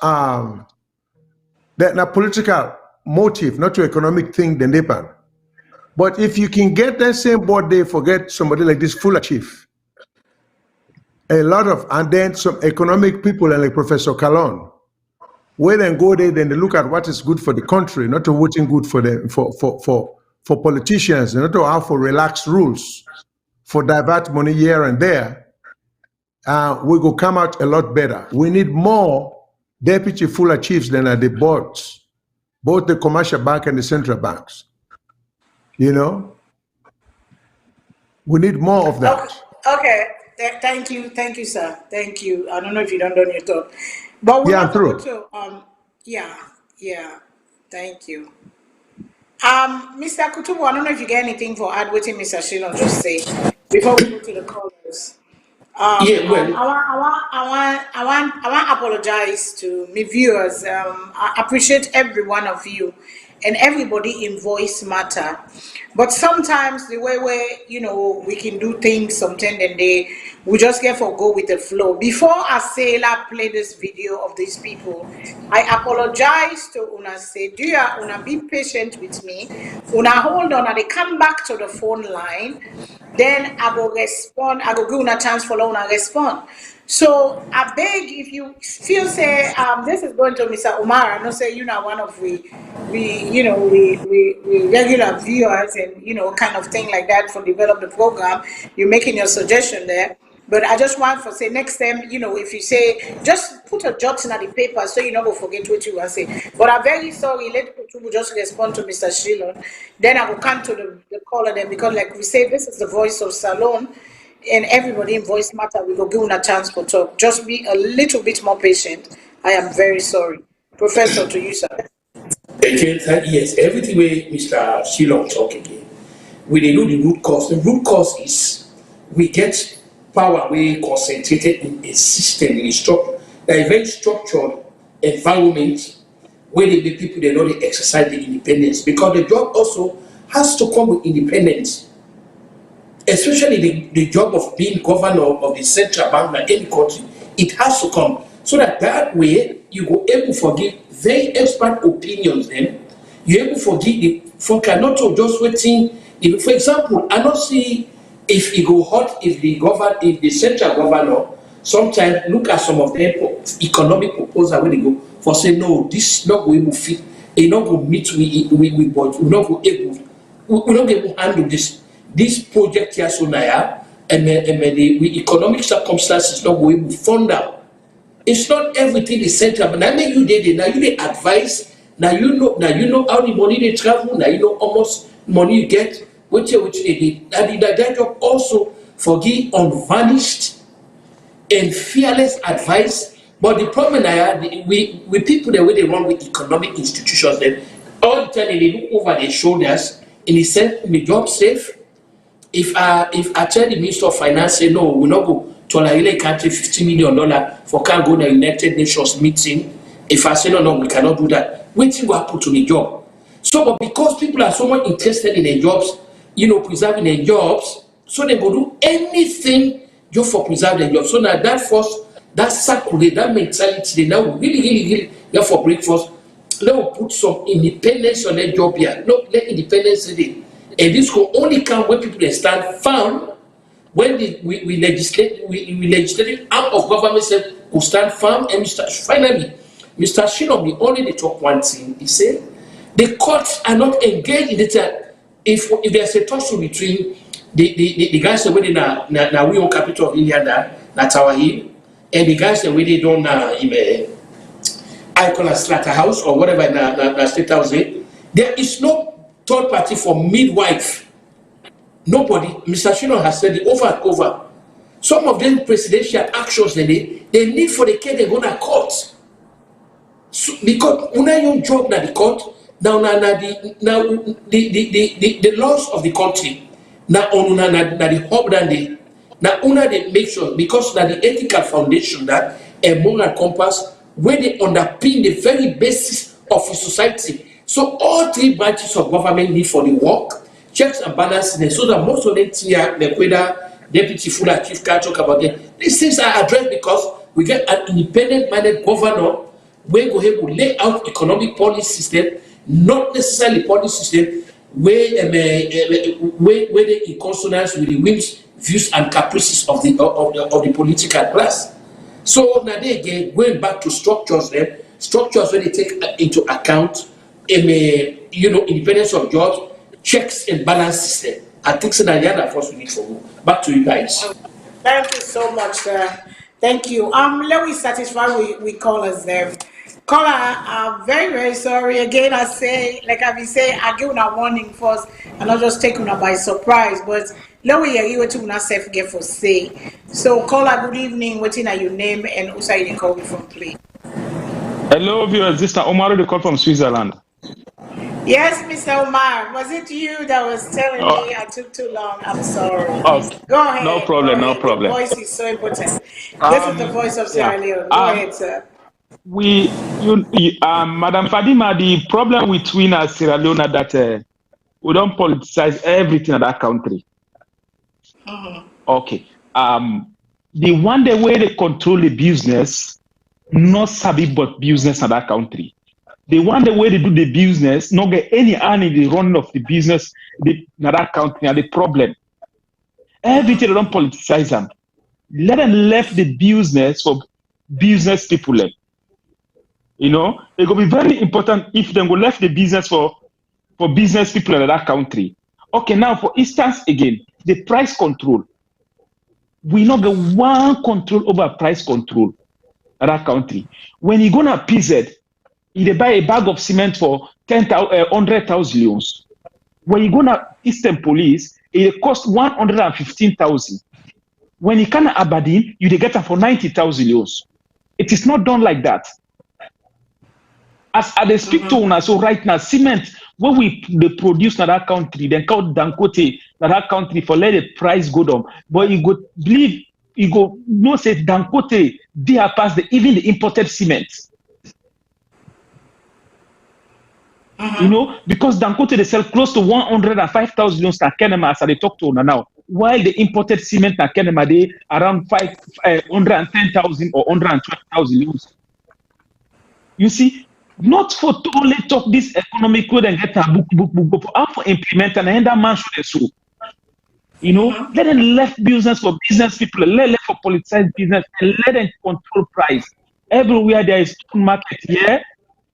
they're not political motive, not to economic thing, then they pan. But if you can get that same board, they forget somebody like this Fullah chief. A lot of, and then some economic people like Professor Calon, where then go there, then they look at what is good for the country, not to what's good for them, for politicians, not to have for relaxed rules, for divert money here and there. We will come out a lot better. We need more deputy Fullah chiefs than at the boards, both the commercial bank and the central banks. You know, we need more of that. Okay. Thank you, sir. Thank you. I don't know if you don't know your thought, but we Yeah, have I'm to go through. to yeah. Thank you, Mr. Kutubu. I don't know if you get anything for add what Mr. Shilon just say before we go to the callers. Yeah, well, I want to apologize to my viewers. I appreciate every one of you and everybody in Voice Matter. But sometimes the way we can do things sometimes and we just get for go with the flow. Before I say play this video of these people, I apologize to Una say, do you Una be patient with me? Una hold on, and they come back to the phone line. Then I will respond. I will give una chance for una respond. So I beg if you feel say this is going to Mr. Umar. I know say you know one of we regular viewers and kind of thing like that for develop the program. You're making your suggestion there. But I just want to say next time, if you say, just put a jot in the paper so you don't forget what you want to say. But I'm very sorry, let Kutubu just respond to Mr. Shilon. Then I will come to the caller then, because like we say, this is the voice of Salone, and everybody in Voice Matter, we will give them a chance for talk. Just be a little bit more patient. I am very sorry. Professor, to you, sir. Again, yes, everything where Mr. Shilon talk again, we know the root cause. The root cause is we get power we concentrated in a system, in a structure, a very structured environment where the people they know they exercise the independence, because the job also has to come with independence, especially the job of being governor of the central bank in any country. It has to come so that way you go able to give very expert opinions. Then you able to give the folk not to just waiting. For example, I not see. If it go hot, if the central governor sometimes look at some of their economic proposal where they go for say no, this not going to fit, it not going to meet we but we not go able, we not able to handle this project here so now, and the economic circumstances not going to fund out. It's not everything is central, but now you did now you did advice, now you know how the money they travel, now you know how much money you get. Which they did. That job also forgive unvarnished and fearless advice. But the problem I had with people the way they run with economic institutions, then all the time they look over their shoulders and they say, "My job safe." If I tell the Minister of Finance, say no, we're not go to a country $50 million for can't go to the United Nations meeting. If I say no, we cannot do that. Waiting will happen to the job. So, but because people are so much interested in their jobs, preserving their jobs, so they will do anything just for preserve their jobs. So now that circulate, that mentality, they now really for breakfast, let us put some independence on their job here. No, let independence in it. And this will only come when people they stand firm, when we legislative arm of government will stand firm. And finally, Mr. Shilon, we only talk one thing. He said, the courts are not engaged in it. If there's a tussle between the guys that within na we own capital of India na Tower Hill, and the guys that we don't I call a Slaughter House or whatever na State House. There is no third party for midwife. Nobody. Mr. Shino has said it over and over. Some of them presidential actions they need for the case they go to court. So, because when you job na the court, now the laws of the country now on the hub than the now they make sure because now the ethical foundation that a moral compass where they underpin the very basis of a society. So all three branches of government need for the work, checks and balances, so that most of them here, whether Deputy Fullah, Chief can talk about them. These things are addressed because we get an independent-minded governor where go ahead to lay out economic policy system, not necessarily policy system where they in consonance with the whims, views, and caprices of the political class. So now they again going back to structures where they take into account independence of jobs, checks and balances. I think so that the other force we need for back to you guys. Thank you so much, sir. Thank you. Let me satisfy with callers there. Caller, I'm very, very sorry. Again, I say, like I've been saying, I give una warning first and not just take una by surprise. But let me hear you what you self get for say. So, caller, good evening. What are your name and also you call me from, please? Hello, viewers. This is Omar, the call from Switzerland. Yes, Mr. Omar. Was it you that was telling me I took too long? I'm sorry. Oh, go ahead. No problem. No problem. The voice is so important. This is the voice of Sierra Leone. Go ahead, sir. Madam Fadima, the problem between us Sierra Leone that we don't politicize everything in that country. Okay. The one the way they control the business, not sabi but business in that country. They want the way they do the business, not get any hand in the running of the business in that country. And the problem, everything they don't politicize them. Let them left the business for business people. You know, it will be very important if they go left the business for business people in that country. Okay, now for instance, again, the price control. We not get one control over price control in that country. When you go to PZ, they buy a bag of cement for 100,000 leons. When you go to Eastern Police, it costs 115,000. When you come to Aberdeen, you get it for 90,000 leons. It is not done like that. As they speak to us, so right now, cement, when they produce in that country, then call Dangote in that country for let the price go down. But you go believe, you go no say Dangote, they are past even the imported cement. You know, because Dangote they sell close to 105,000 leons to Kenema as they talk to now. While the imported cement at Kenema they around 110,000 or 112,000 leons. You see, not for to only talk this economic code and get a book, but for how to implement and end that man should so. You know, let them left business for business people, let them for politicized business, and let them control price. Everywhere there is market here.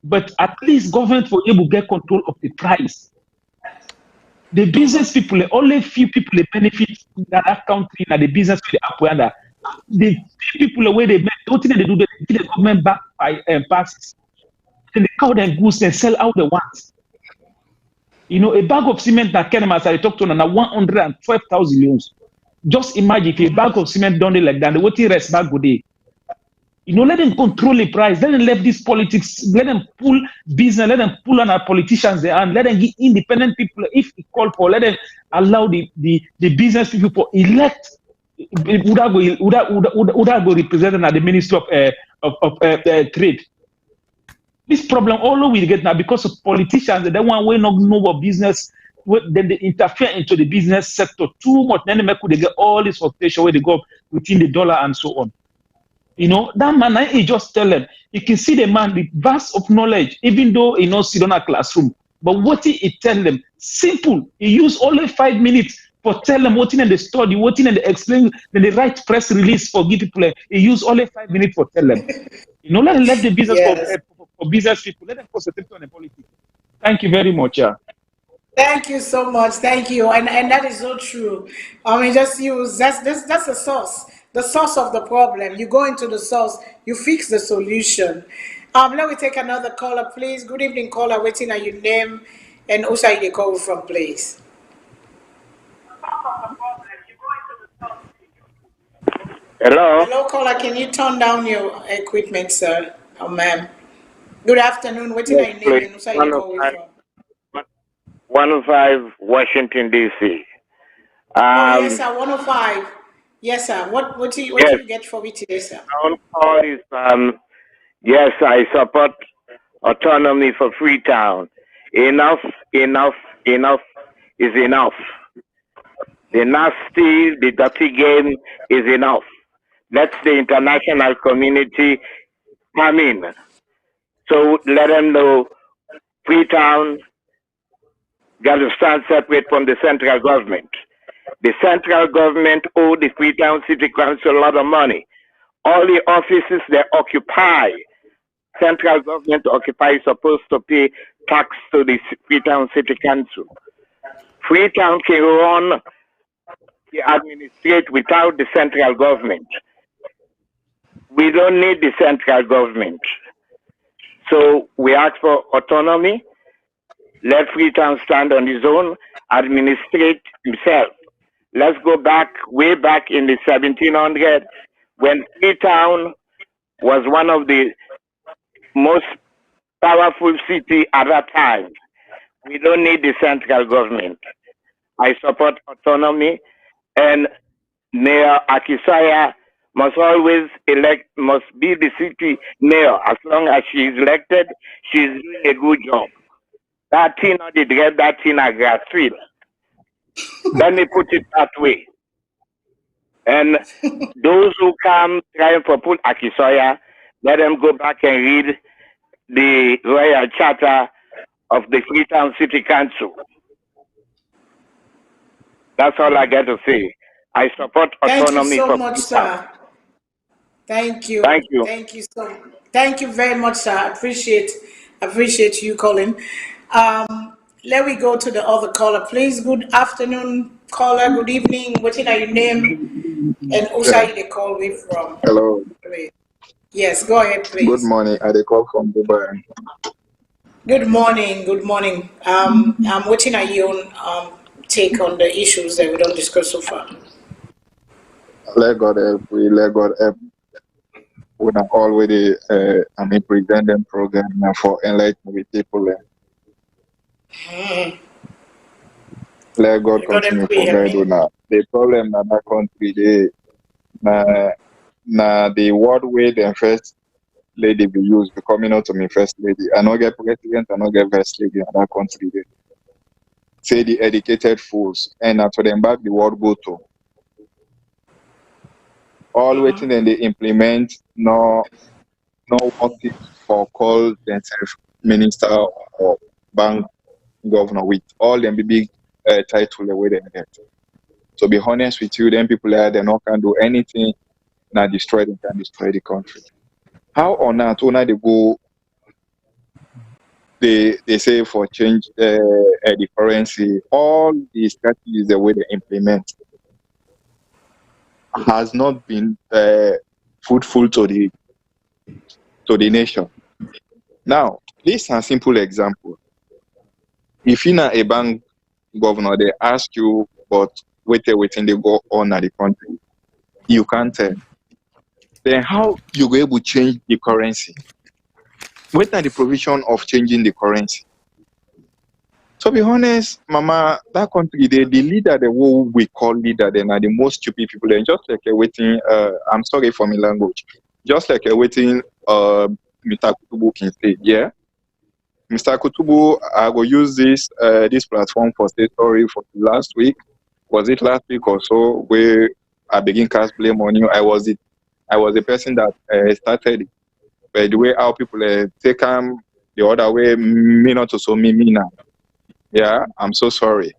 But at least government will able to get control of the price. The business people, only few people benefit in that country and the business with the Apoyanda. The few people where they make, what they do, they give the government back by passes. And they count them goods and sell out the ones. You know, a bag of cement that Kenema, as I talked to, now 112,000 leons. Just imagine if a bag of cement done it like that, the what rest back good day. You know, let them control the price. Let them let this politics. Let them pull business. Let them pull on our politicians there, and let them give independent people. If it call for, let them allow the business people to elect. Would I go representing at the Ministry of Trade? This problem all we get now because of politicians. They want we not know what business. Then they interfere into the business sector too much. Then they get all this fluctuation where they go within the dollar and so on. You know, that man, I just tell them, you can see the man with vast of knowledge, even though he knows sit on a classroom. But what he tell them, simple. He use only 5 minutes for tell them what in the study, what in the explain, then the right press release for give people. He use only 5 minutes for tell them. You know, let the business for business people, let them concentrate on the politics. Thank you very much. Yeah. Thank you so much. Thank you. And that is so true. I mean, just use that's the source of the problem. You go into the source, you fix the solution. Let me take another caller, please. Good evening, caller. Waiting on your name and also you call from, please. Hello. Hello, caller. Can you turn down your equipment, sir? Oh, ma'am. Good afternoon. Waiting Yes, on your name please. and also you call from. 105 Washington D.C. Oh, yes, sir. 105. Yes, sir. What do Yes. you get for me today, sir? Our call is yes, I support autonomy for Freetown. Enough, enough, enough is enough. The nasty, the dirty game is enough. Let the international community come in. So let them know Freetown got to stand separate from the central government. The central government owe the Freetown City Council a lot of money. All the offices they occupy, central government occupies supposed to pay tax to the Freetown City Council. Freetown can run the administrate without the central government. We don't need the central government. So we ask for autonomy. Let Freetown stand on his own, administrate himself. Let's go back, way back in the 1700s, when Freetown was one of the most powerful cities at that time. We don't need the central government. I support autonomy, and Mayor Akisaya must be the city mayor. As long as she is elected, she's doing a good job. That thing not the dread, that thing a grassfield. Let me put it that way. And those who come trying to put Akisoya, let them go back and read the Royal Charter of the Freetown City Council. That's all I got to say. I support autonomy. Thank you so for much, Freetown. sir. Thank you. Thank you. Thank you very much, sir. I appreciate you calling. Let me go to the other caller, please. Good afternoon, caller. Good evening. What is your name and also you call me from? Hello. Please. Yes, go ahead, please. Good morning. I call from Dubai. Good morning. Good morning. I'm waiting on your own take on the issues that we don't discuss so far. Let God help. Let God help. We have already present them program for enlightenment people. Let God continue to guide you now. The problem in that country, the word way the first lady be used becoming out to me first lady. I not get president, I not get first lady in that country. Say the educated fools, and after them back the world go to. All waiting and they implement no want it for call themselves minister or bank governor with all them big title the way they get. So be honest with you, then people are they not can do anything, not destroy them, can destroy the country. How on that when they go they say for change the currency, all the strategies the way they implement has not been fruitful to the nation. Now, this is a simple example. If you're not a bank governor, they ask you about waiting they go on at the country, you can't tell. Then how you go able to change the currency? What are the provision of changing the currency? To be honest, Mama, that country, the leader, the what we call leader, they are the most stupid people. They're just like a waiting. I'm sorry for my language. Just like a waiting. Mr. Kutubu can say, yeah. Mr. Kutubu, I will use this platform for state story for last week. Was it last week or so? Where I begin cast blame on you. I was the person that started it. But the way how people take them the other way, me not to so me now. Yeah, I'm so sorry.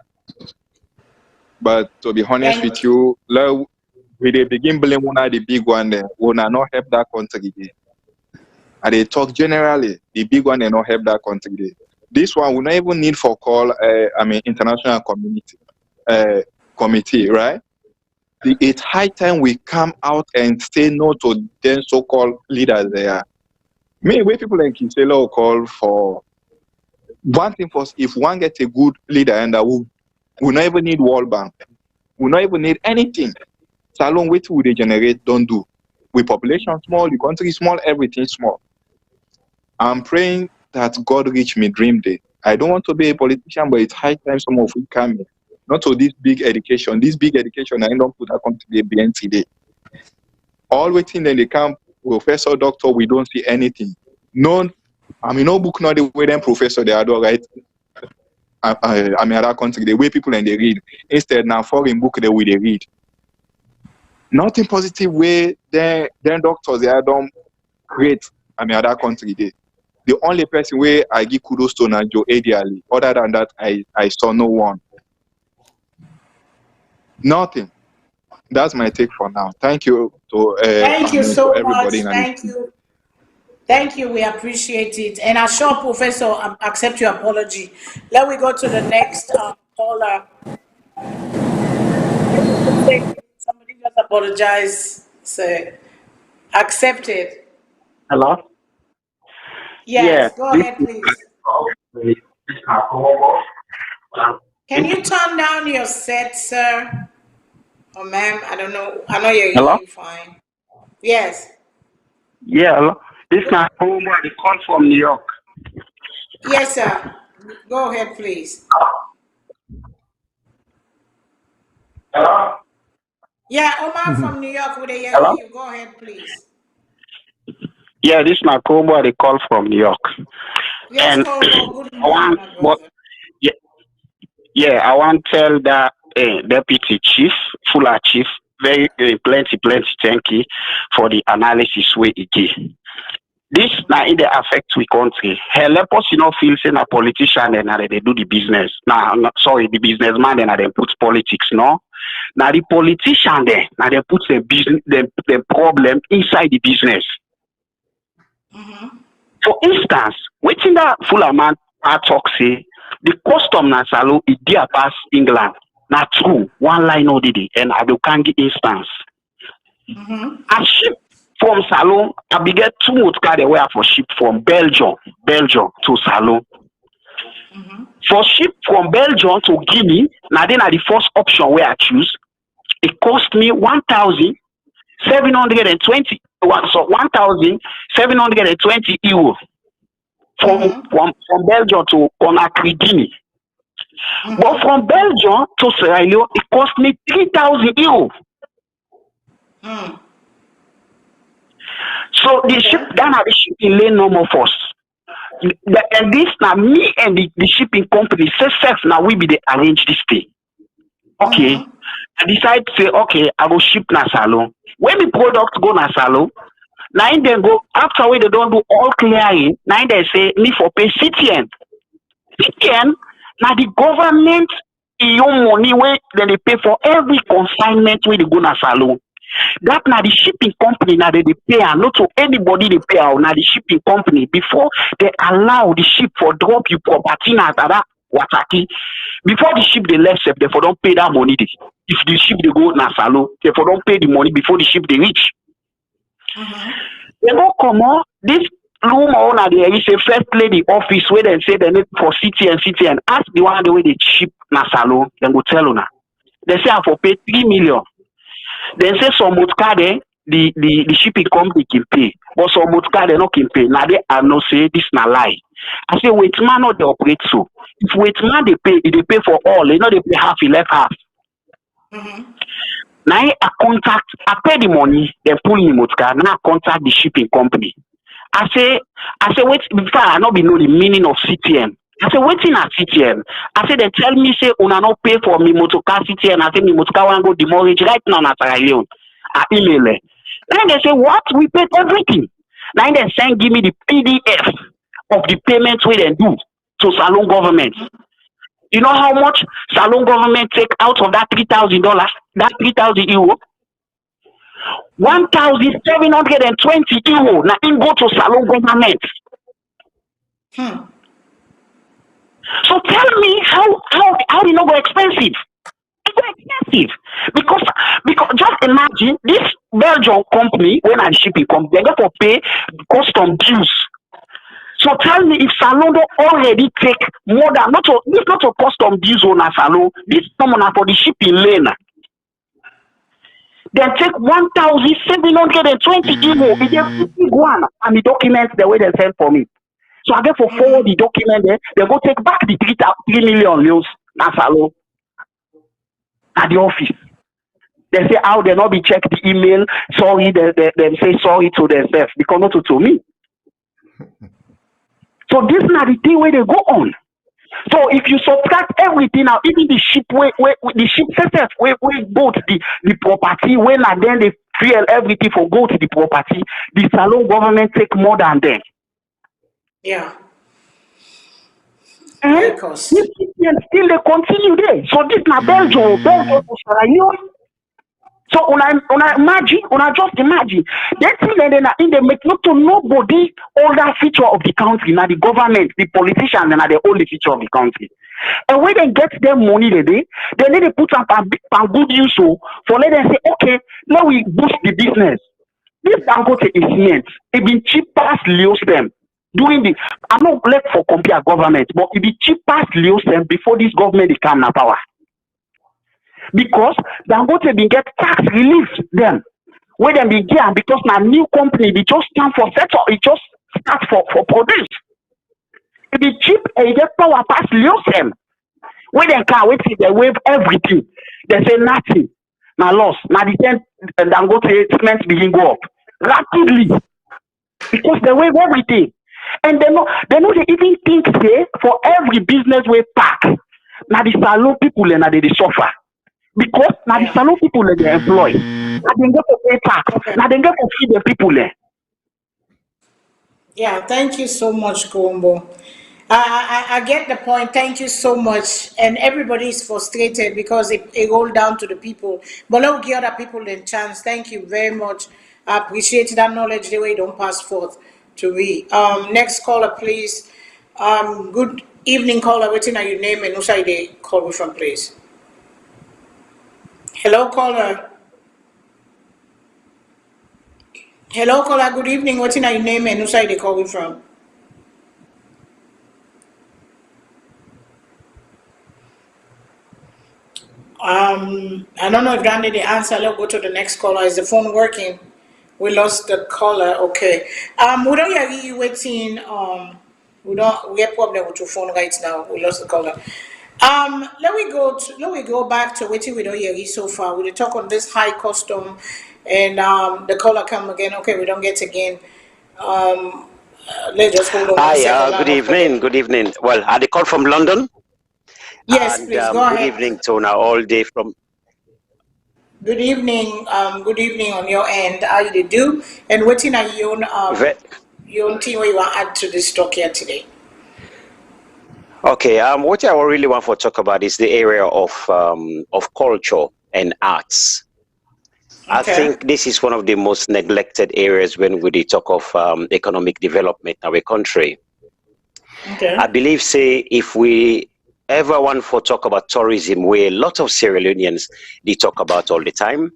But to be honest with you, we they begin blame one of the big one there, will not help that country again. And they talk generally, the big one they not help that country. This one we not even need for call. International committee, right? It's high time we come out and say no to them so-called leaders there. Many way people in Kinsella call for one thing first. If one gets a good leader, and we not even need World Bank, we not even need anything. Salone, wait till they generate, don't do. With population small, the country small, everything small. I'm praying that God reach me dream day. I don't want to be a politician, but it's high time some of we come here. Not to this big education. This big education, I don't put a country BNT day. All waiting, then they come, professor, doctor, we don't see anything. No, no book, not the way them professor they are doing, right? Other country, the way people and they read. Instead, now foreign book, the way they read. Nothing positive way, then doctors, they are done great. Other country, they. The only person where I give kudos to now Joe ideally. Other than that, I saw no one. Nothing. That's my take for now. Thank you to thank you so everybody. much. Thank you. Thank you. We appreciate it. And I'm sure, Professor, accept your apology. Let me go to the next caller. Somebody just apologize. So, accepted. Hello? Yes, go ahead, please. Can you turn down your set, sir? Or ma'am, I don't know. I know you're Hello? hearing fine. Yes. Yeah, hello. This is my homeboy. They call from New York. Yes, sir. Go ahead, please. Hello? Yeah, Omar from New York, would they hear Hello? you? Go ahead, please. Yeah, this is my homeboy. They call from New York. Yes, And Kobo, good I morning, want, my brother. I want to tell that Deputy Chief, Fullah Chief, very plenty, thank you for the analysis we give. This now in the affect we country. Help us, feel saying a politician and they do the business. Now, the businessman and they put politics, no? Now the politician there, now they put the business, the problem inside the business. For instance, waiting that Fullah man talk say the custom na Salone is dear past England. Not true. One line no did it, and I do can't get instance. A ship from Salone, I began 2 months they were for ship from Belgium to Salone. For ship from Belgium to Guinea, now then the first option where I choose, it cost me 1,720. So 1,720 euro from Belgium to Conakry, Guinea. But from Belgium to Sierra Leone, it cost me 3,000 euro. So the ship, then the shipping lane no more force. And this now me and the shipping company say now we be the arrange this thing. Okay. I decide to say, okay, I go ship na Salone. When the product go na Salone, now in then go after we they don't do all clearing, now in they say me for pay CTN. CTN, now the government your money where then they pay for every consignment where they go na Salone. That now the shipping company now they pay and not to anybody they pay out now the shipping company before they allow the ship for drop you property na that Wataki. Before the ship they left, they for don't pay that money. If the ship they go na Salone, they for don't pay the money before the ship they reach. They go come on this room owner there is a first lady office where they say they need for city and ask the one the way they ship na Salone, then go tell her. They say I for pay 3 million. Then say some motkade the shipping company can pay, but some motkade no can pay. Now they are no say this na lie. I say wait man not they operate so. If wait man they pay for all, they pay half, he left half. Now I pay the money, they pull me motka, now I contact the shipping company. I say wait before I not be know the meaning of CTN. I say waiting at CTN. I say they tell me say una not pay for me motoka CTN. I say me motoka want go demortgage right now na Sierra Leone. I email it. Then they say what? We paid everything. Now they send give me the PDF of the payments we then do to Salone government. You know how much Salone government take out of that $3,000? That 3,000 euro? 1,720 euro. Now in go to Salone government. So tell me how it not go expensive? It's go expensive because just imagine this Belgian company when I shipping company they get to pay custom dues. So tell me if Salone already take more than not a custom dues on a Salone, this someone for the shipping lane. They take 1,720 euro. It's a big one and the documents the way they send for me. So I get for forward the document there, they go take back the 3 million euros na Salone at the office. They say how they not be check the email, sorry, they say sorry to themselves because not to me. So this is not the thing where they go on. So if you subtract everything out, even the ship the ship settlers where go to the property, when and then they fuel everything for go to the property, the Salone government take more than them. Yeah. And still they continue there. So this na Belgium. So just imagine. That thing in they make not to nobody all that feature of the country. Now the government, the politicians, and the only feature of the country. And when they get their money they need to put up a good use for let them say, okay, now we boost the business. This Dangote is cement. It been cheap past Leostem. Doing the I'm not left for compare government, but it be cheap past Leostem before this government become na power. Because Dangote been get tax relief then. When they begin because now new company they just stand for sector, it just start for produce. It be cheap and you get power past Leostem. When they can't wait till they waive everything, they say nothing. Now loss. Now the time Dangote cement begin go up rapidly because they waive everything. And they even think say for every business we pack. Now the Salone people and they suffer. Because now the Salone people they employ. Now they get to pay tax. Now they get to feed the people. Yeah, thank you so much, Gombo. I get the point. Thank you so much. And everybody is frustrated because it rolled down to the people. But let's give other people a chance. Thank you very much. I appreciate that knowledge the way you don't pass forth to me. Next caller, please. Good evening, caller. What's your name and who side they call me from, please? Hello, caller. Hello, caller. Good evening. What's your name and who side they call me from? I don't know if Randy the answer. Let's go to the next caller. Is the phone working? We lost the caller. Okay. We don't hear you waiting. We have problem with your phone right now. We lost the caller. Let we go back to waiting. We don't hear you so far. We talk on this high custom, and the caller come again. Okay, we don't get again. Let's just hold on. Hi. Good evening. Good evening. Well, I had a call from London. Yes, and, please go ahead. Good evening, Tona. All day from. Good evening. Good evening on your end. How you do? And what in your own team where you want to add to this talk here today? Okay. What I really want to talk about is the area of culture and arts. Okay. I think this is one of the most neglected areas when we talk of economic development in our country. Okay. I believe, say, if we ever want to talk about tourism, where a lot of Sierra Leoneans they talk about all the time,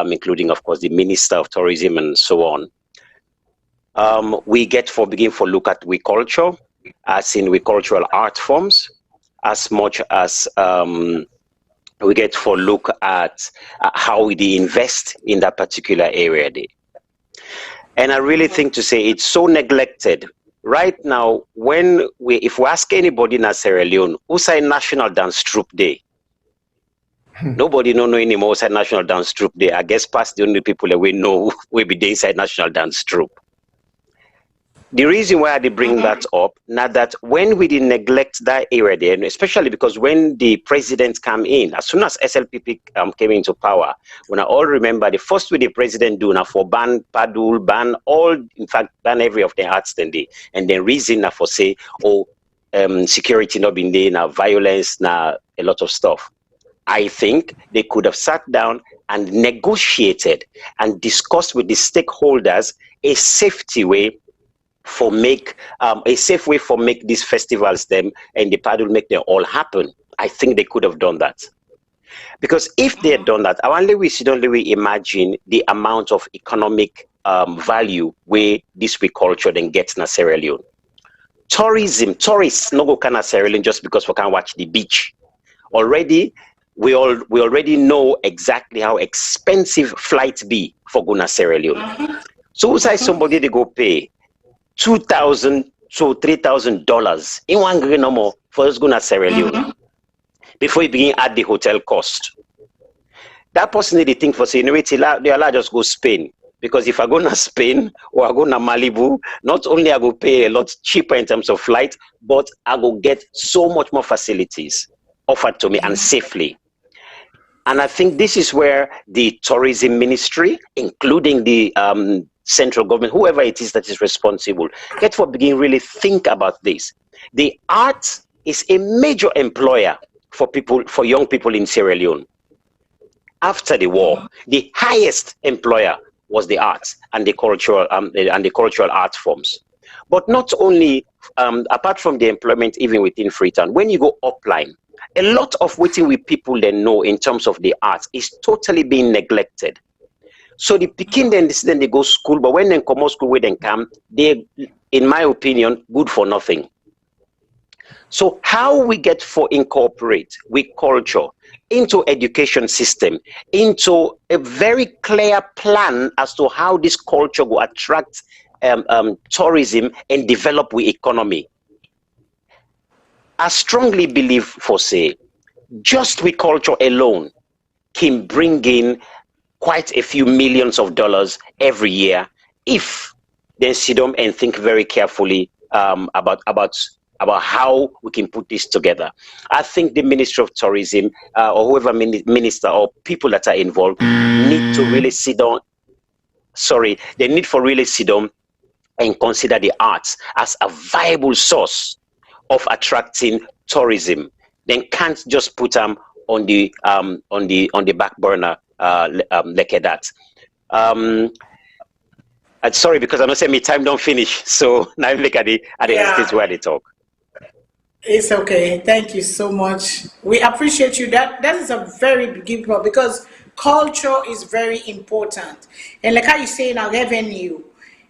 including, of course, the Minister of Tourism and so on. We get for look at we culture, as in we cultural art forms, as much as we get for look at how we invest in that particular area there. And I really think to say it's so neglected. Right now, if we ask anybody in Sierra Leone, who's a National Dance Troupe Day? Nobody know anymore who's a National Dance Troupe Day. I guess past the only people that we know will be the inside National Dance Troupe. The reason why I did bring that up, now that when we did neglect that area there, and especially because when the president came in, as soon as SLPP came into power, when I all remember the first way the president do now for ban Padul, ban all, in fact, ban every of the arts then day, and then reason now for say, security not been there, now violence, now a lot of stuff. I think they could have sat down and negotiated and discussed with the stakeholders a safety way for make a safe way for make these festivals them and the party will make them all happen. I think they could have done that. Because if they had done that, I only we should only imagine the amount of economic value where this we culture then gets in Sierra Leone. Tourists no go can Sierra Leone just because we can watch the beach. Already, we already know exactly how expensive flights be for going to Sierra Leone. So say somebody they go pay $2,000 to $3,000 in one green no more for us going to Sierra Leone before you begin at the hotel cost. That person need to think for saying, they allow just go Spain. Because if I go to Spain or I go to Malibu, not only I go pay a lot cheaper in terms of flight, but I go get so much more facilities offered to me and safely. And I think this is where the tourism ministry, including the central government, whoever it is that is responsible, get for begin really think about this. The arts is a major employer for people, for young people in Sierra Leone. After the war, the highest employer was the arts and the cultural art forms. But not only, apart from the employment, even within Freetown, when you go upline, a lot of what we people then know in terms of the arts is totally being neglected. So the Pekin then they go school, but when they come out school, where they come, they, in my opinion, good for nothing. So how we get for incorporate with culture into education system, into a very clear plan as to how this culture will attract tourism and develop the economy. I strongly believe for say, just with culture alone can bring in quite a few millions of dollars every year if they sit down and think very carefully about how we can put this together. I think the Ministry of Tourism or whoever minister or people that are involved need to really sit down. They need for really sit down and consider the arts as a viable source of attracting tourism. Then can't just put them on the back burner like that. Sorry, because I'm not saying my time don't finish. So now I look at the stage where they talk. It's okay. Thank you so much. We appreciate you. That is a very big problem because culture is very important. And like how you say now, revenue.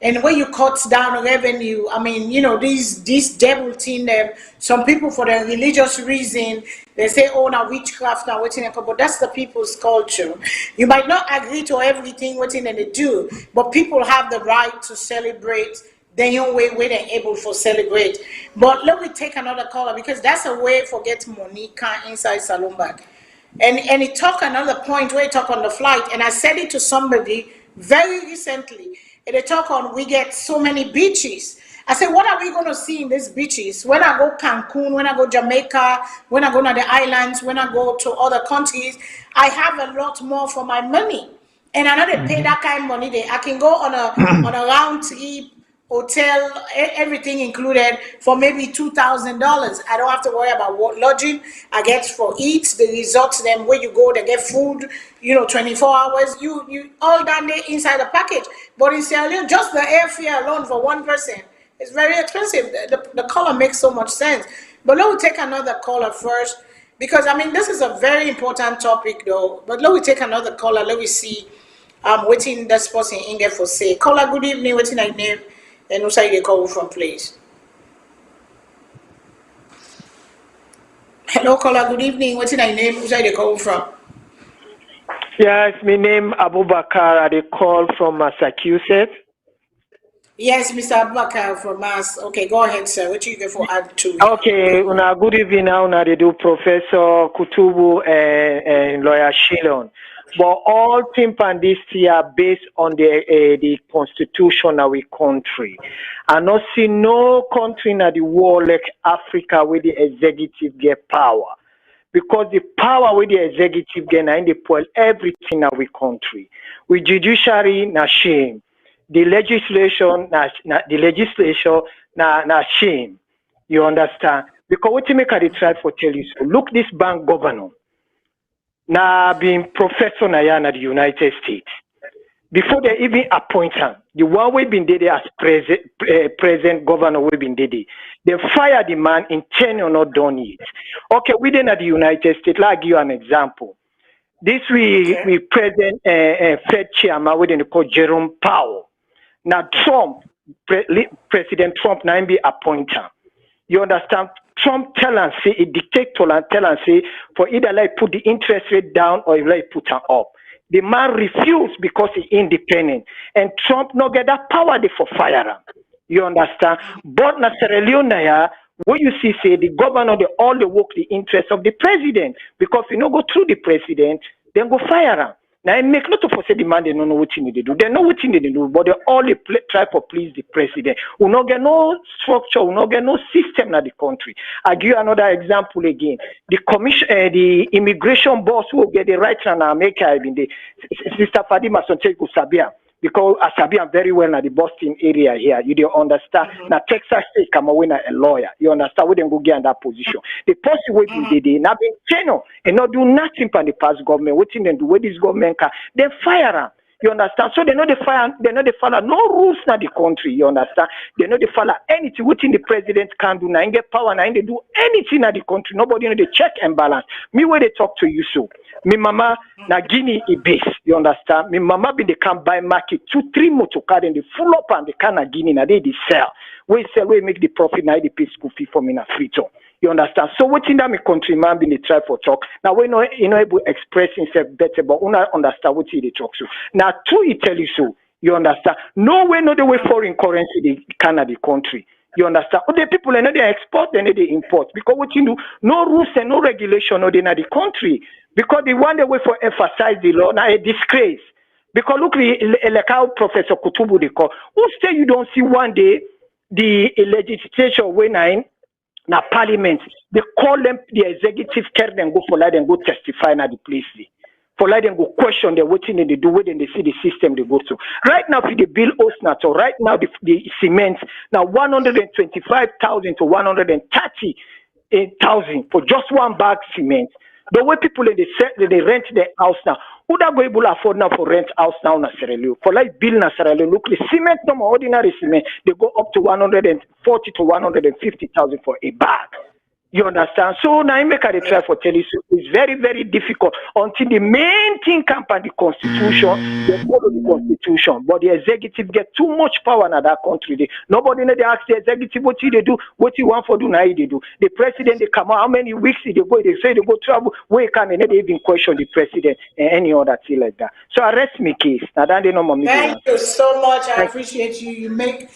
And when you cut down revenue, I mean, you know, these devil thing them. Some people for their religious reason, they say, oh, now witchcraft, now waiting, but that's the people's culture. You might not agree to everything waiting that they do, but people have the right to celebrate their own way where they're able to celebrate. But let me take another caller because that's a way for get money inside Salone bag. And it talk another point where it talk on the flight, and I said it to somebody very recently. And they talk on we get so many beaches. I said, what are we going to see in these beaches? When I go Cancun, when I go Jamaica, when I go to the islands, when I go to other countries, I have a lot more for my money. And I know they pay that kind of money there. I can go on a round trip, hotel, everything included for maybe $2,000. I don't have to worry about what lodging. I get for eat, the resorts, then where you go, they get food, you know, 24 hours, you all done there inside the package. But in Sierra Leone, just the airfare alone for one person is very expensive. The caller makes so much sense. But let me take another caller first, because I mean, this is a very important topic though. But let me take another caller. Let me see. I'm waiting this person in there for say. Caller, good evening, waiting I name. And who say they call from, please? Hello, caller. Good evening. What's your name? Who say they call from? Yes, my name Abubakar. I call from Massachusetts. Yes, Mr. Abubakar from Mass. Okay, go ahead, sir. What you get for add to? Okay, good evening. Now they do Professor Kutubu and Lawyer Shilon. But all things and this are based on the constitution of our country. I not see no country in the world like Africa where the executive get power. Because the power where the executive get and they pull everything in our country. With judiciary, na shame. The legislation, na shame. You understand? Because what you make a try for tell you so. Look, this bank governor. Now being professor Nayana the United States. before they even appoint him. The one we been there as present governor we been there. They fire the man in tenure not done it. Okay, within the United States, like give you an example. This we present Fed chairman within the called Jerome Powell. Now Trump, President Trump now be appointed. You understand? Trump tell and say a dictator and tell and say for either like put the interest rate down or like put her up. The man refused because he independent, and Trump not get that power they for fire him. You understand? But na Sierra Leone, what you see say the governor they all they work the interest of the president because if you no go through the president, then go fire him. Now I make not to say the man they don't know what they do. They know what they do, but they all try to please the president. We not get no structure, we not get no system in the country. I give you another example again. The commission, the immigration boss who get the right now in America, I mean, the Sister Fadima Soncheku Sabia. Because I sabi am very well in the Boston area here. You don't understand. Now Texas State come away a lawyer. You understand? We don't go get in that position. The person we did now being tenor and not do nothing for the past government. What thing they do? What this government can then fire them. You understand? So they know they follow no rules in the country. You understand? They know they follow anything. What the president can do now, and get power now, and they do anything in the country. Nobody know they check and balance. Me where they talk to you so. Me mama na Guinea is base. You understand? Me mama be they can buy market 2-3 motor car and they full up and they can na Guinea na they sell. We sell we make the profit now they pay school fee for me na Freetown. You understand? So what in that me countryman be they try for talk. Now we know you know able to express himself better, but we not understand what he they talk so. Now two he tell you so. You understand? No way no the way foreign currency they can the country. You understand? The people they know they export, they know they import. Because what you do, no rules and no regulation no they in the country. Because the one way for emphasize the law now a disgrace. Because look like how Professor Kutubu they call. Who say you don't see one day the legislature when na parliament they call them the executive care them go for like them go testify na the place. For like them go question the what thing they do when they see the system they go to. Right now for the bill host now, so right now the cement now 125,000 to 130,000 for just one bag cement. The way people they rent their house now, who that go able to afford now for rent house now in Sierra Leone? For like bill na Sierra Leone, look the cement no more ordinary cement they go up to 140 to 150,000 for a bag. You understand? So now I make a try for tell you so it's very, very difficult until the main thing comes by the constitution, they follow the constitution. But the executive get too much power in that country. Nobody know they ask the executive what they do, what you want for do now they do. The president they come out, how many weeks they go, they say they go travel, where can they even question the president and any other thing like that. So arrest me case. Now that they know mommy. Thank you so much. I appreciate you. You make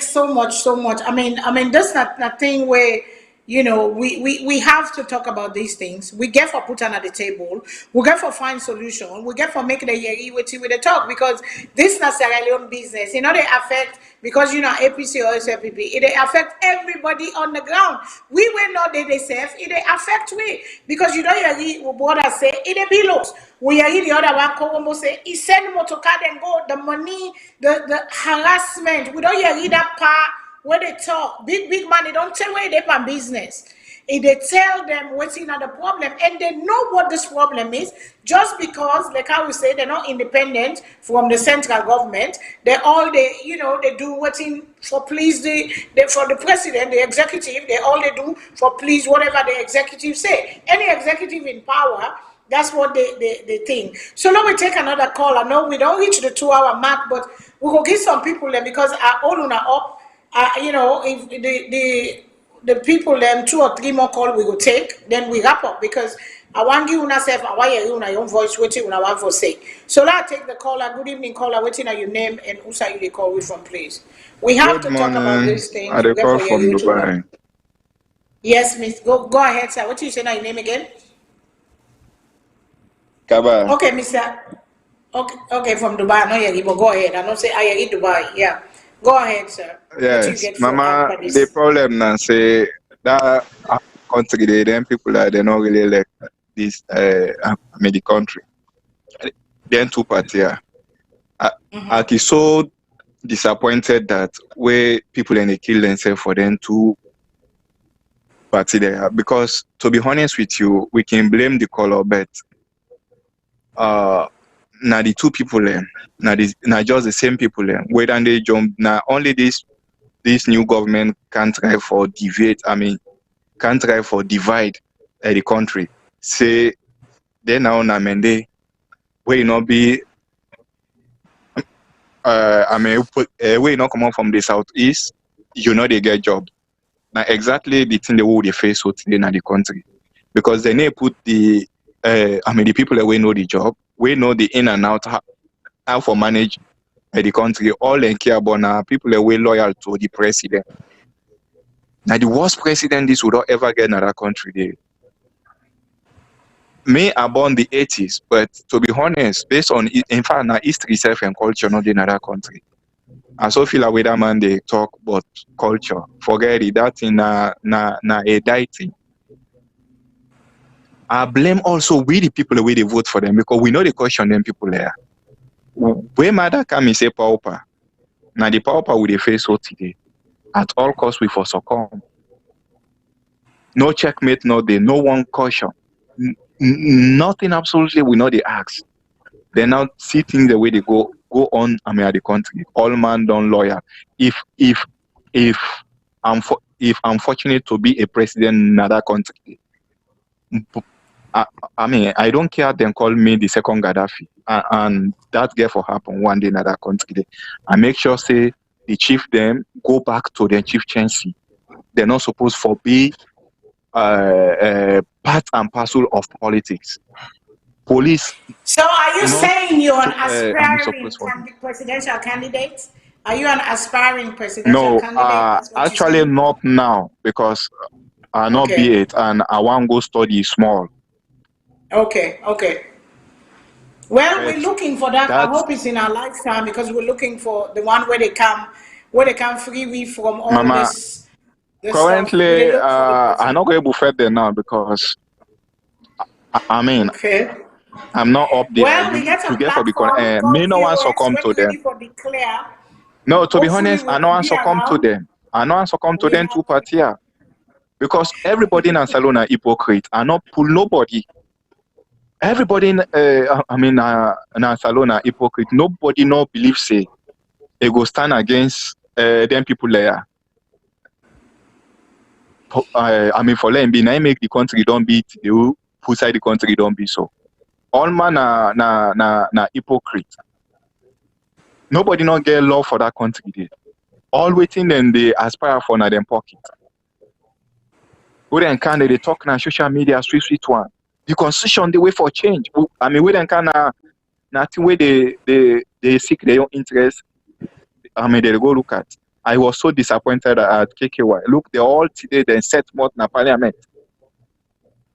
so much. I mean that's not a thing where you know, we have to talk about these things. We get for putting at the table. We get for find solution. We get for making the yeri with the talk because this is not Sierra Leone business. You know, they affect because you know APC or SFPP. It affect everybody on the ground. We will not they safe. It affect we because you know yeri border say it bills. We are the other one come say he send motor card and go the money the harassment. We don't hear that part. When they talk, big man, they don't tell where they pan business. If they tell them what's in the problem, and they know what this problem is, just because, like how we say, they're not independent from the central government, they do what's in for please for the president, the executive, they do for please whatever the executive say. Any executive in power, that's what they think. So let me take another call. I know we don't reach the 2-hour mark, but we will give some people there because our all on up. You know, if the people them 2 or 3 more calls we will take, then we wrap up because I want you to say why you your own voice waiting when I want for say. So let's take the caller. Good evening, caller. Waiting at your name and who say you call from, please. We have to talk about these things. I call from Dubai. Yes, Miss. Go ahead, sir. What you say now? Your name again? Kaba. Okay, Mister. Okay, from Dubai. No, yeah, but go ahead. I don't say I in Dubai. Yeah. Go ahead, sir. Yes, Mama, the problem now say that country, them people they don't really like this the country. Then 2 parties. I so disappointed that where people and they kill themselves for them 2 parties there. Because to be honest with you, we can blame the color, but now the two people now just the same people whether they jump now only this new government can try for divide the country. Say they now mende we not be we not come out from the southeast, they get job. Now exactly the thing they face so today in the country. Because they need put the the people that we know the job, we know the in and out how for manage the country. All they care about now people that we loyal to the president. Now the worst president this would not ever get in another country there. Me I born the 80s, but to be honest, based on in fact now history self and culture not in another country. I so feel like with that man they talk about culture. Forget it, that in a die thing. I blame also we the people the way they vote for them because we know they question them people there. Where mother come and say pauper. Now the pauper will they face so today. At all costs we for succumb. No checkmate, no day, no one caution. Nothing absolutely we know they ask. They now see things the way they go on at the country. All man don't loyal. If I'm fortunate to be a president in another country. I don't care. Then call me the second Gaddafi, and that therefore happen one day in another country. I make sure say the chief them go back to their chief chancy. They're not supposed to be part and parcel of politics. Police. So are you saying you're an aspiring presidential candidate? Are you an aspiring presidential candidate? No, actually not now because I not be it and I want to go study small. Okay. Well, we're looking for that. I hope it's in our lifetime because we're looking for the one where they come free from all this. Currently, I'm not able to fit there now because I'm not up there. Well, we get a platform. Me no one succumb to them. No, to be honest, I no one succumb to them. I no one succumb to them too, Patia. Because everybody in Salone are hypocrite. I not pull nobody. Everybody in Salone are hypocrite. Nobody no believe say they go stand against them people there. For them be now make the country don't be the who side the country don't be so. All man na hypocrite. Nobody not get love for that country there. All waiting then they aspire for na them pocket. We then can they talk na social media sweet one. The constitution the way for change. We then can nothing where they seek their own interest. They go look at. I was so disappointed at KKY. Look, they all today they set more in parliament.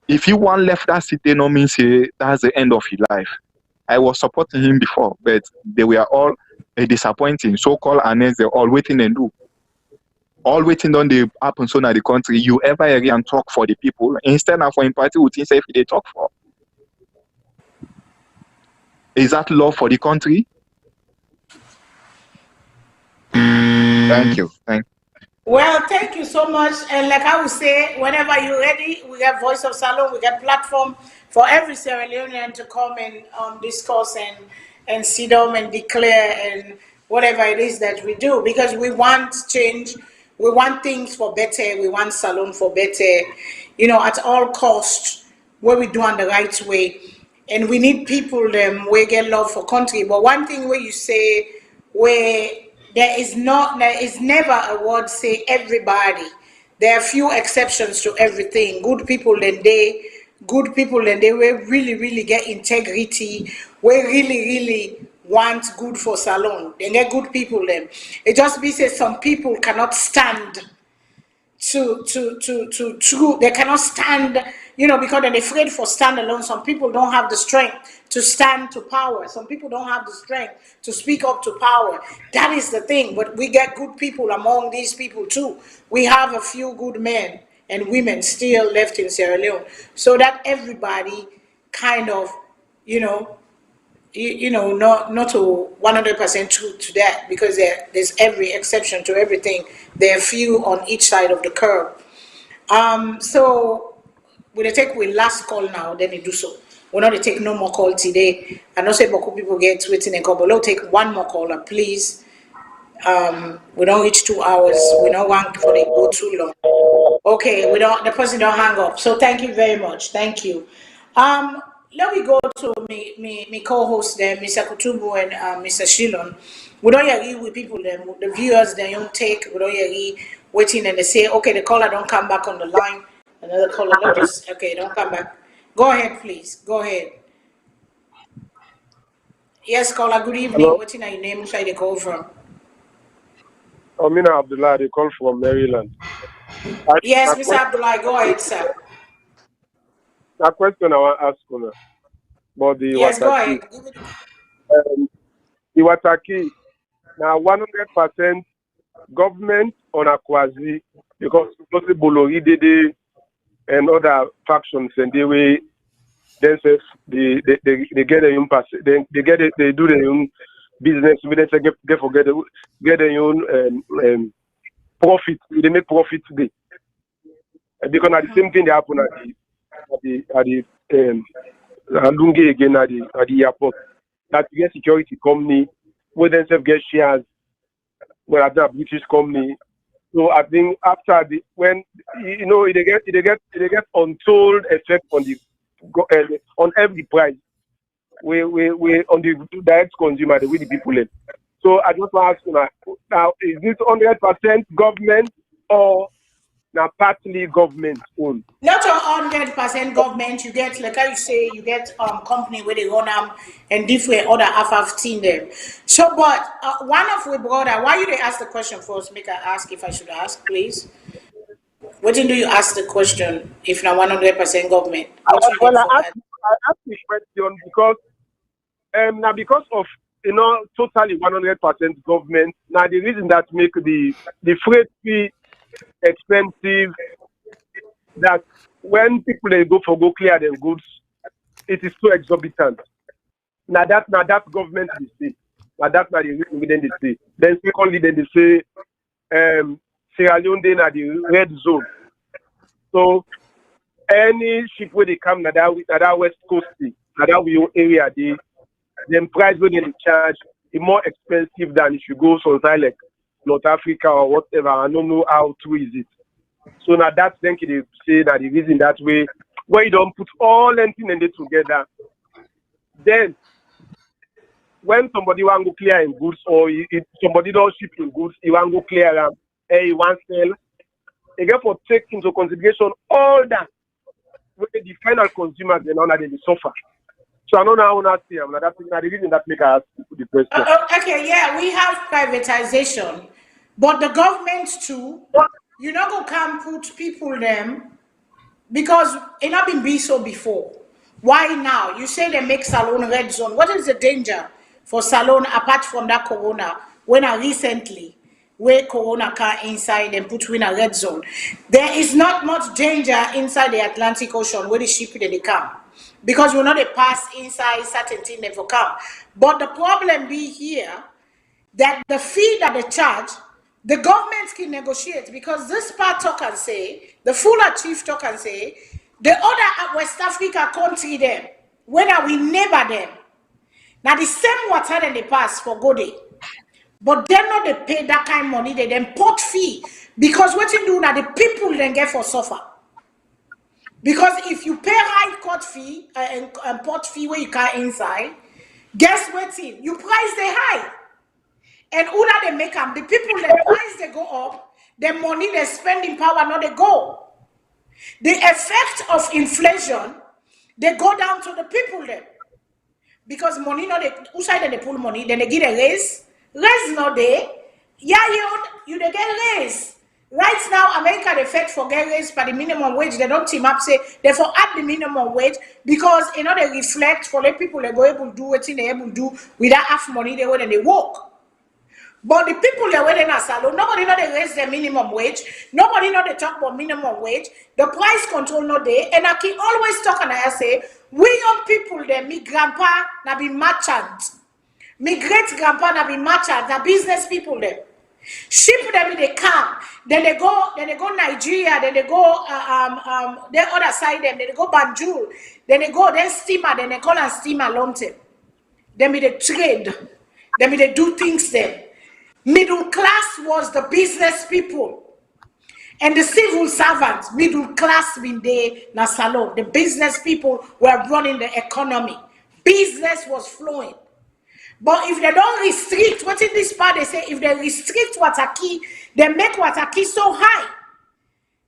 If you want left that seat, no means that's the end of his life. I was supporting him before, but they were all disappointing. So-called and they all waiting and do. All waiting on the happen so in the country. You ever hear and talk for the people instead of for party who think if they talk for. Is that love for the country? Thank you. Well, thank you so much. And like I would say, whenever you're ready, we got Voice of Salone, we got platform for every Sierra Leonean to come and discuss and sit down and declare and whatever it is that we do. Because we want change, we want things for better, we want Salone for better, at all costs, what we do on the right way. And we need people we get love for country. But one thing where you say where there is never a word say everybody. There are few exceptions to everything. Good people they will really get integrity. We really want good for Salone. They get good people then. It just be say some people cannot stand to they cannot stand, because they're afraid for stand alone. Some people don't have the strength to stand to power. Some people don't have the strength to speak up to power. That is the thing. But we get good people among these people too. We have a few good men and women still left in Sierra Leone, so that everybody kind of, not to 100% true to that, because there's every exception to everything. There are few on each side of the curve. So we'll take our last call now, then we do so. We're not to take no more call today. I know say beaucoup people get waiting and call, but we'll take one more caller, please. We don't reach 2 hours. We don't want for they go too long. Okay, we don't. The person don't hang up. So thank you very much. Thank you. Let me go to me co-host there, Mr. Kutubu and Mr. Shilon. We don't agree with people. The viewers they don't take. We don't agree waiting and they say, okay, the caller don't come back on the line. Another caller, let us. Okay, don't come back. Go ahead, please. Go ahead. Yes, caller. Good evening. Hello? What's your name? Where they call from? Amina Abdullah, they call from Maryland. Yes, Mr. Abdullah, go ahead, sir. A question I want to ask you about the Yes, go Wataki. ahead. The Wataki, now 100% government on a quasi, because mostly Bolori Dede and other factions and they way themselves they get their own pass, they do their own business, we then get their own profit, they make profit today. And because at the same thing they happen at the Lungi again at the airport. That you get security company, we themselves get shares, well at the British company. So I think after when you know they get untold effect on the on every price. We on the direct consumer the way the people live. So I just want to ask you now, is this 100% government or now partly government owned? Not 100% government. You get, like I say, you get company where they run them and different other FF them. So, but one of we brother, why you they ask the question first? Make I ask if I should ask, please. What do you ask the question if not 100% government? Well, I asked the question because now because of totally 100% government. Now the reason that make the freight fee expensive, that when people they go clear their goods, it is so exorbitant. Now that government they say. Now that's not the reason then they say. Then secondly then they say Sierra Leone they are the red zone. So any ship where they come that West Coast thing, that area the price when they charge is more expensive than if you go somewhere like North Africa or whatever. I don't know how true is it. So now that's then they say that the reason that way where you don't put all anything in it together, then when somebody want to go clear in goods or if somebody don't ship in goods, you want to go clear them, you want to sell, you get to take into consideration all that where the final consumers they know that they suffer. So I don't know how to see them. That's the reason that make us ask the question. Okay, yeah, we have privatization, but the government too, you not go come put people them because it not been so before. Why now? You say they make Salone red zone. What is the danger for Salone apart from that corona? When I recently where corona car inside and put in a red zone, there is not much danger inside the Atlantic Ocean where the ship they come. Because we're not a pass inside certain thing never come. But the problem be here that the fee that they charge, the government can negotiate because this part talk and say, the Fullah chief talk and say, the other West Africa country them, when are we neighbor them? Now the same water that they pass for go day. But they're not they pay that kind of money, they then port fee. Because what you do now, the people then get for suffer. Because if you pay high court fee and port fee where you can't inside, guess what? You price the high. And who that they make them? The people, the price they go up, the money they spend in power, not they go. The effect of inflation, they go down to the people then. Because money not they, who side they pull money, then they get a raise. Raise not there. Yeah, you they get raise. Right now, America they fed for get raised by the minimum wage. They don't team up say they for add the minimum wage because they reflect for the people they go able to do what they able to do without half money they when they work. But the people they were in a salon, nobody know they raise their minimum wage. Nobody know they talk about minimum wage. The price control not there. And I can always talk and I say, we young people there, me grandpa na be merchant. Me great grandpa na be merchant, na business people there. Ship them in the car. Then they go Nigeria. Then they go the other side. Then they go Banjul. Then they go steamer. Then they call and steamer Lonte. Then they trade. Then they do things there. Middle class was the business people. And the civil servants, middle class in the Salone. The business people were running the economy. Business was flowing. But if they don't restrict, what in this part they say, if they restrict Wataki, they make Wataki so high.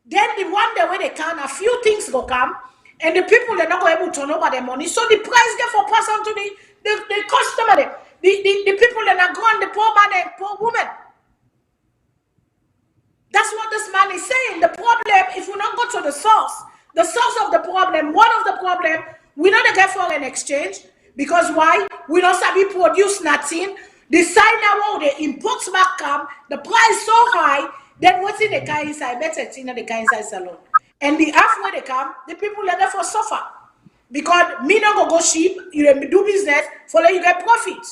Then the one day when they can, a few things go come, and the people they're not going able to turn over their money. So the price get for pass on to the customer, the people that are going, the poor man and poor woman. That's what this man is saying. The problem, if we don't go to the source of the problem, one of the problem, we don't get foreign exchange. Because why? We don't sabi produce nothing. The sign now they import back come, the price so high, then what's in the car inside? Better thing the car inside salon. And the halfway they come, the people let them for suffer. Because me not go cheap, you do business for let you get profit.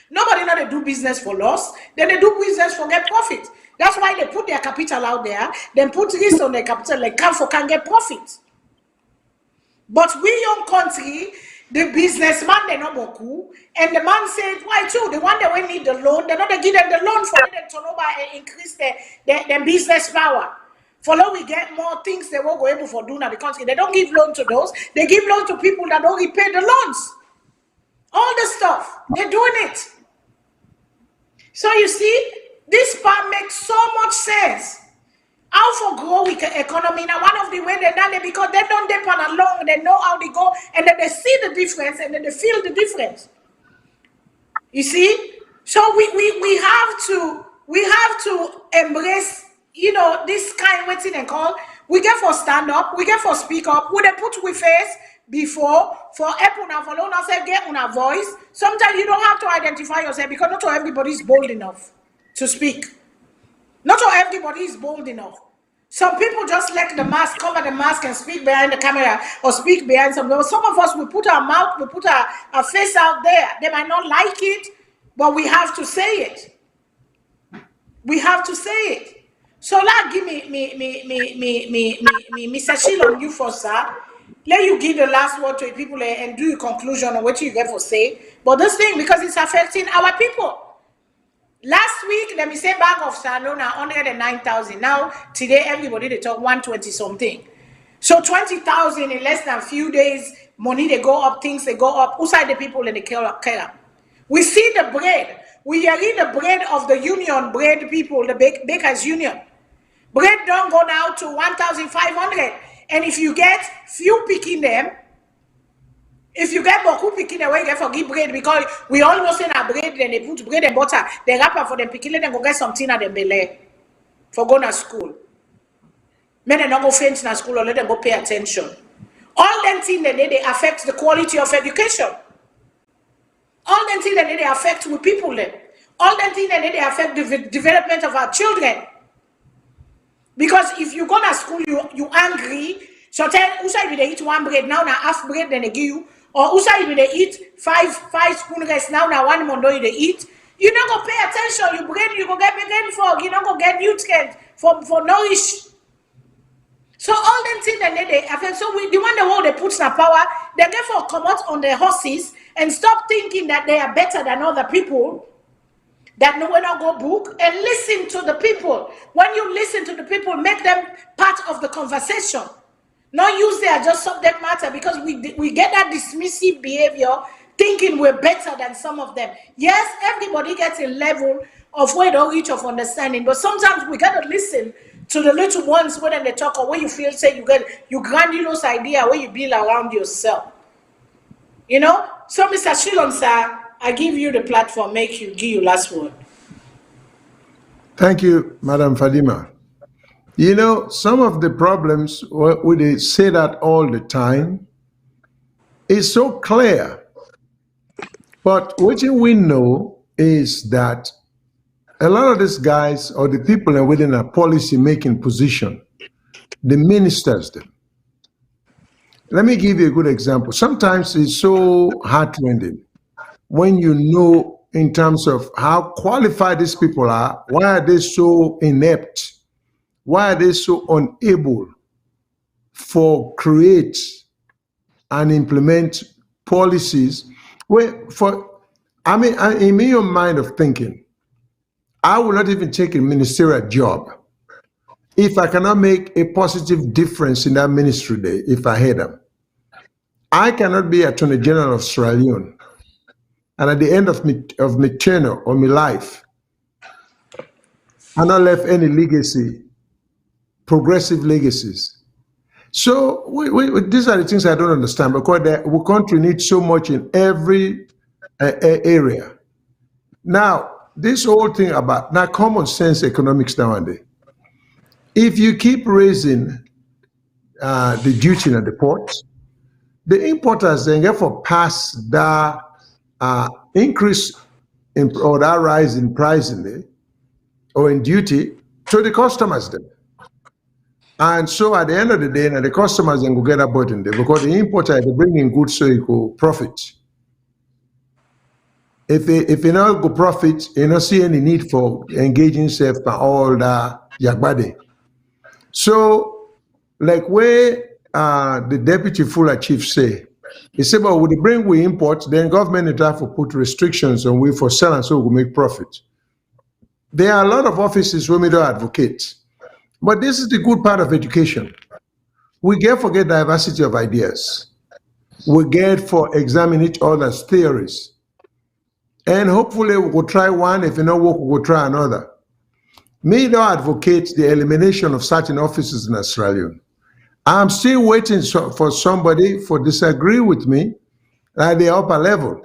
Nobody know they do business for loss, then they do business for get profit. That's why they put their capital out there, then put risk on their capital, like can get profit. But we young country, the businessman they know boku, and the man said, why too? The one that we need the loan, they not they give them the loan for them to turn over and increase their business power. For now we get more things they won't go able for doing in the country. They don't give loan to those, they give loan to people that don't repay the loans. All the stuff, they're doing it. So you see, this part makes so much sense. How for grow with the economy? Now one of the way they done it because they don't depend along, they know how they go, and then they see the difference and then they feel the difference. You see? So we have to embrace, you know, this kind of thing and call. We get for stand up, we get for speak up, we they put we face before for help una follow una say get una voice. Sometimes you don't have to identify yourself because not everybody is bold enough to speak. Not everybody is bold enough. Some people just let the mask, cover the mask and speak behind the camera or speak behind something. Some of us, we put our mouth, we put our face out there. They might not like it, but we have to say it. We have to say it. So like give me Mr. Shilon, you first, sir. Let you give the last word to the people and do your conclusion on what you get for say. But this thing, because it's affecting our people. Last week, let me say bag of salon 109,000. Now, today, everybody, they talk 120 something. So 20,000 in less than a few days, money, they go up, things, they go up. Outside the people in the care. We see the bread. We are in the bread of the union, bread people, the bakers union. Bread don't go now to 1,500. And if you get few picking them, if you get beaucoup picking away, you get for give bread because we all know say na bread, then they put bread and butter, they wrap up for them picking, then go get something at them belly for go to school. Men they not go faint in school or let them go pay attention. All them things that they affect the quality of education. All them things that they affect with people then. All them things that they affect the development of our children. Because if you go to school, you angry. So tell Usa if they eat one bread now, half bread then they give you. Or Usa if they eat five spoon rice now, one mondo they eat. You don't go pay attention. You go get brain fog. You don't go get nutrients for nourish. So all them things that they affect. So the one the world they put some power, they therefore come out on their horses and stop thinking that they are better than other people. That no one not go book and listen to the people. When you listen to the people, make them part of the conversation. Not use their just subject matter because we get that dismissive behavior, thinking we're better than some of them. Yes, everybody gets a level of where they reach of understanding, but sometimes we gotta listen to the little ones when they talk or where you feel say you grandiose idea where you build around yourself. You know? So Mr. Shilon, sir, I give you the platform, give you last word. Thank you, Madam Fadima. You know, some of the problems, when they say that all the time, is so clear. But what we know is that a lot of these guys or the people are within a policy-making position, the ministers them. Let me give you a good example. Sometimes it's so heartrending when you know in terms of how qualified these people are. Why are they so inept? Why are they so unable for create and implement policies? In your mind of thinking, I will not even take a ministerial job if I cannot make a positive difference in that ministry day, if I had them. I cannot be Attorney General of Sierra Leone, and at the end of my tenure or my life, I not left any legacy, progressive legacies. So these are the things I don't understand, because the country needs so much in every area. Now, this whole thing about now common sense economics nowadays. If you keep raising the duty at the ports, the importers then therefore pass that increase or that rise in price in there or in duty to the customers then. And so at the end of the day, now the customers then go get a burden there, because the importer they bring in goods so you go profit. If you not go profit, you don't see any need for engaging self and all that yagbade. So, like where the deputy Fullah chief say, he said, but with the bring we import, then government will have to put restrictions on we for selling so we make profit. There are a lot of offices where we don't advocate. But this is the good part of education. We get forget diversity of ideas. We get for examine each other's theories. And hopefully we will try one. If you know work, we will try another. Me don't advocate the elimination of certain offices in Australia. I'm still waiting for somebody to disagree with me at the upper level.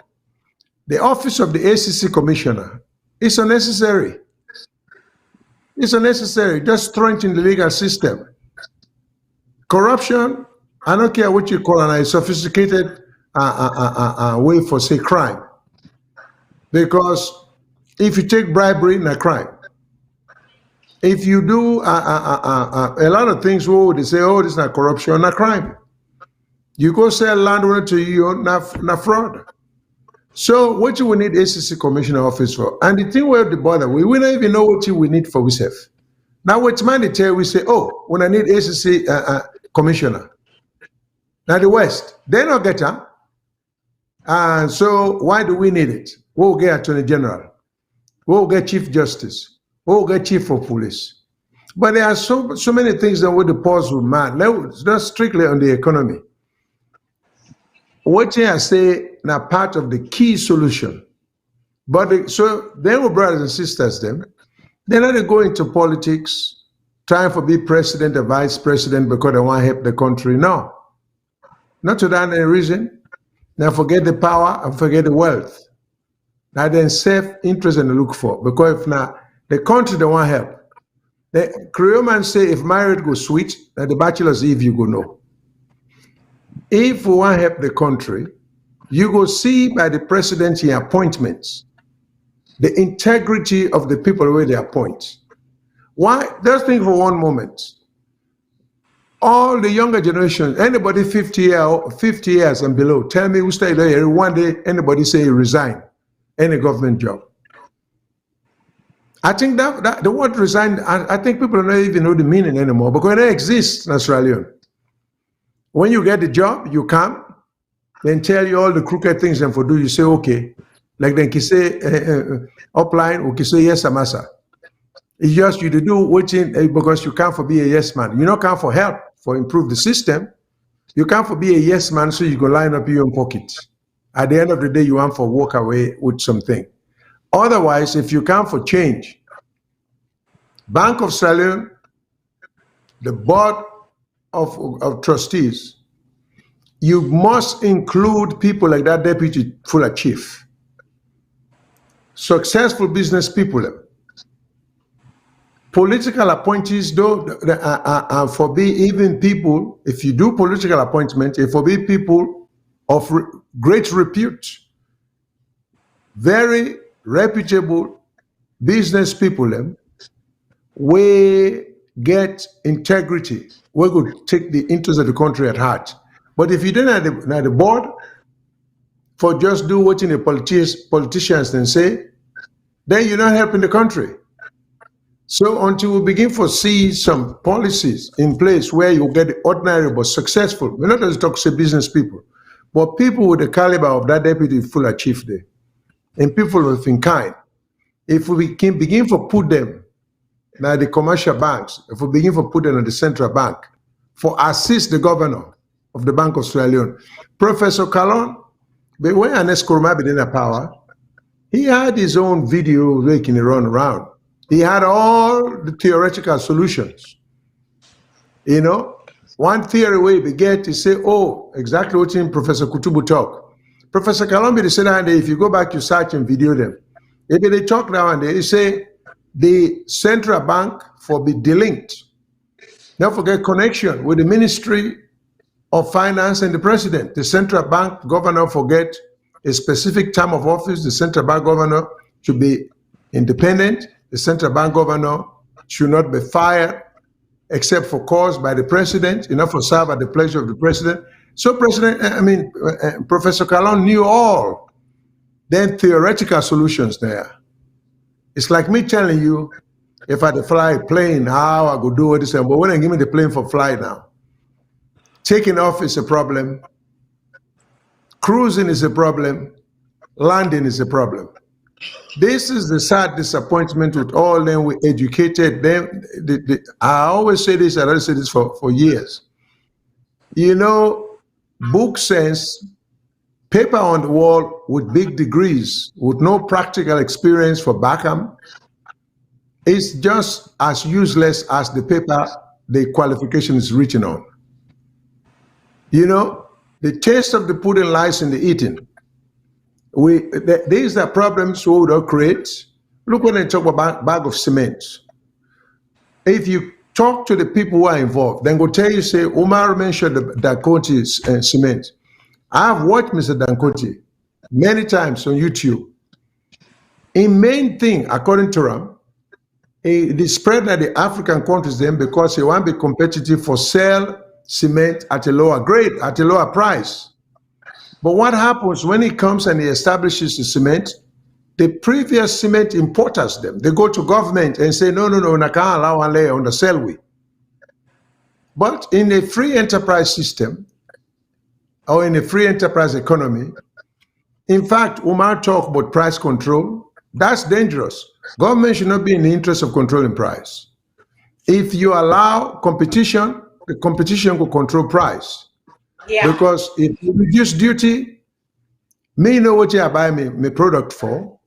The office of the ACC commissioner is unnecessary. It's unnecessary. Just throw it in the legal system. Corruption, I don't care what you call it, a sophisticated way for say crime. Because if you take bribery, it's a crime. If you do a lot of things, they say, oh, this is not corruption, not crime. You go sell land to you, not fraud. So what you will need ACC commissioner office for? And the thing where the bother, we don't even know what we need for ourselves. Now what's mandatory, we say, oh, when I need ACC commissioner. Now the West, they don't get them. And so why do we need it? We'll get Attorney General. We'll get Chief Justice. We'll get Chief of Police. But there are so many things that would the pause with man. Not strictly on the economy. What I say now part of the key solution. But so they were brothers and sisters them. They're not going into politics, trying to be president or vice president because they want to help the country. No. Not to that any reason. Now forget the power and forget the wealth. Now then self-interest and look for. Because if now the country they want help. The Creole man say if married go sweet, that the bachelor's eve you go no. If we want to help the country, you go see by the presidency appointments, the integrity of the people where they appoint. Why? Just think for one moment. All the younger generation, anybody 50 years and below, tell me who stay there, one day anybody say you resign any government job. I think that the word resign, I think people don't even know the meaning anymore because it doesn't exist in Australia. When you get the job, you come, then tell you all the crooked things and for do, you say, okay. Like then you say, upline, or you say, yes, Amasa. It's just you to do waiting because you can't for be a yes man. You don't come for help, for improve the system. You can't for be a yes man, so you go line up your own pocket. At the end of the day, you want for walk away with something. Otherwise, if you come for change, Bank of Australia, the board of trustees, you must include people like that deputy Fullah chief, successful business people, political appointees, though, forbid even people, if you do political appointment, it forbid people of great repute, very reputable business people, we get integrity, we could take the interest of the country at heart. But if you don't have the board, for just do what the politicians then say, then you're not helping the country. So until we begin to see some policies in place where you get the ordinary but successful, we're not just talk to business people, but people with the caliber of that Deputy Fullah chief there, and people of in kind, if we can begin to put them now the commercial banks, if we begin to put them in the central bank, for assist the governor of the Bank of Sierra Leone, Professor Kalon, but when Ernest Koroma be in power, he had his own video making it run around. He had all the theoretical solutions. You know, one theory way we get to say, oh, exactly what in Professor Kutubu talk. Professor Kalombi, they said, and if you go back, you search and video them. Maybe they talk now and they say the central bank for be delinked. Don't forget connection with the Ministry of Finance and the President. The central bank governor forget a specific term of office. The central bank governor should be independent. The central bank governor should not be fired except for cause by the president, enough for serve at the pleasure of the president. So Professor Kalon knew all then theoretical solutions there. It's like me telling you, if I had to fly a plane, how I could do this, but when they give me the plane for flight now, taking off is a problem, cruising is a problem, landing is a problem. This is the sad disappointment with all them we educated them. I always say this, I always say this for years. You know, book sense, paper on the wall with big degrees, with no practical experience for Backham, is just as useless as the paper the qualification is written on. You know, the taste of the pudding lies in the eating. These are problems we would all create. Look when they talk about bag of cement. If you talk to the people who are involved, then go tell you, say, Umar mentioned the Dangote cement. I've watched Mr. Dangote many times on YouTube. A main thing, according to him, the spread at the African countries then because they want to be competitive for sell cement at a lower grade, at a lower price. But what happens when he comes and he establishes the cement, the previous cement importers them, they go to government and say, no, I can't allow one layer on the sell we. But in a free enterprise system, or in a free enterprise economy, in fact, Umar talk about price control. That's dangerous. Government should not be in the interest of controlling price. If you allow competition, the competition will control price. Yeah. Because if you reduce duty, me know what you buy me product for,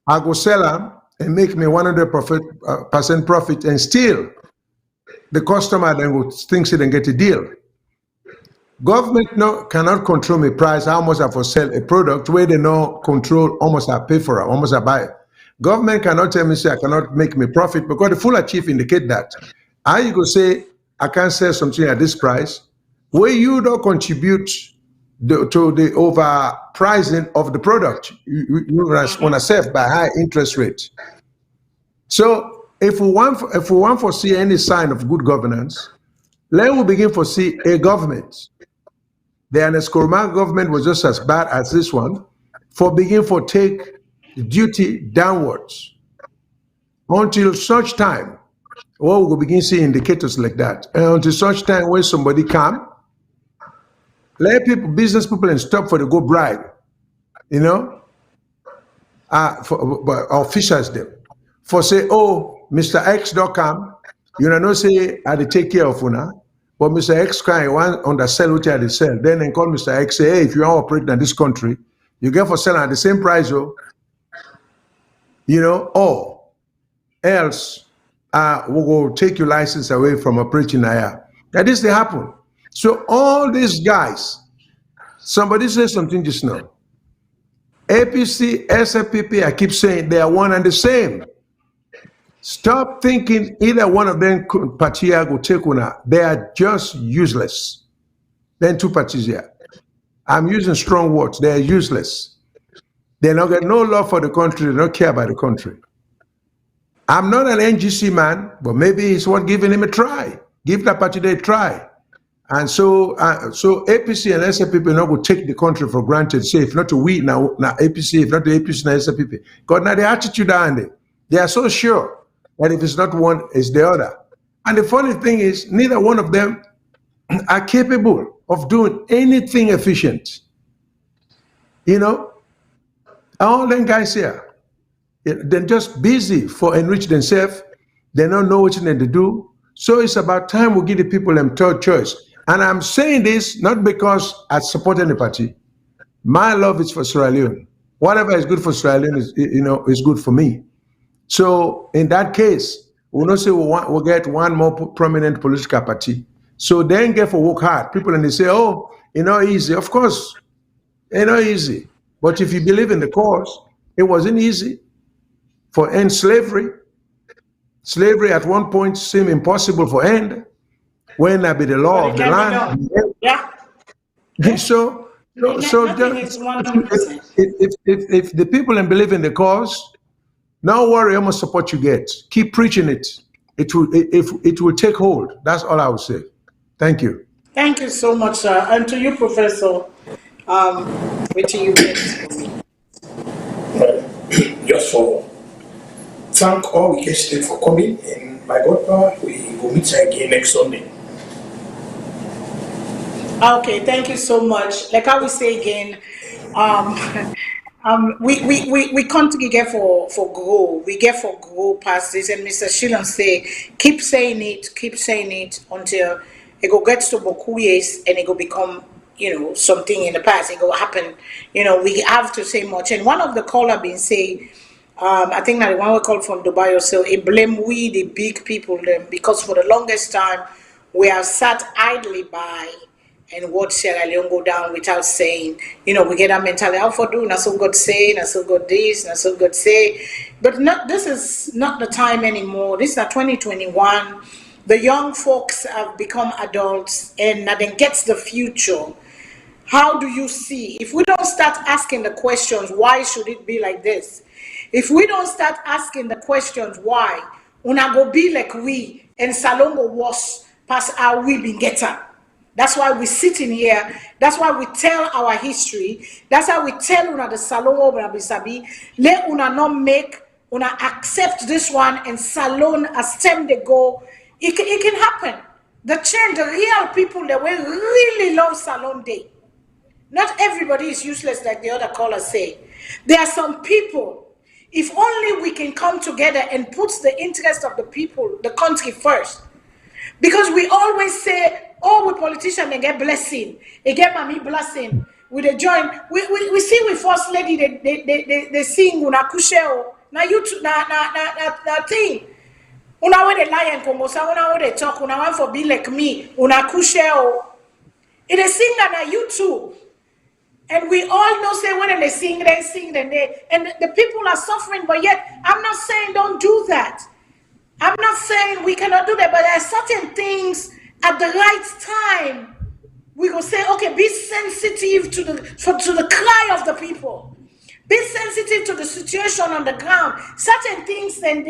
I go sell them and make me 100% profit, and still the customer then will thinks it and get a deal. Government cannot control my price, how much I for sell a product where they no control almost I pay for it, almost I buy it. Government cannot tell me say I cannot make me profit because the Fullah chief indicate that. How you go say I can't sell something at this price where you don't contribute to the overpricing of the product you want to sell by high interest rate. So if we want to see any sign of good governance, let we begin to see a government. The Ernest Koroma government was just as bad as this one for begin to take duty downwards until such time. Well, we'll begin seeing indicators like that. And until such time when somebody come, let people, business people, and stop for the go bribe, you know, for officials them. For say, oh, Mr. X don't come, you know, say I take care of una, but Mr. X can want on the sell which I they sell. Then they call Mr. X, say, hey, if you are operating in this country, you get for selling at the same price, oh, you know, or else we will take your license away from operating here. That is they happen. So all these guys, somebody said something just now. APC, SFPP, I keep saying they are one and the same. Stop thinking either one of them parties will take una. They are just useless. Then two parties here. I'm using strong words. They are useless. They don't get no love for the country. They don't care about the country. I'm not an NGC man, but maybe it's worth giving him a try. Give that party a try. And so APC and SAPP now will take the country for granted. Say, if not to we, now APC, if not to APC, now SAPP. Because now the attitude they are so sure that if it's not one, it's the other. And the funny thing is, neither one of them are capable of doing anything efficient. You know, all them guys here, they're just busy for enrich themselves. They don't know what they do. So it's about time we give the people them third choice. And I'm saying this not because I support any party. My love is for Sierra Leone. Whatever is good for Sierra Leone is good for me. So in that case, we'll not say we'll get one more prominent political party. So then get for work hard. People and they say, oh, easy. Of course, easy. But if you believe in the cause, it wasn't easy for end slavery. Slavery at one point seemed impossible for end. When that be the law of the land. Yeah. So if the people believe in the cause, don't worry how much support you get. Keep preaching it. It will take hold. That's all I would say. Thank you. Thank you so much, sir. And to you, Professor, wait till you get for me. Just for thank all we guests for coming, and by God power, we will meet again next Sunday. Okay, thank you so much. Like I will say again, we come to get for grow. We get for grow past this, and Mr. Shilon say, keep saying it until it go get to Boku years and it go become, something in the past. It go happen. We have to say much. And one of the caller been saying, I think that the one we call from Dubai also, it blame we the big people them because for the longest time we have sat idly by and watch Sierra Leone go down without saying, we get our mentality out for do, not so good say, not so good this, not so good say. But this is not the time anymore. This is 2021. The young folks have become adults and nothing gets the future. How do you see? If we don't start asking the questions, why should it be like this? If we don't start asking the questions, why? Una go be like we and Salone go was past how we been getting. That's why we sit in here. That's why we tell our history. That's why we tell una the Salone over Abisabi. Let una not make, una accept this one and Salone as time they go. It can happen. The change, the real people that will really love Salone Day. Not everybody is useless like the other callers say. There are some people, if only we can come together and put the interest of the people, the country first. Because we always say, oh, we politicians, they get blessing. They get mommy blessing. We they join. We see with First Lady, they sing, una kusheo. Na YouTube, na thing. Una where they lie and komosa, una where they talk, una want for be like me, una kusheo. It is sing on YouTube. And we all know, say, when they sing, and the people are suffering, but yet, I'm not saying don't do that. I'm not saying we cannot do that, but there are certain things at the right time. We go say, okay, be sensitive to the cry of the people. Be sensitive to the situation on the ground. Certain things, then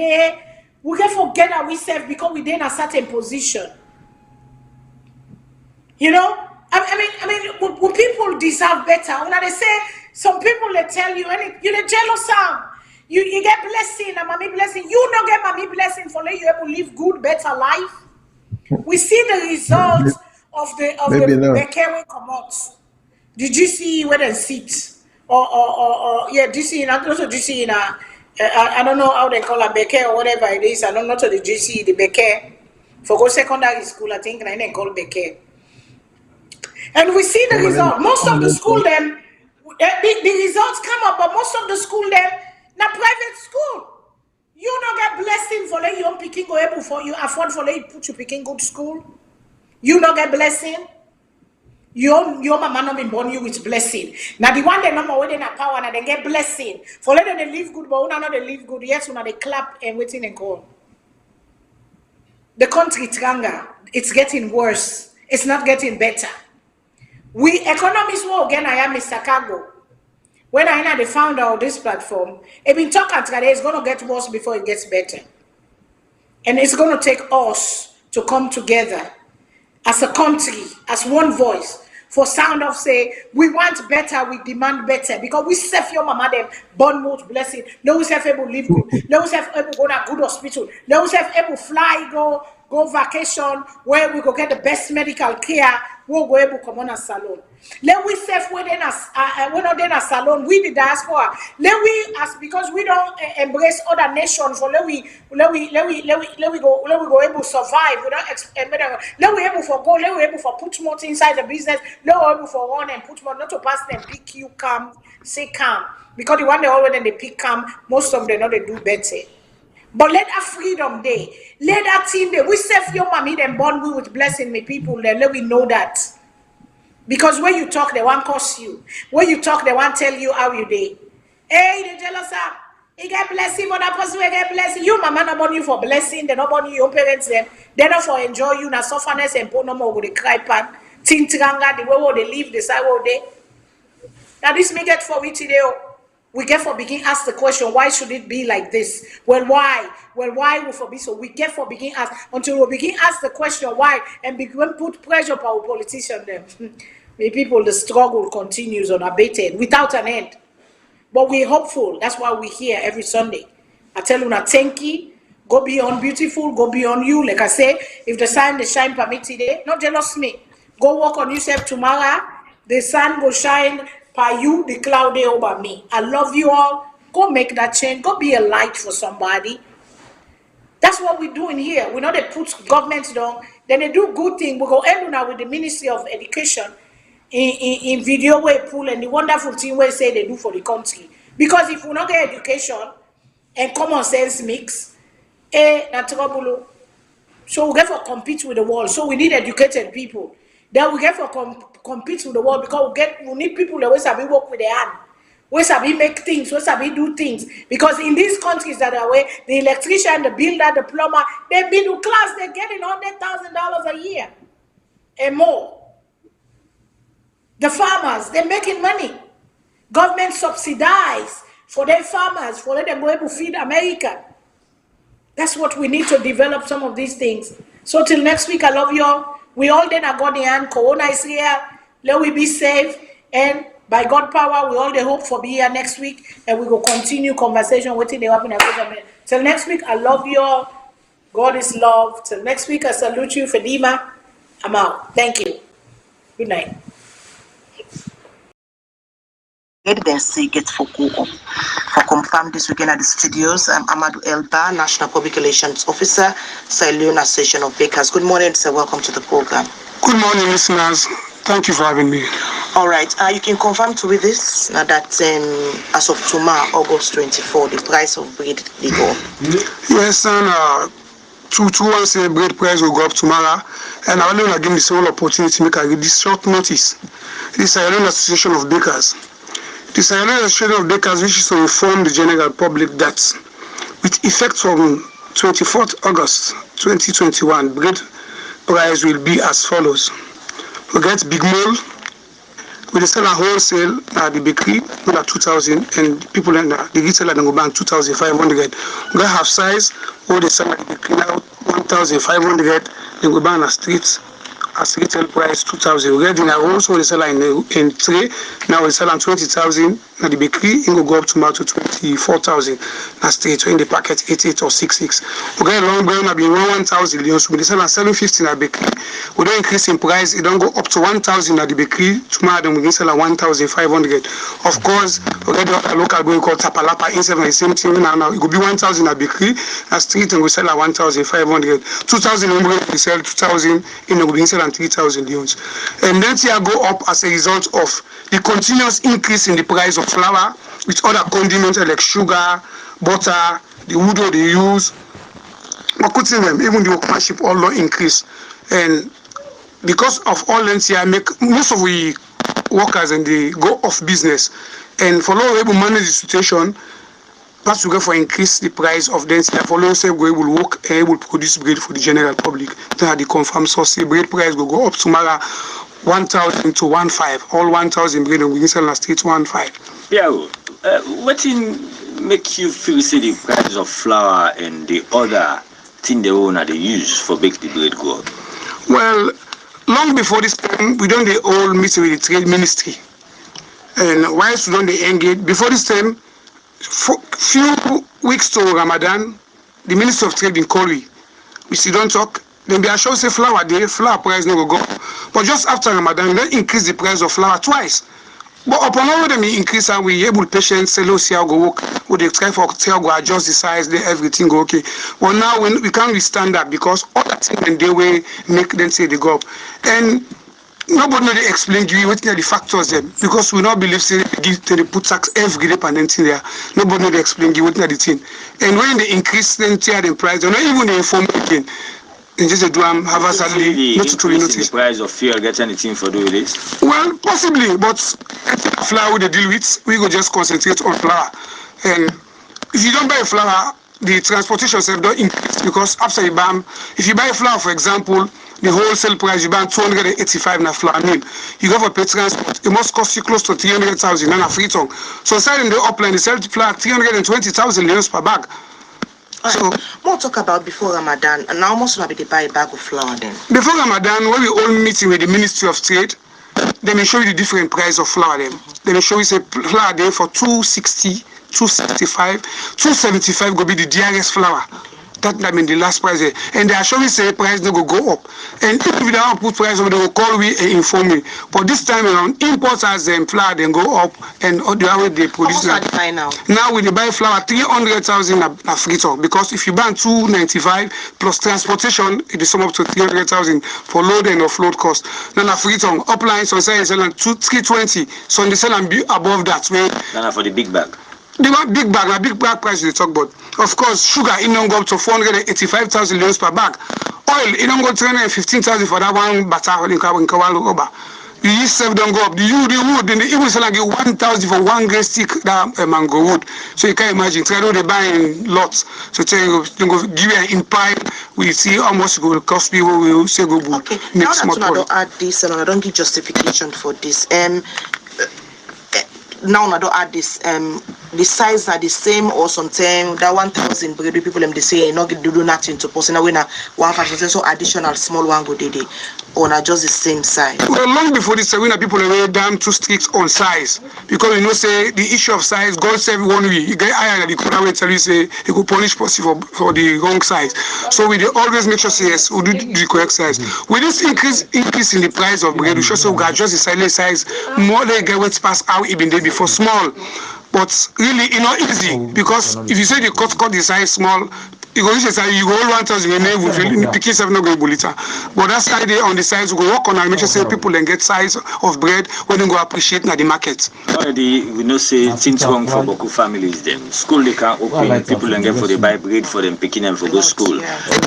we can forget that we serve because we're in a certain position. I mean, people deserve better. When they say, some people they tell you, and you're the jealous son. You get blessing, and mommy blessing. You don't get mommy blessing for let you able to live good, better life. We see the results of the Bekere come out. Did you see where they sit? Did you see in I don't know how they call a Bekere or whatever it is. I don't know to the GC, the Bekere. For go secondary school, I think they call Bekere. And we see the result. Most of the school them, the results come up, but most of the school them, na private school. You don't get blessing for let you picking go able for you afford for let put you picking good school. You don't get blessing. Your mama not been born you with blessing. Now the one they number where they not power and they get blessing. For let them they live good, but una not they live good. Yes, una they clap and waiting and call. The country tranga, it's getting worse. It's not getting better. We economists will again I am Mr. Kago. When I know the founder of this platform, I've been talking that it's going to get worse before it gets better. And it's going to take us to come together as a country, as one voice, for sound of say, we want better, we demand better, because we save your mama them born most blessing. No we save able live good, no we save able go to good hospital, no we save able fly, go vacation, where we go get the best medical care, we'll go able come on a salon. Let we save within us, we're not in a salon, we the diaspora. Let we as because we don't embrace other nations, for let we go able to survive without let we able for go, let we able for put more inside the business, let we able for run and put more, not to pass them pick you calm, say calm. Because the one they already they pick calm, most of them know they do better. But let that freedom day, let that team day. We save your mommy then born we with blessing me people, then let we know that. Because when you talk, they won't curse you. When you talk, they won't tell you how you day. Hey, the jealous are. You get blessing, but that person will get blessing. You, mama, not born you for blessing. They not born you, your parents them. They not for enjoy you, na sufferness and put no more with the cry pan. Think tranga, the way they live, the side where they. Now this may get for we today. We get for begin ask the question, why should it be like this? Well, why? Well, why will for be so? We get for begin ask until we begin ask the question why and begin put pressure on our politicians them. The people, the struggle continues unabated without an end. But we're hopeful. That's why we're here every Sunday. I tell you now, thank you. Go beyond beautiful, go beyond you. Like I say, if the sun, the shine permit today, not jealous me. Go work on yourself tomorrow. The sun will shine by you, the cloud day over me. I love you all. Go make that change. Go be a light for somebody. That's what we're doing here. We know they put governments down. Then they do good things. We go end now with the Ministry of Education in video way pool and the wonderful thing we say they do for the country. Because if we not get education and common sense mix, that's trouble. So we get for compete with the world. So we need educated people. Then we get for compete with the world because we need people that always sabi work with their hand. We sabi make things, we sabi do things. Because in these countries that are where the electrician, the builder, the plumber, they middle class, they're getting $100,000 a year and more. The farmers, they're making money. Government subsidize for their farmers, for let them go able to feed America. That's what we need to develop some of these things. So till next week, I love you all. We all then are God in hand. Corona is here. Let we be safe. And by God power, we all the hope for be here next week. And we will continue conversation waiting the happen. Till next week, I love you all. God is love. Till next week, I salute you, Fadima. I'm out. Thank you. Good night. Get for confirm this weekend at the studios. I'm Amadou Elba, National Public Relations Officer, SALONE Association of Bakers. Good morning, sir. Welcome to the program. Good morning, listeners. Thank you for having me. All right. You can confirm to me this now that as of tomorrow, August 24, the price of bread will go up. Yes, and once the bread price will go up tomorrow, and I want to give me the whole opportunity to make a this short notice. This SALONE Association of Bakers. The SALONE Association of Bakers wishes to inform the general public that with effect from 24th August 2021, bread price will be as follows. We get big mall, we sell a wholesale at the bakery at 2,000, and people in the retailer then go back 2,500. We get half size, all they sell at the bakery now 1,500, then go back on streets. As retail price 2,000. We get in our also the seller in tray. Now we sell on 20,000 at the bakery. It will go up tomorrow to 24,000. That's straight. So in the packet 88 or 66. We get a long brown have been 1,000 leons. We sell on 750 at the bakery. We don't increase in price. It don't go up to 1,000 at the bakery. Tomorrow then we can sell at 1,500. Of course, we get a local boy called Tapalapa in the same thing now. It will be 1,000 at the bakery. At street and we sell at 1,500. 2,000 we sell 2,000 in the we sell and 3,000 leons. And then here go up as a result of the continuous increase in the price of flour with other condiments like sugar, butter, the wood they use. But cutting them, even the workmanship all increase. And because of all that here, most of the workers and they go off business. And for law able to manage the situation, that's to go for increase the price of them. For law say we will work and will produce bread for the general public. Then the confirmed source bread price will go up tomorrow 1,000 to 1,500. All 1,000 bread and we sell on street 1,500. Yeah, what make you feel say the price of flour and the other thing they use for bake the bread go up? Well, long before this time, we don't the all meeting with the trade ministry. And whilst we don't they engage, before this time, for few weeks to Ramadan, the Minister of Trade in Korea, we still don't talk. Then they are sure say flour there, flour price never go. But just after Ramadan, they increase the price of flour twice. But upon all of them increase, and we able patients say, see how go work, would they try for go adjust the size, they everything go okay. But now we can't withstand that because all that thing and they way make them say they go up. And nobody know they explain to you what are the factors them because we not believe say they put tax every day and then there. Nobody know they explain you what are the thing. And when they increase then tier the price, they're not even they inform again. And just do have a sadly not to notice. The price of fuel get anything for doing this? Well, possibly, but flour they deal with, we go just concentrate on flour. And if you don't buy flour, the transportation self don't increase because after you buy, if you buy flour, for example, the wholesale price you buy 285 na flour. I mean, you go for pay transport, it must cost you close to 300,000 in a Freetown. So inside in the upline, they sell the flour 320,000 euros per bag. So, more talk about before Ramadan, and now most of they buy a bag of flour then. Before Ramadan, when we all meeting with the Ministry of Trade, then they show you the different price of flour then. Then they show you say flour there for 260, 265, 275 go be the dearest flour. That mean the last price there. And they are showing say price they go up. And if they don't put price on, they will call me and inform me. But this time around, imports as flour then go up and the way they produce. How much are they buy now? Now we buy flour 300,000 a Freetown because if you buy 295 plus transportation, it is sum up to 300,000 for load and offload cost. Then a Freetown upline so say selling 320, so they sell and be above that way. Then for the big bag. They want big bag, a big bag price they talk about. Of course, sugar it don't go up to 485,000 euros per bag. Oil it don't go 315,000 for that one butter in Kawalu. The yeast self don't go up. The wood, then they even sell like 1,000 for one grey stick that mango wood. So you can imagine, try to they buy in lots. So tell you go give you in pile. We see how much it will cost people. We will say go okay. Now that I don't add this and I don't give justification for this. Now I don't add this. The size are the same or sometimes that 1,000 people them they say not do nothing to post now when 1,000 so additional small one go day or not just the same size. Well, long before this, when people are damn too strict on size because you know say the issue of size God save one way you get higher than the corner way tell you say you could punish person for the wrong size. So we always make sure say yes we do the correct size. With this increase in the price of bread, we should also adjust the size more they get what's past how even day before small. But really, it's not easy because if you say you cut the size small, you go you go all 1,000 and picking seven not going to bullet. But that's the idea on the size. We go work on and make sure say people then get size of bread when they go appreciate na the market. Already we know say things wrong for Boku families. Them school they can't open. People then get for the buy bread for them picking them for go school.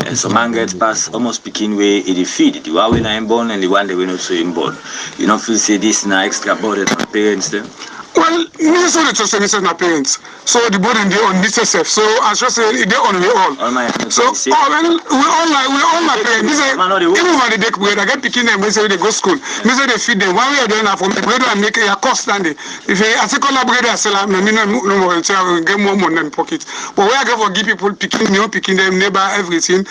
And some man gets past almost picking way in the feed. The one we not inborn and the one they we not so inborn. You don't feel say this na extra burden on parents them. Well, we saw the trust and my parents. So the burden they on this self. So I just say they on we all. So we all my parents. This is even when they take bread, I get picking them when they go school. Me say they feed them. One way or the other for me bread and make a cost standing. If I take all the bread I sell, no more get more money in pocket. But where I go for give people picking them neighbor everything.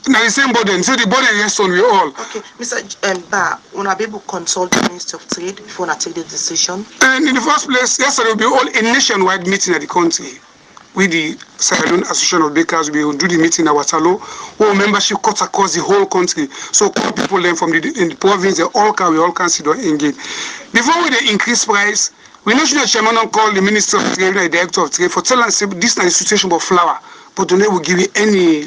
Now the same burden, so the burden rests on we all. Okay, Mr. Ba, when I be able to consult the Minister of Trade before I take the decision? And in the first place, yesterday will be all a nationwide meeting at the country. With the SALONE Association of Bakers, we will do the meeting at Waterloo, where membership cuts across the whole country. So people then from in the province, we all can sit down and engage. Before we increase price, we national chairman don't call the Minister of Trade and the Director of Trade for telling us this is the situation about flour, but they will give you any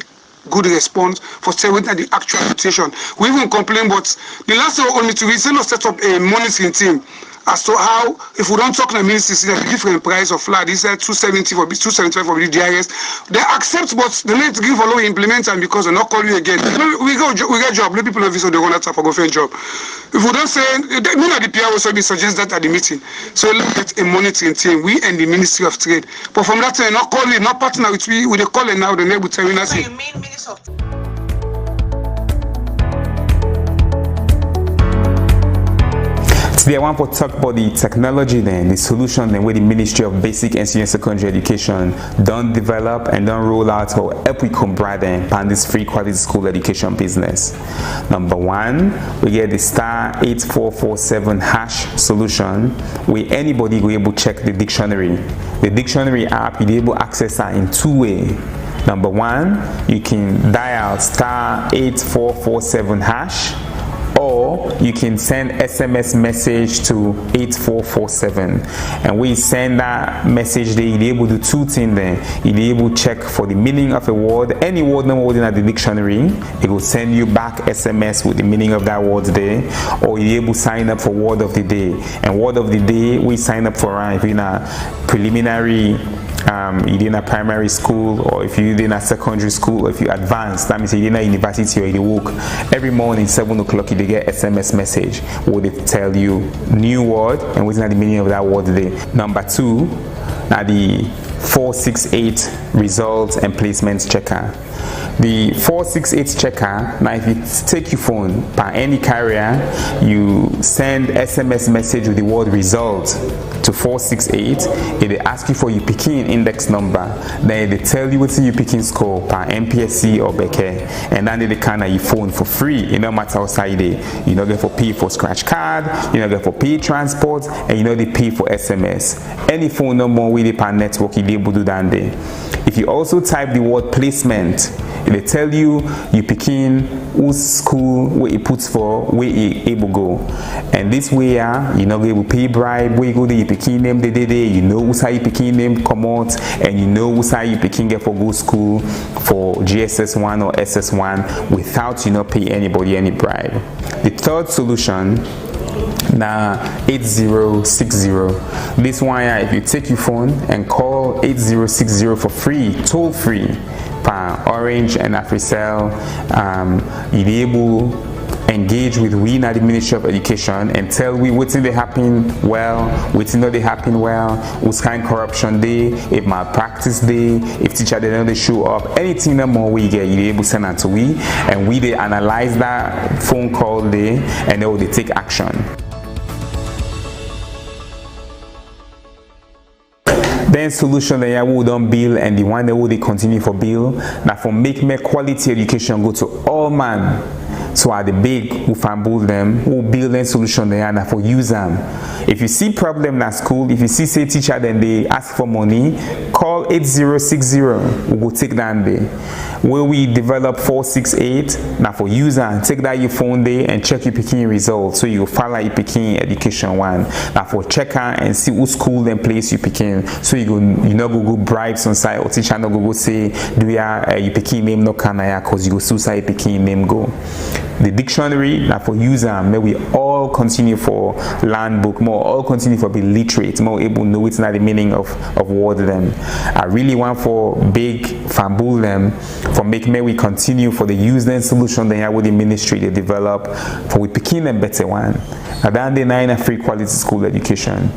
good response for saying the actual situation. We even complain, but the last time only to we set up a monitoring team as to how if we don't talk to the ministry, see the different price of flour. This is 270 for 275 for the DRS. They accept, but they need to give a low implement and because they're not calling you again. We get job. Let people know this so they want to for go for a job. If we don't say, me and the PR also be suggest that at the meeting. So let's get a monitoring team. We and the Ministry of Trade. But from that time, not calling, not partner with we. With the calling now, the neighbor telling us. So you mean Minister of Today I want to talk about the technology then, the solution then where the Ministry of Basic and Senior Secondary Education don't develop and don't roll out or help we combat them on this free quality school education business. Number one, we get the *8447# solution where anybody will be able to check the dictionary. The dictionary app, you'll be able to access that in two ways. Number one, you can dial *8447#, or you can send SMS message to 8447, and when you send that message there, you'll be able to do two things then. You'll be able to check for the meaning of a word, any word not word in the dictionary, it will send you back SMS with the meaning of that word there, or you'll be able to sign up for word of the day. And word of the day, we sign up for if you're in a preliminary, you're in a primary school, or if you're in a secondary school, or if you're advanced, that means you're in a university or you work, every morning 7 o'clock you get SMS message where they tell you new word and what's the meaning of that word today. Number two, now the 468 results and placements checker. The 468 checker, now if you take your phone by any carrier, you send SMS message with the word result to 468, it will ask you for your picking index number, then they tell you what's your picking score per MPSC or Becker, and then they can your phone for free. It no matter outside there. You know, get for pay for scratch card, you know, get for pay transport, and you know they pay for SMS. Any phone number with the pan network, you'll be able to do that there. If you also type the word placement, they tell you picking whose school where it puts for where you able go, and this way you know able pay bribe where you go there, you picking them the day, you know who's how you picking them come out, and you know who's how you picking get for go school for GSS1 or SS1 without you know pay anybody any bribe. The third solution, now 8060. This one, if you take your phone and call 8060 for free, toll free, per Orange and AfriCell, you'll be able to engage with we at the Ministry of Education and tell we what's in they happen well, what's not they happen well, what's kind of corruption day, if malpractice day, if teacher they know they show up, anything that more we get, you'll be able to send that to we, and we they analyze that phone call day, and then they take action. Then solution that we don't build, and the one that we continue for build, now for make quality education go to all man. So are the big who fumble them, who build a solution there and for use them. If you see problem at school, if you see say teacher then they ask for money, call 8060. We will take that there. Where we develop 468, now for user, take that your phone there and check your picking results. So you follow your picking education one. Now for checker and see who school and place you picking. So you go bribes on site, or teacher no go say do you picking name no canaya cause you go suicide picking name go. The dictionary now for user, may we all continue for learn book more, all continue for be literate, more able to know it's not the meaning of word them. I really want for big fumble them for make may we continue for the use then solution they have with the ministry they develop for we picking them better one. And then they nine a free quality school education.